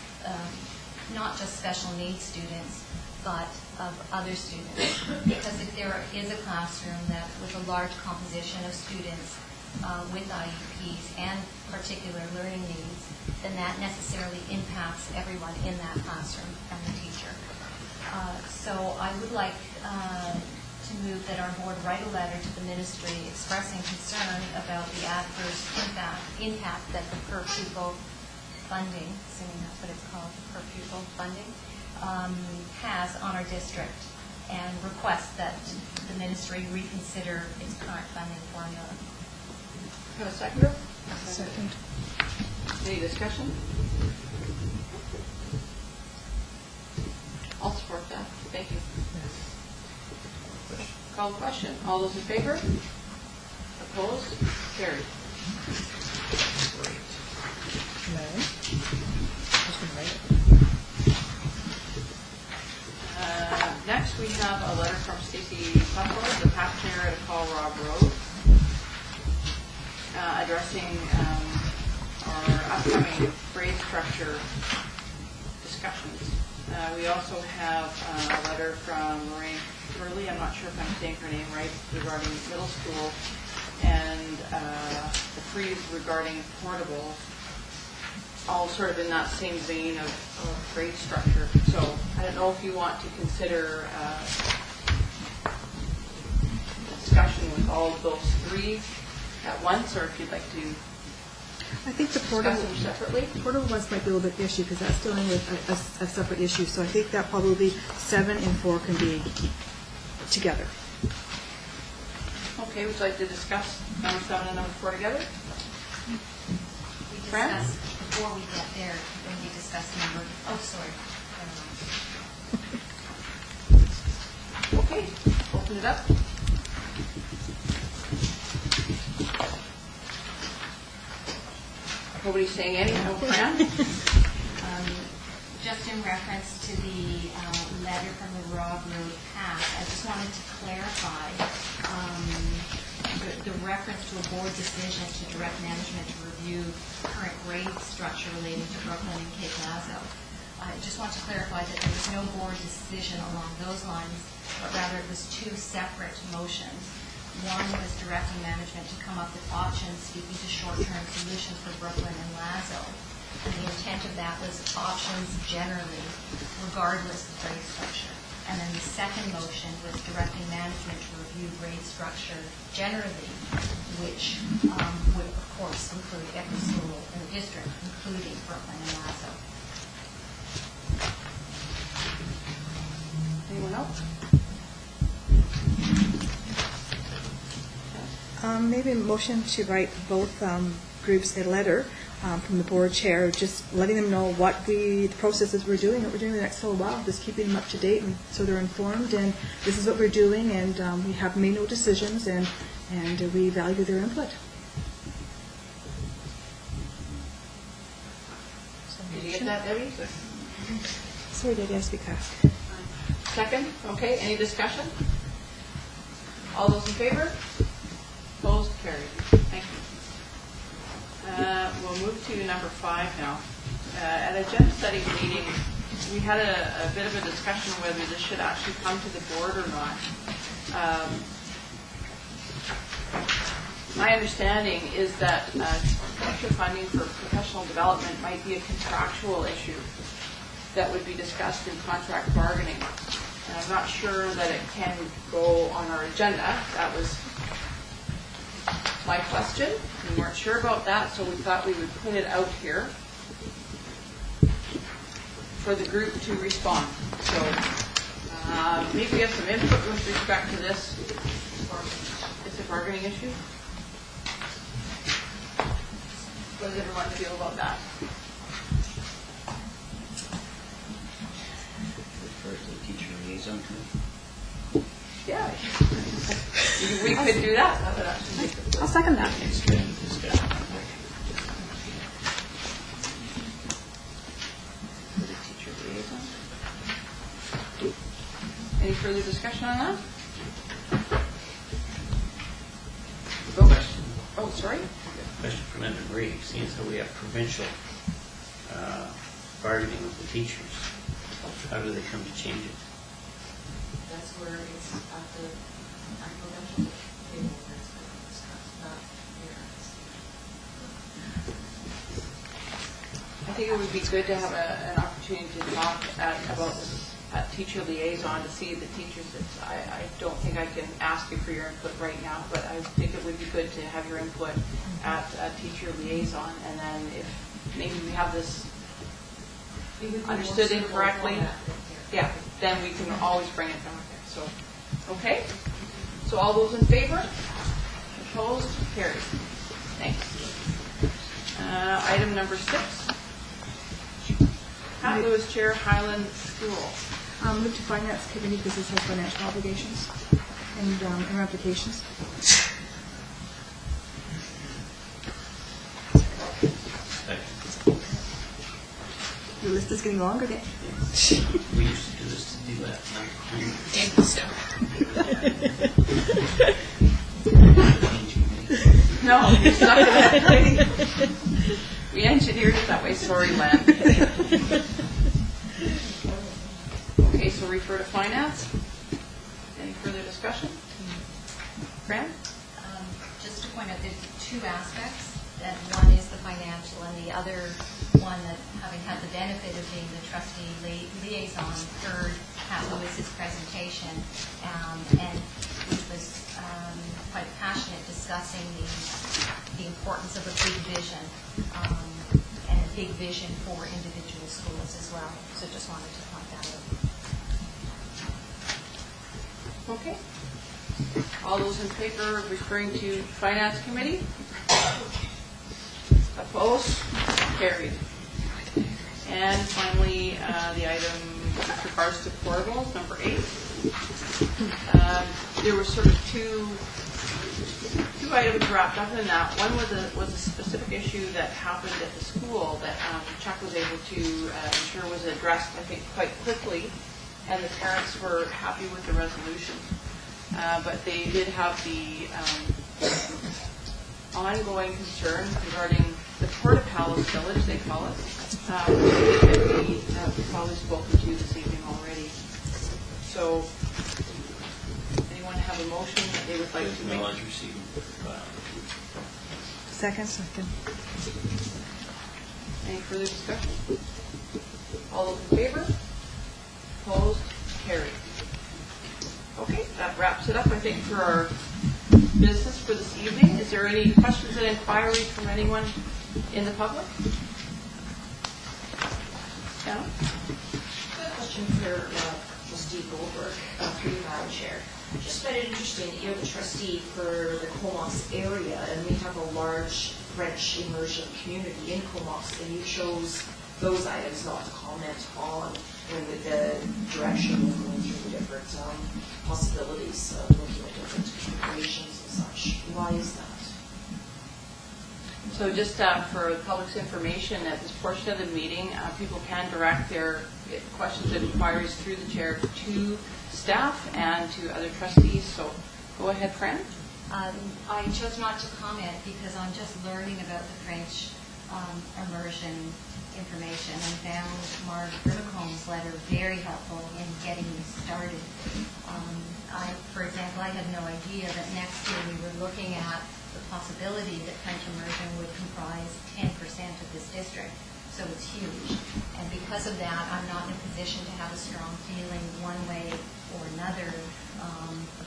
not just special needs students, but of other students. Because if there is a classroom that with a large composition of students with IEPs and particular learning needs, then that necessarily impacts everyone in that classroom and the teacher. So I would like to move that our board write a letter to the ministry expressing concern about the adverse impact that the per pupil funding, assuming that's what it's called, per pupil funding, has on our district, and request that the ministry reconsider its current funding formula.
Have a seconder?
Second.
Any discussion? I'll support that. Thank you. Call the question. All those in favor? Opposed? Carried. Next, we have a letter from Stacey Butler, the path chair at Call Rob Road, addressing our upcoming grade structure discussions. We also have a letter from Lorraine Curley, I'm not sure if I'm saying her name right, regarding middle school, and the freeze regarding portables, all sort of in that same vein of grade structure. So I don't know if you want to consider discussion with all of those three at once, or if you'd like to
I think the
discuss them separately.
portable ones might be a little bit issue because that's dealing with a separate issue. So I think that probably 7 and 4 can be together.
Okay, would you like to discuss number 7 and number 4 together?
We
Fran?
discussed, before we get there, when we discuss number, oh, sorry. Never mind.
Okay, open it up. Nobody's saying anything. No, Fran?
Just in reference to the letter from the Rob Road Path, I just wanted to clarify the reference to a board decision to direct management to review current grade structure relating to Brooklyn and Cape Lazo. I just want to clarify that there was no board decision along those lines, but rather it was 2 separate motions. One was directing management to come up with options speaking to short-term solutions for Brooklyn and Lazo. And the intent of that was options generally, regardless of grade structure. And then the second motion was directing management to review grade structure generally, which would, of course, include every school in the district, including Brooklyn and Lazo.
Anyone else?
Maybe a motion to write both groups a letter from the board chair, just letting them know what the processes we're doing, what we're doing the next little while, just keeping them up to date, and so they're informed, and this is what we're doing, and we have made no decisions, and we value their input.
Did you get that, Debbie?
Sorry, Debbie, I speak fast.
Second, okay, any discussion? All those in favor? Opposed, carried. Thank you. We'll move to number 5 now. At a agenda study meeting, we had a bit of a discussion whether this should actually come to the board or not. My understanding is that teacher funding for professional development might be a contractual issue that would be discussed in contract bargaining. And I'm not sure that it can go on our agenda. That was my question. We weren't sure about that, so we thought we would put it out here for the group to respond. So maybe we have some input with respect to this. It's a bargaining issue. What does everyone feel about that?
Refer to the teacher liaison committee.
Yeah. We could do that. That would actually make it.
I'll second that.
Extend discussion. For the teacher liaison.
Any further discussion on that?
Question.
Oh, sorry.
Question from Linda Marie. Seeing as how we have provincial bargaining with the teachers, how do they come to change it?
That's where it's at the provincial table where it's been discussed, not here.
I think it would be good to have an opportunity to talk about teacher liaison to see the teachers. I don't think I can ask you for your input right now, but I think it would be good to have your input at teacher liaison, and then if maybe we have this understood incorrectly, yeah, then we can always bring it down there. So, okay. So all those in favor? Opposed? Carried. Thanks. Item number 6. Pat Lewis, Chair, Highland School.
Move to Finance Committee because this has financial obligations and ramifications. Your list is getting longer, Dan.
We used to do this to do that.
No, you stuck to that thing. We engineered it that way. Sorry, Len. Okay, so refer to finance. Any further discussion? Fran?
Just to point out, there's 2 aspects. That one is the financial, and the other one that, having had the benefit of being the trustee liaison, heard Pat Lewis's presentation, and which was quite passionate, discussing the importance of a big vision and a big vision for individual schools as well. So just wanted to point that out.
Okay. All those in favor of referring to Finance Committee? Opposed? Carried. And finally, the item with regards to portables, number 8. There were sort of two items wrapped up in that. One was a specific issue that happened at the school that Chuck was able to ensure was addressed, I think, quite quickly, and the parents were happy with the resolution. But they did have the ongoing concern regarding the Port of Palos Village, they call it, which we have probably spoken to this evening already. So, anyone have a motion that they would like to make?
Acknowledge receiving.
Second.
Any further discussion? All those in favor? Opposed? Carried. Okay, that wraps it up, I think, for our business for this evening. Is there any questions and inquiries from anyone in the public? Yeah?
Good question for Trustee Goldberg, through you, Madam Chair. I just find it interesting that you're the trustee for the Comox area, and we have a large French immersion community in Comox, and you chose those items not to comment on when with the direction of going through the different possibilities of looking at different configurations and such. Why is that?
So just for the public's information, at this portion of the meeting, people can direct their questions and inquiries through the chair to staff and to other trustees. So go ahead, Fran.
I chose not to comment because I'm just learning about the French immersion information and found Mark Burnicombe's letter very helpful in getting me started. For example, I had no idea that next year we were looking at the possibility that French immersion would comprise 10% of this district. So it's huge. And because of that, I'm not in a position to have a strong feeling one way or another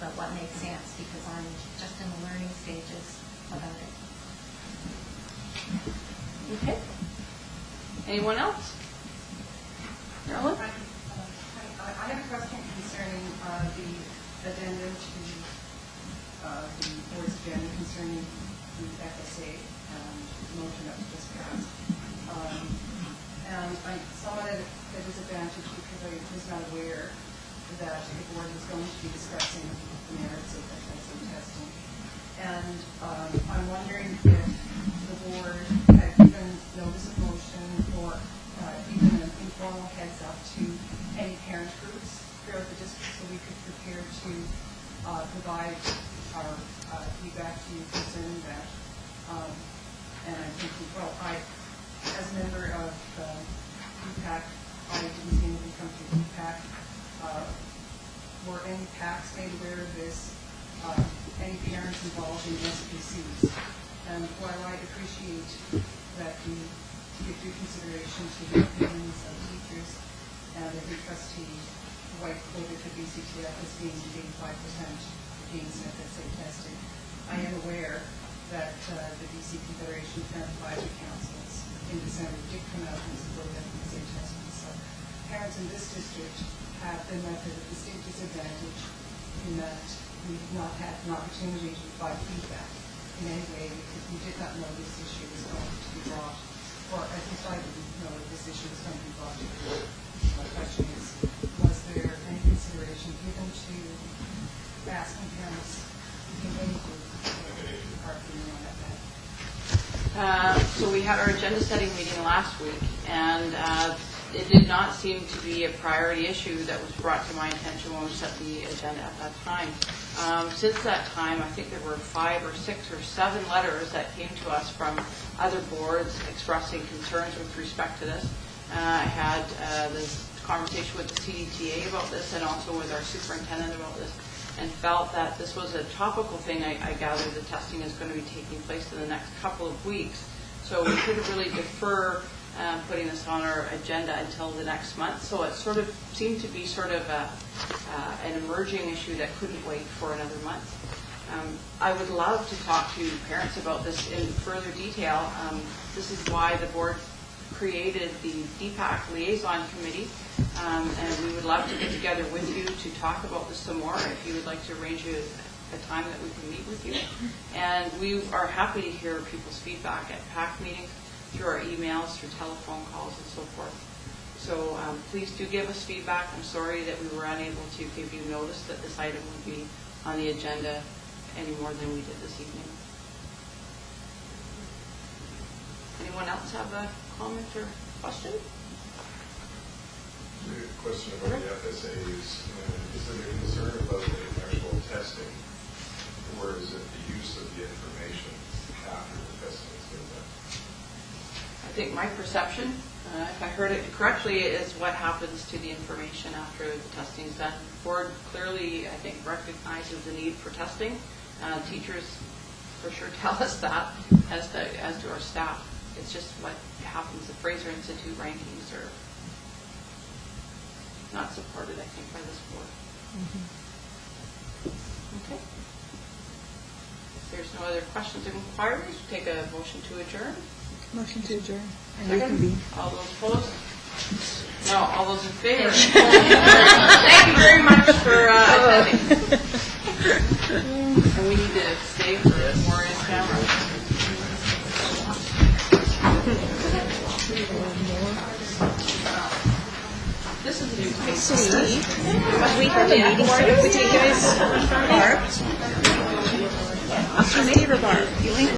about what makes sense because I'm just in the learning stages about it.
Okay. Anyone else? Marilyn?
I have a question concerning the addendum to the board's agenda concerning the FSA and the motion that was just passed. And I saw that there was advantage because I was not aware that the board was going to be discussing the merits of FSA testing. And I'm wondering if the board had given notice of motion or even an informal heads up to any parent groups throughout the district so we could prepare to provide our feedback to you concerning that. And I'm thinking, well, as a member of PPAC, I didn't see anything come through PPAC. Were any PACs made aware of this? Any parents involved in SPCs? And while I appreciate that we give due consideration to the opinions of teachers and every trustee, White quoted the BCTF as being 85% against FSA testing, I am aware that the BC Confederation of Parent Advisory Councils in December did come out and support FSA testing. So parents in this district have been at a distinct disadvantage in that we have not had an opportunity to provide feedback in any way because we did not know this issue was going to be brought, or at least I didn't know that this issue was going to be brought to the board. My question is, was there any consideration given to asking parents in any group our opinion on that matter?
So we had our agenda setting meeting last week, and it did not seem to be a priority issue that was brought to my attention when we set the agenda at that time. Since that time, I think there were 5 or 6 or 7 letters that came to us from other boards expressing concerns with respect to this. I had this conversation with the CDTA about this and also with our superintendent about this, and felt that this was a topical thing. I gather the testing is going to be taking place in the next couple of weeks. So we couldn't really defer putting this on our agenda until the next month. So it sort of seemed to be sort of an emerging issue that couldn't wait for another month. I would love to talk to parents about this in further detail. This is why the board created the DPAC Liaison Committee, and we would love to get together with you to talk about this some more if you would like to arrange a time that we can meet with you. And we are happy to hear people's feedback at PAC meetings, through our emails, through telephone calls, and so forth. So please do give us feedback. I'm sorry that we were unable to give you notice that this item would be on the agenda any more than we did this evening. Anyone else have a comment or question?
The question about the FSA is it a concern about the actual testing, or is it the use of the information after the testing is been done?
I think my perception, if I heard it correctly, is what happens to the information after the testing is done. The board clearly, I think, recognizes the need for testing. Teachers for sure tell us that, as to our staff. It's just what happens, the Fraser Institute rankings are not supported, I think, by this board. Okay. If there's no other questions or inquiries, we'll take a motion to adjourn.
Motion to adjourn. And
Second.
reconvene.
All those opposed? No, all those in favor? Thank you very much for attending. And we need to stay for more in camera. This is a new case.
So Steve, we have a meeting set up with you guys, Barb. What's your name, Barb?